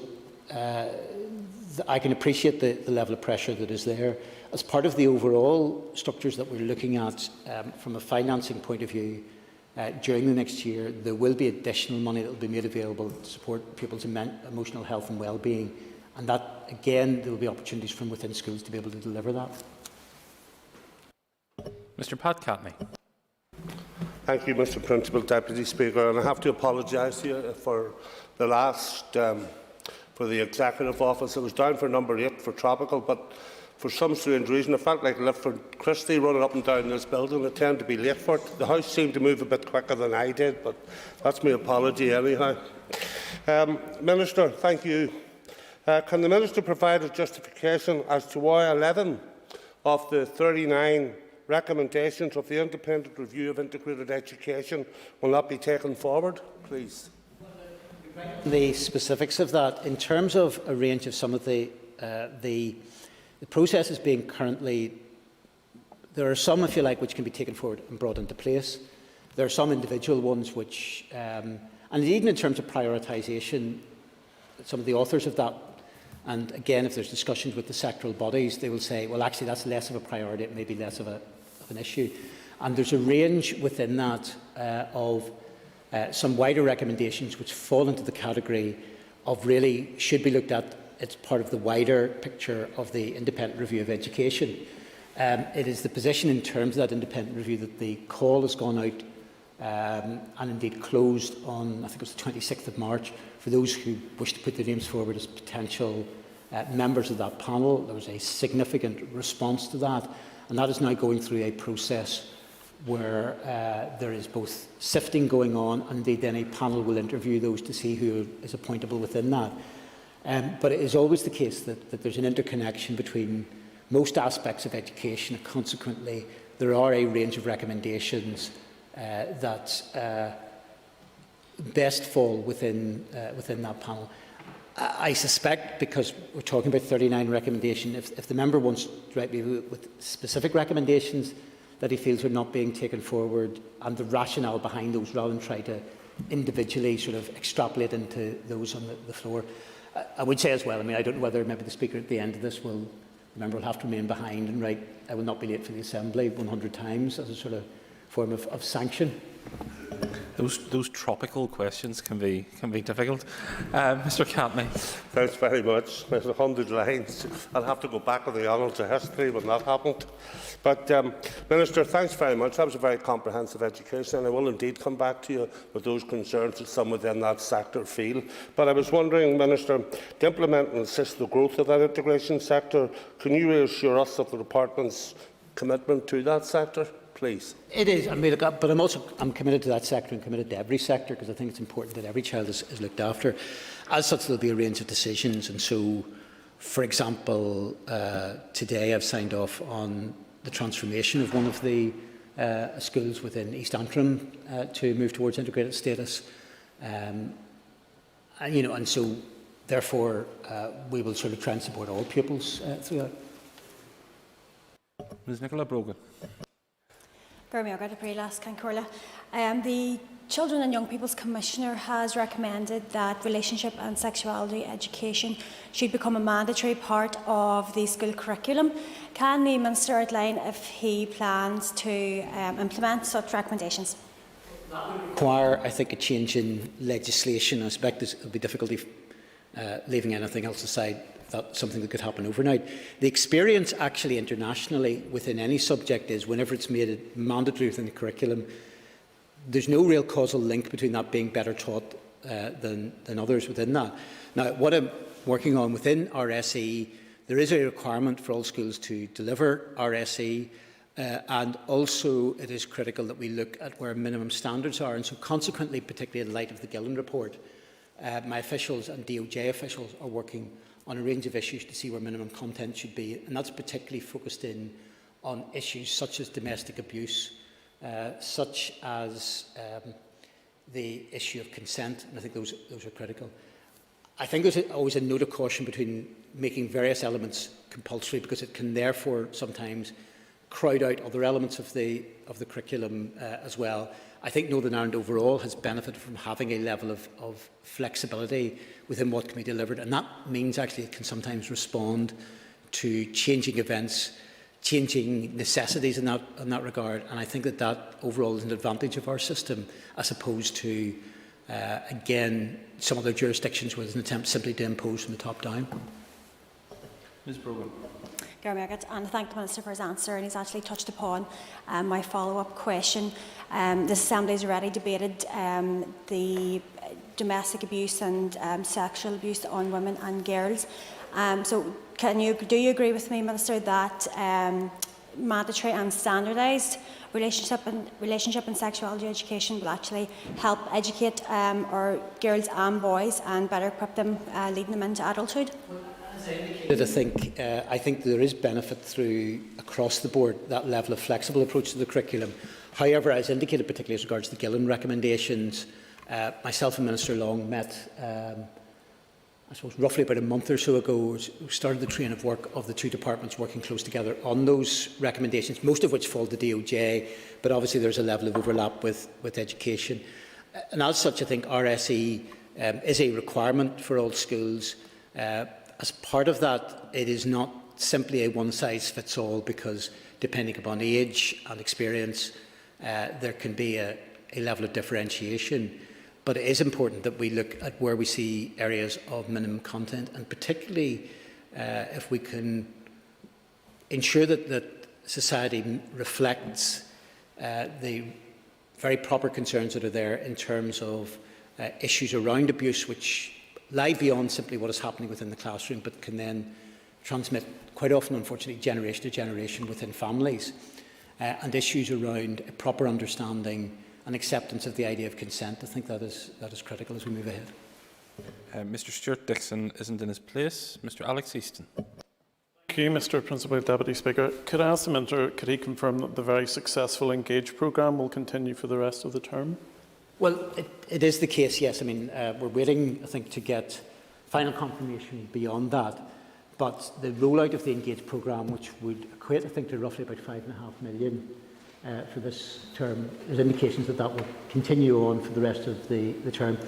I can appreciate the level of pressure that is there. As part of the overall structures that we're looking at from a financing point of view, during the next year, there will be additional money that will be made available to support pupils' emotional health and well-being. And that, again, there will be opportunities from within schools to be able to deliver that. Mr. Pat Catney. Thank you, Mr. Principal Deputy Speaker. And I have to apologise to you for the last, for the Executive Office. I was down for number 8 for tropical, but for some strange reason, I felt like Lifford Christie running up and down this building. I tend to be late for it. The House seemed to move a bit quicker than I did, but that's my apology anyhow. Minister, thank you. Can the Minister provide a justification as to why 11 of the 39 recommendations of the Independent Review of Integrated Education will not be taken forward, please? The specifics of that, in terms of a range of some of the process is being currently, there are some, if you like, which can be taken forward and brought into place. There are some individual ones which, and even in terms of prioritisation, some of the authors of that, and again, if there's discussions with the sectoral bodies, they will say, well, actually, that's less of a priority, it may be less of an issue. And there's a range within that of some wider recommendations which fall into the category of really should be looked at. It's part of the wider picture of the Independent Review of Education. It is the position in terms of that independent review that the call has gone out and indeed closed on, I think it was the 26th of March, for those who wish to put their names forward as potential members of that panel. There was a significant response to that, and that is now going through a process where there is both sifting going on, and indeed then a panel will interview those to see who is appointable within that. But it is always the case that there's an interconnection between most aspects of education, and consequently there are a range of recommendations that best fall within that panel. I suspect, because we're talking about 39 recommendations, if the member wants to write me with specific recommendations that he feels are not being taken forward and the rationale behind those, rather than try to individually sort of extrapolate into those on the floor. I would say as well, I mean, I don't know whether maybe the Speaker at the end of this the member will have to remain behind and write, I will not be late for the Assembly 100 times as a sort of form of sanction. Those tropical questions can be difficult. Mr. Catney. Thanks very much. There's 100 lines. I'll have to go back to the annals of history when that happened. But Minister, thanks very much. That was a very comprehensive education, and I will indeed come back to you with those concerns that some within that sector feel. But I was wondering, Minister, to implement and assist the growth of that integration sector, can you reassure us of the Department's commitment to that sector? Please. It is. I mean, but I'm committed to that sector and committed to every sector, because I think it's important that every child is looked after. As such, there will be a range of decisions. And so, for example, today I've signed off on the transformation of one of the schools within East Antrim to move towards integrated status. And so therefore we will sort of try and support all pupils through that. Ms Nicola Brogan. The Children and Young People's Commissioner has recommended that relationship and sexuality education should become a mandatory part of the school curriculum. Can the Minister outline if he plans to implement such recommendations? Require, I think, a change in legislation. I suspect there will be difficulty leaving anything else aside. That's something that could happen overnight. The experience actually internationally within any subject is whenever it's made mandatory within the curriculum, there's no real causal link between that being better taught than others within that. Now, what I'm working on within RSE, there is a requirement for all schools to deliver RSE, and also it is critical that we look at where minimum standards are. And so consequently, particularly in light of the Gillen report, my officials and DOJ officials are working on a range of issues to see where minimum content should be, and that's particularly focused in on issues such as domestic abuse, such as the issue of consent, and I think those are critical. I think there's always a note of caution between making various elements compulsory, because it can therefore sometimes crowd out other elements of the curriculum as well. I think Northern Ireland overall has benefited from having a level of flexibility within what can be delivered, and that means actually it can sometimes respond to changing events, changing necessities in that regard, and I think that overall is an advantage of our system as opposed to, again, some other jurisdictions where there's an attempt simply to impose from the top down. Ms Brogan. And I thank the Minister for his answer, and he's actually touched upon my follow-up question. The Assembly has already debated the domestic abuse and sexual abuse on women and girls. So do you agree with me, Minister, that mandatory and standardised relationship and sexuality education will actually help educate our girls and boys and better equip them, leading them into adulthood? I think there is benefit through across the board that level of flexible approach to the curriculum. However, as indicated, particularly as regards the Gillen recommendations, myself and Minister Long met, I suppose, roughly about a month or so ago. We started the train of work of the two departments working close together on those recommendations, most of which fall to DOJ, but obviously there's a level of overlap with education. And as such, I think RSE is a requirement for all schools. As part of that, it is not simply a one-size-fits-all, because depending upon age and experience, there can be a level of differentiation. But it is important that we look at where we see areas of minimum content, and particularly if we can ensure that society reflects the very proper concerns that are there in terms of issues around abuse, which lie beyond simply what is happening within the classroom, but can then transmit quite often, unfortunately, generation to generation within families, and issues around a proper understanding and acceptance of the idea of consent. I think that is critical as we move ahead. Mr Stuart Dixon isn't in his place. Mr Alex Easton. Thank you, Mr Principal Deputy Speaker. Could I ask the Minister, could he confirm that the very successful Engage programme will continue for the rest of the term? Well, it is the case, yes. I mean, we're waiting, I think, to get final confirmation beyond that. But the rollout of the Engage programme, which would equate, I think, to roughly about $5.5 million for this term, there's indications that will continue on for the rest of the term.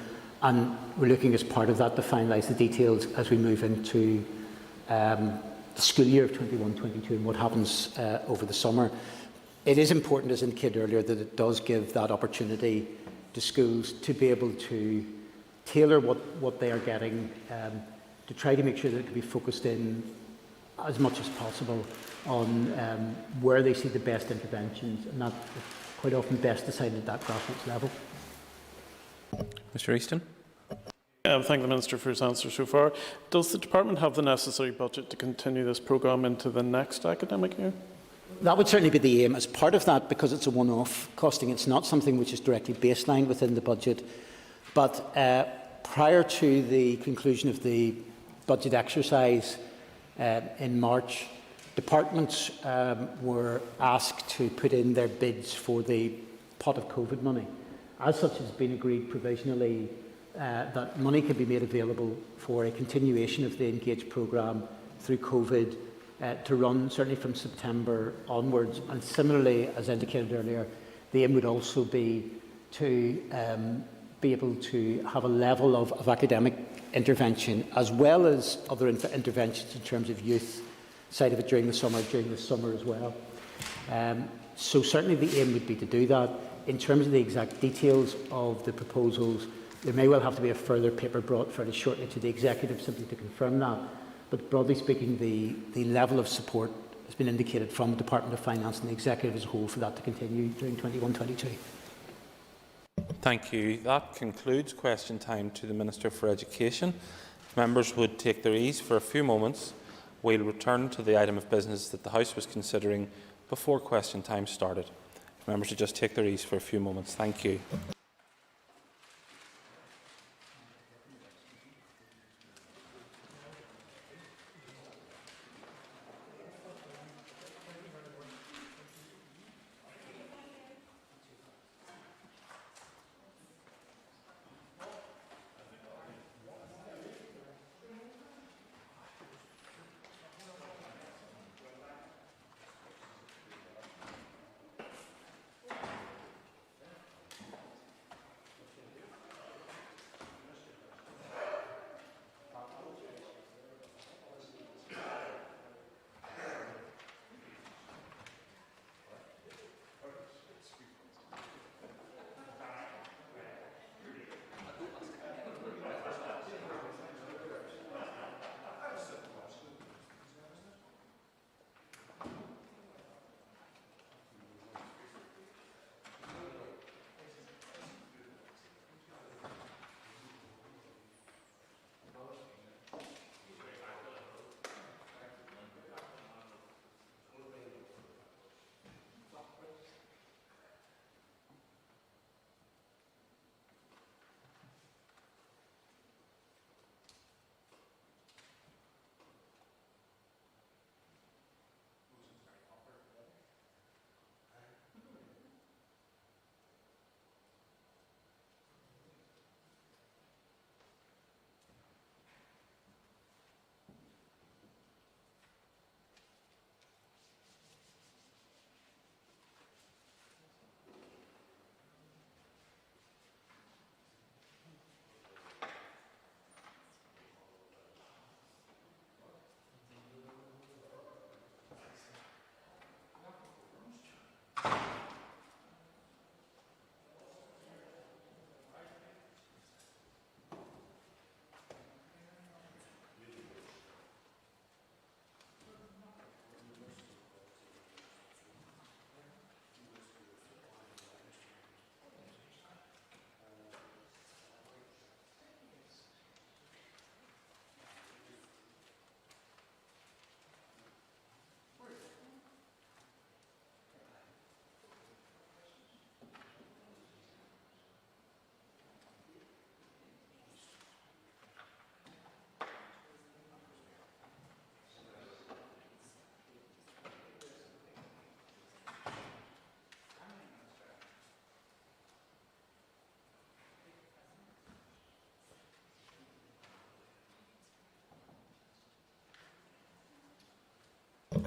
And we're looking as part of that to finalise the details as we move into the school year of 21-22 and what happens over the summer. It is important, as indicated earlier, that it does give that opportunity to schools to be able to tailor what they are getting, to try to make sure that it can be focused in as much as possible on where they see the best interventions, and that is quite often best decided at that grassroots level. Mr Easton. Thank the Minister for his answer so far. Does the Department have the necessary budget to continue this programme into the next academic year? That would certainly be the aim. As part of that, because it's a one-off costing, it's not something which is directly baselined within the budget. But prior to the conclusion of the budget exercise in March, departments were asked to put in their bids for the pot of COVID money. As such, it has been agreed provisionally that money can be made available for a continuation of the Engage programme through COVID to run certainly from September onwards. And similarly, as indicated earlier, the aim would also be to be able to have a level of academic intervention as well as other interventions in terms of youth side of it during the summer as well. So certainly the aim would be to do that. In terms of the exact details of the proposals, there may well have to be a further paper brought fairly shortly to the Executive simply to confirm that. But broadly speaking, the level of support has been indicated from the Department of Finance and the Executive as a whole for that to continue during 21-22. Thank you. That concludes question time to the Minister for Education. If members would take their ease for a few moments, we'll return to the item of business that the House was considering before question time started. If members would just take their ease for a few moments. Thank you.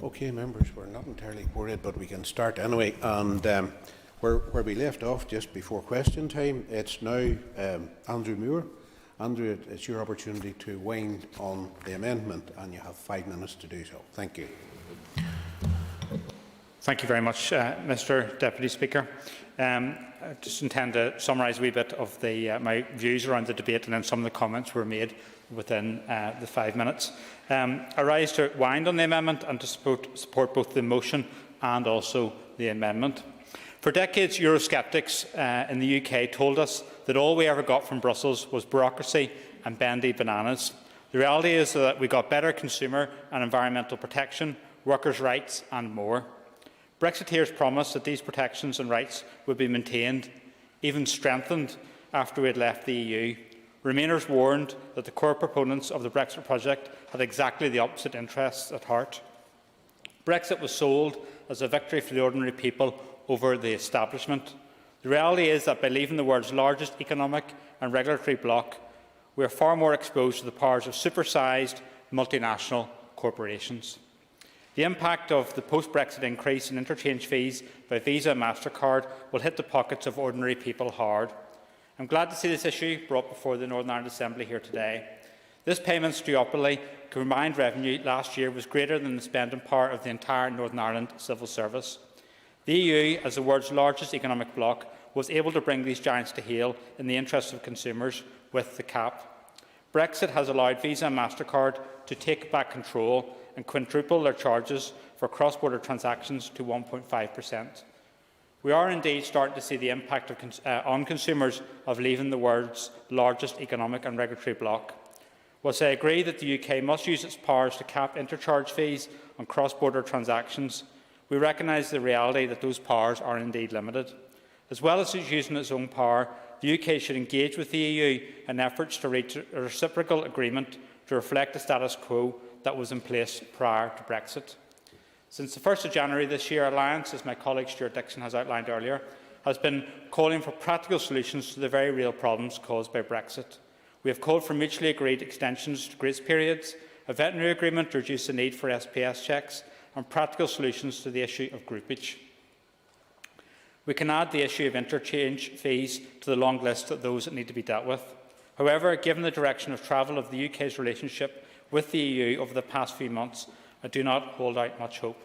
Okay, members, we're not entirely worried, but we can start anyway. And where we left off just before question time, it's now Andrew Muir. Andrew, it's your opportunity to wind on the amendment, and you have 5 minutes to do so. Thank you. Thank you very much, Mr. Deputy Speaker. I just intend to summarise a wee bit of my views around the debate, and then some of the comments were made within the 5 minutes. I rise to wind on the amendment and to support both the motion and also the amendment. For decades, Eurosceptics in the UK told us that all we ever got from Brussels was bureaucracy and bendy bananas. The reality is that we got better consumer and environmental protection, workers' rights and more. Brexiteers promised that these protections and rights would be maintained, even strengthened, after we had left the EU. Remainers warned that the core proponents of the Brexit project had exactly the opposite interests at heart. Brexit was sold as a victory for the ordinary people over the establishment. The reality is that by leaving the world's largest economic and regulatory bloc, we are far more exposed to the powers of supersized multinational corporations. The impact of the post-Brexit increase in interchange fees by Visa and MasterCard will hit the pockets of ordinary people hard. I am glad to see this issue brought before the Northern Ireland Assembly here today. This payments duopoly combined revenue last year was greater than the spending power of the entire Northern Ireland civil service. The EU, as the world's largest economic bloc, was able to bring these giants to heel in the interests of consumers with the cap. Brexit has allowed Visa and MasterCard to take back control and quintuple their charges for cross-border transactions to 1.5%. We are indeed starting to see the impact on consumers of leaving the world's largest economic and regulatory bloc. Whilst I agree that the UK must use its powers to cap interchange fees on cross-border transactions, we recognise the reality that those powers are indeed limited. As well as using its own power, the UK should engage with the EU in efforts to reach a reciprocal agreement to reflect the status quo that was in place prior to Brexit. Since the 1st of January this year, Alliance, as my colleague Stuart Dixon has outlined earlier, has been calling for practical solutions to the very real problems caused by Brexit. We have called for mutually agreed extensions to grace periods, a veterinary agreement to reduce the need for SPS checks, and practical solutions to the issue of groupage. We can add the issue of interchange fees to the long list of those that need to be dealt with. However, given the direction of travel of the UK's relationship with the EU over the past few months, I do not hold out much hope.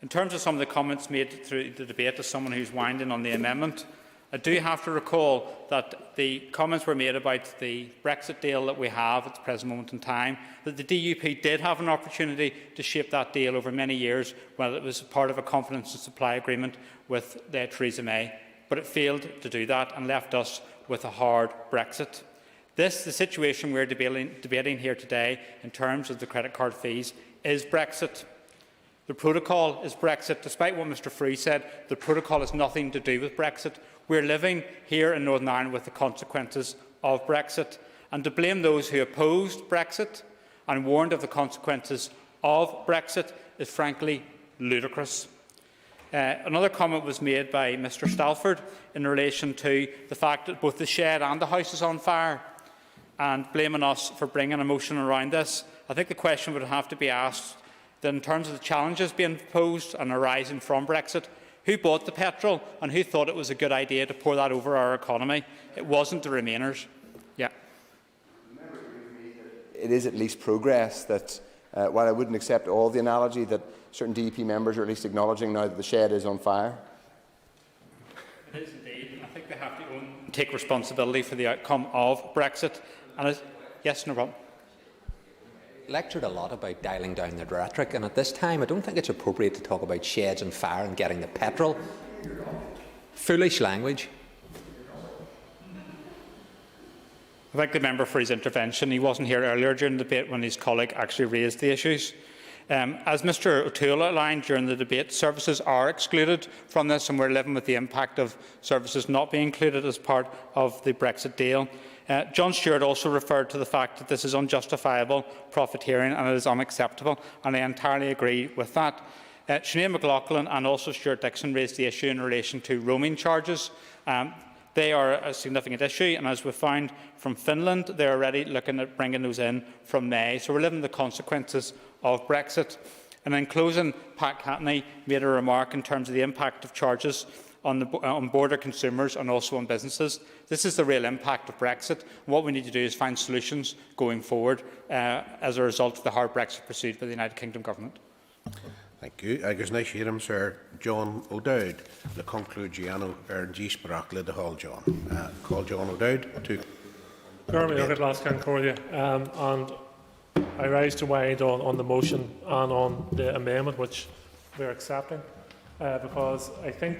In terms of some of the comments made through the debate as someone who is winding on the amendment, I do have to recall that the comments were made about the Brexit deal that we have at the present moment in time, that the DUP did have an opportunity to shape that deal over many years when it was part of a confidence and supply agreement with Theresa May, but it failed to do that and left us with a hard Brexit. The situation we are debating here today in terms of the credit card fees is Brexit. The protocol is Brexit. Despite what Mr Free said, the protocol has nothing to do with Brexit. We are living here in Northern Ireland with the consequences of Brexit. And to blame those who opposed Brexit and warned of the consequences of Brexit is frankly ludicrous. Another comment was made by Mr Stalford in relation to the fact that both the shed and the house is on fire and blaming us for bringing emotion around this. I think the question would have to be asked that in terms of the challenges being posed and arising from Brexit, who bought the petrol and who thought it was a good idea to pour that over our economy? It wasn't the Remainers. Yeah. It is at least progress that, while I wouldn't accept all the analogy, that certain DUP members are at least acknowledging now that the shed is on fire. It is indeed. I think they have to take responsibility for the outcome of Brexit. And yes, no problem. Lectured a lot about dialling down the rhetoric, and at this time I don't think it's appropriate to talk about sheds and fire and getting the petrol. Foolish language. I thank the member for his intervention. He wasn't here earlier during the debate when his colleague actually raised the issues. As Mr O'Toole outlined during the debate, services are excluded from this, and we're living with the impact of services not being included as part of the Brexit deal. John Stewart also referred to the fact that this is unjustifiable profiteering and it is unacceptable, and I entirely agree with that. Sinead McLaughlin and also Stuart Dixon raised the issue in relation to roaming charges. They are a significant issue, and as we found from Finland, they are already looking at bringing those in from May. So we're living the consequences of Brexit. And in closing, Pat Catney made a remark in terms of the impact of charges on border consumers and also on businesses. This is the real impact of Brexit. What we need to do is find solutions going forward as a result of the hard Brexit pursued by the United Kingdom Government. Thank you. Agus na siadam Sir John O'Dowd. Le conclude Giano Gis Barakla de Hall John. Call John O'Dowd to. And I rise to wind on the motion and on the amendment which we are accepting, because I think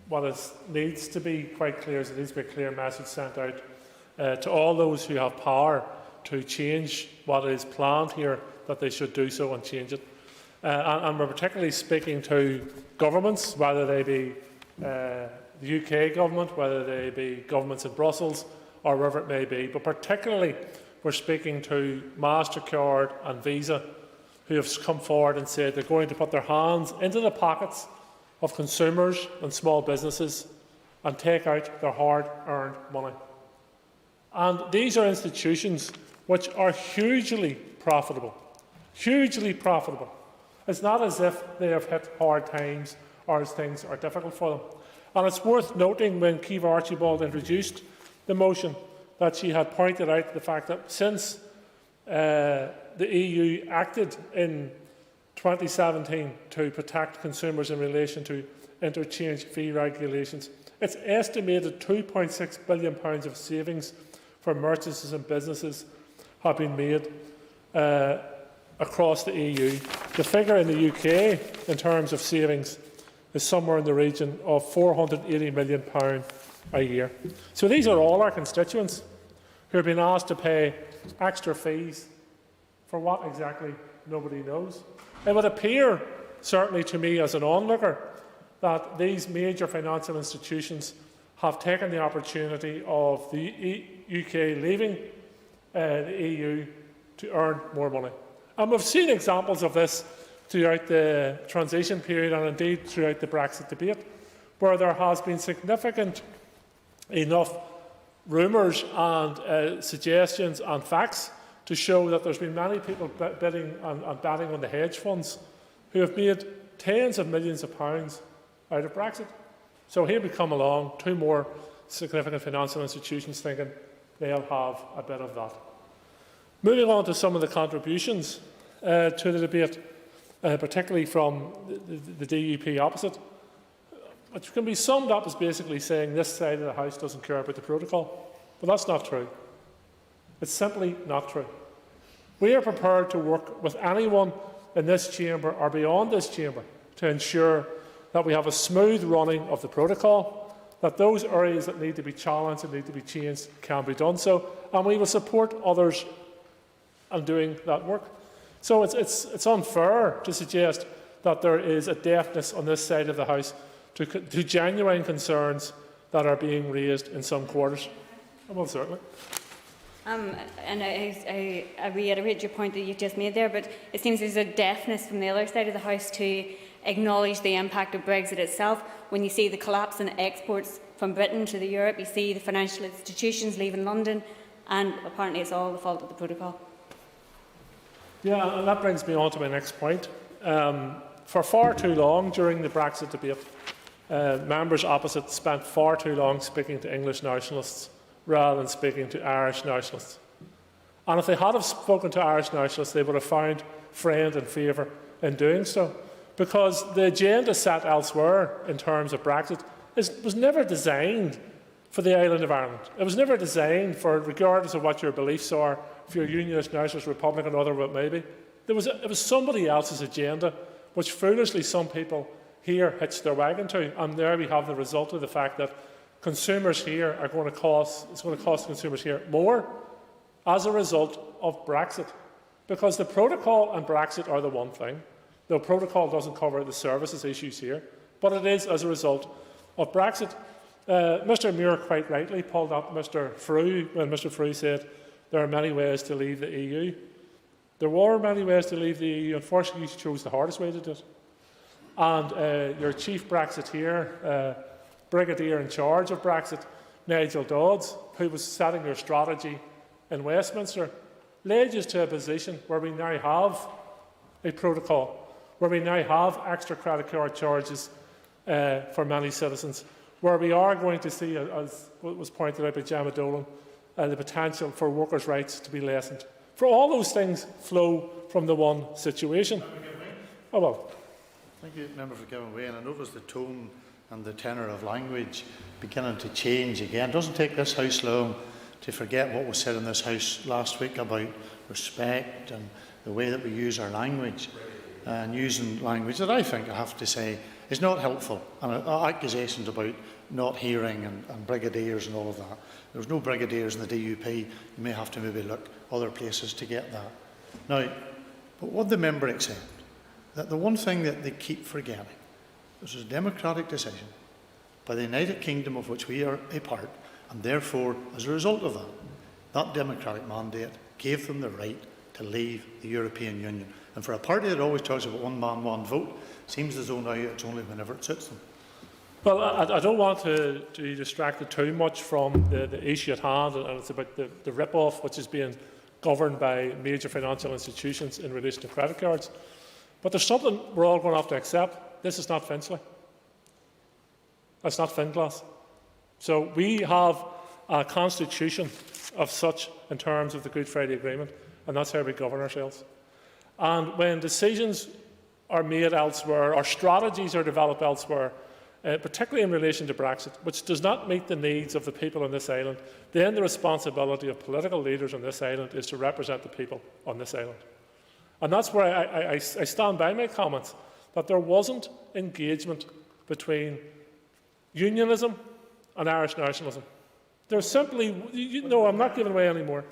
what needs to be quite clear is there needs to be a clear message sent out to all those who have power to change what is planned here, that they should do so and change it. And we're particularly speaking to governments, whether they be the UK government, whether they be governments in Brussels or wherever it may be, but particularly we're speaking to MasterCard and Visa, who have come forward and said they're going to put their hands into the pockets of consumers and small businesses and take out their hard-earned money. And these are institutions which are hugely profitable. Hugely profitable. It's not as if they have hit hard times or as things are difficult for them. And it's worth noting when Kiva Archibald introduced the motion that she had pointed out the fact that since the EU acted in 2017 to protect consumers in relation to interchange fee regulations, it's estimated £2.6 billion of savings for merchants and businesses have been made across the EU. The figure in the UK, in terms of savings, is somewhere in the region of £480 million a year. So these are all our constituents who are being asked to pay extra fees for what exactly nobody knows. It would appear, certainly to me as an onlooker, that these major financial institutions have taken the opportunity of the UK leaving the EU to earn more money. And we've seen examples of this throughout the transition period and indeed throughout the Brexit debate, where there has been significant enough rumours and suggestions and facts to show that there's been many people bidding and betting on the hedge funds who have made tens of millions of pounds out of Brexit. So here we come along, two more significant financial institutions thinking they'll have a bit of that. Moving on to some of the contributions to the debate, particularly from the DUP opposite, which can be summed up as basically saying this side of the House doesn't care about the protocol. But that's not true. It's simply not true. We are prepared to work with anyone in this chamber or beyond this chamber to ensure that we have a smooth running of the protocol, that those areas that need to be challenged and need to be changed can be done so, and we will support others in doing that work. So it's unfair to suggest that there is a deafness on this side of the House to genuine concerns that are being raised in some quarters. Well, certainly. And I reiterate your point that you just made there, but it seems there's a deafness from the other side of the House to acknowledge the impact of Brexit itself. When you see the collapse in exports from Britain to Europe, you see the financial institutions leaving London, and apparently it's all the fault of the protocol. Yeah, and that brings me on to my next point. For far too long during the Brexit debate, members opposite spent far too long speaking to English nationalists rather than speaking to Irish nationalists. And if they had have spoken to Irish nationalists, they would have found friend and favour in doing so. Because the agenda set elsewhere in terms of Brexit was never designed for the island of Ireland. It was never designed for, regardless of what your beliefs are, if you're Unionist, Nationalist, Republican, or whatever it may be. It was somebody else's agenda, which foolishly some people here hitched their wagon to. And there we have the result of the fact that consumers here are going to cost, it's going to cost consumers here more as a result of Brexit. Because the protocol and Brexit are the one thing. The protocol doesn't cover the services issues here, but it is as a result of Brexit. Mr Muir quite rightly pulled up Mr Frew when Mr Frew said there are many ways to leave the EU. There were many ways to leave the EU. Unfortunately, you chose the hardest way to do it. And your chief Brexiteer, Brigadier in charge of Brexit, Nigel Dodds, who was setting your strategy in Westminster, led us to a position where we now have a protocol, where we now have extra credit card charges for many citizens, where we are going to see, as was pointed out by Gemma Dolan, the potential for workers' rights to be lessened. For all those things flow from the one situation. Oh well. Thank you, Member, for giving way. And I notice the tone and the tenor of language beginning to change again. It doesn't take this House long to forget what was said in this House last week about respect and the way that we use our language, and using language that I think, I have to say, is not helpful. And accusations about not hearing and brigadiers and all of that. There was no brigadiers in the DUP. You may have to maybe look other places to get that. Now, but what the member accept, that the one thing that they keep forgetting, this was a democratic decision by the United Kingdom of which we are a part, and therefore, as a result of that, that democratic mandate gave them the right to leave the European Union. And for a party that always talks about one man, one vote, it seems as though now it's only whenever it suits them. Well, I don't want to be distracted too much from the issue at hand, and it's about the rip-off which is being governed by major financial institutions in relation to credit cards. But there's something we're all going to have to accept. This is not Finchley. It's not Finglas. So we have a constitution of such in terms of the Good Friday Agreement, and that's how we govern ourselves. And when decisions are made elsewhere, or strategies are developed elsewhere, particularly in relation to Brexit, which does not meet the needs of the people on this island, then the responsibility of political leaders on this island is to represent the people on this island. And that's where I stand by my comments, that there wasn't engagement between unionism and Irish nationalism. There's simply, no, I'm not giving away anymore.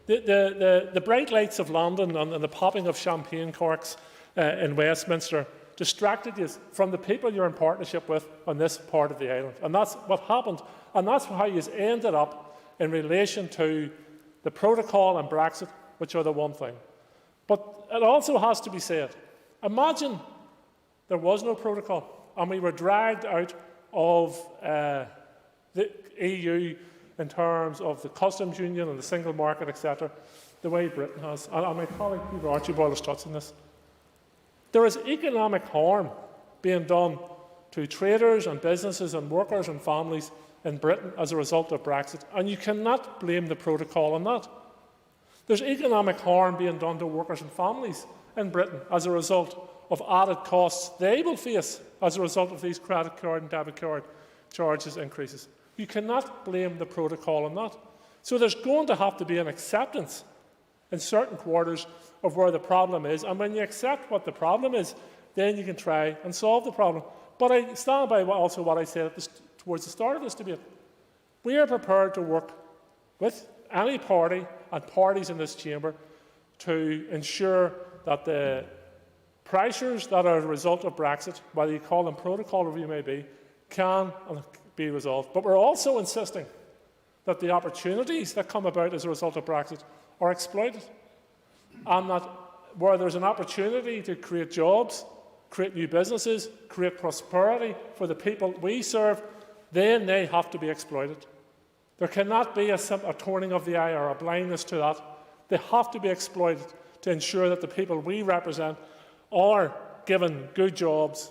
The bright lights of London and the popping of champagne corks in Westminster distracted you from the people you're in partnership with on this part of the island. And that's what happened. And that's how you ended up in relation to the protocol and Brexit, which are the one thing. But it also has to be said, imagine there was no protocol and we were dragged out of the EU in terms of the customs union and the single market, etc., the way Britain has. And my colleague Peter Archibald has touched on this. There is economic harm being done to traders and businesses and workers and families in Britain as a result of Brexit, and you cannot blame the protocol on that. There's economic harm being done to workers and families in Britain as a result of added costs they will face as a result of these credit card and debit card charges increases. You cannot blame the protocol on that. So there's going to have to be an acceptance in certain quarters of where the problem is, and when you accept what the problem is, then you can try and solve the problem. But I stand by also what I said towards the start of this debate. We are prepared to work with any party and parties in this chamber to ensure that the pressures that are a result of Brexit, whether you call them protocol or whatever you may be, can be resolved. But we're also insisting that the opportunities that come about as a result of Brexit are exploited, and that where there's an opportunity to create jobs, create new businesses, create prosperity for the people we serve, then they have to be exploited. There cannot be a turning of the eye or a blindness to that. They have to be exploited to ensure that the people we represent are given good jobs,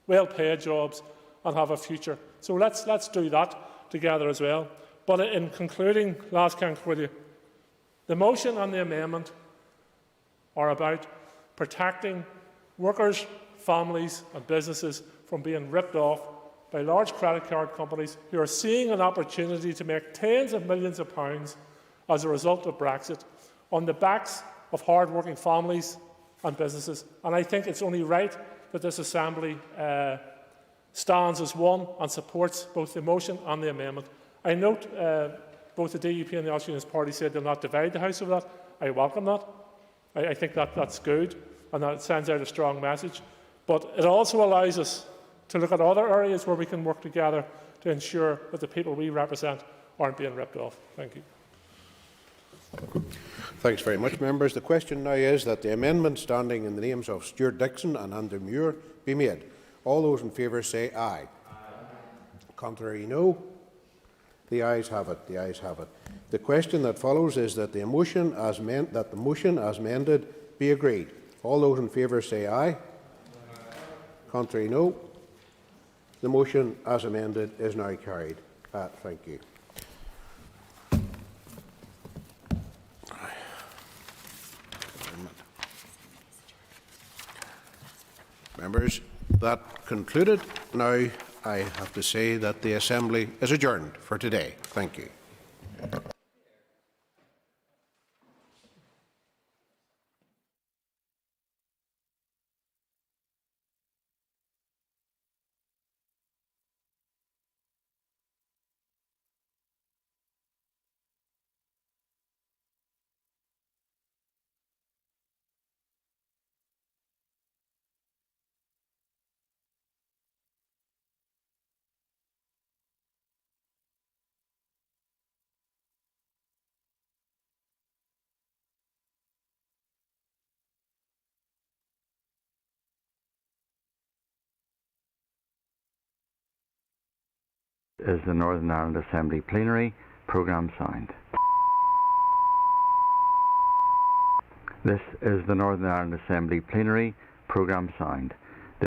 well-paid jobs, and have a future. So let's do that together as well. But in concluding, last conclude, the motion and the amendment are about protecting workers, families and businesses from being ripped off by large credit card companies who are seeing an opportunity to make tens of millions of pounds as a result of Brexit on the backs of hard-working families and businesses. And I think it's only right that this Assembly stands as one and supports both the motion and the amendment. I note both the DUP and the Ulster Unionist Party said they'll not divide the House over that. I welcome that. I think that's good, and that sends out a strong message. But it also allows us to look at other areas where we can work together to ensure that the people we represent aren't being ripped off. Thank you. Thanks very much, members. The question now is that the amendment standing in the names of Stuart Dixon and Andrew Muir be made. All those in favour say aye. Aye. Contrary, no. The ayes have it. The ayes have it. The question that follows is that the motion as amended be agreed. All those in favour say aye. Aye. Contrary, no. The motion as amended is now carried. Thank you. Members, that concluded. Now I have to say that the Assembly is adjourned for today. Thank you. Is the Northern Ireland Assembly Plenary Programme Sound? This is the Northern Ireland Assembly Plenary Programme Sound.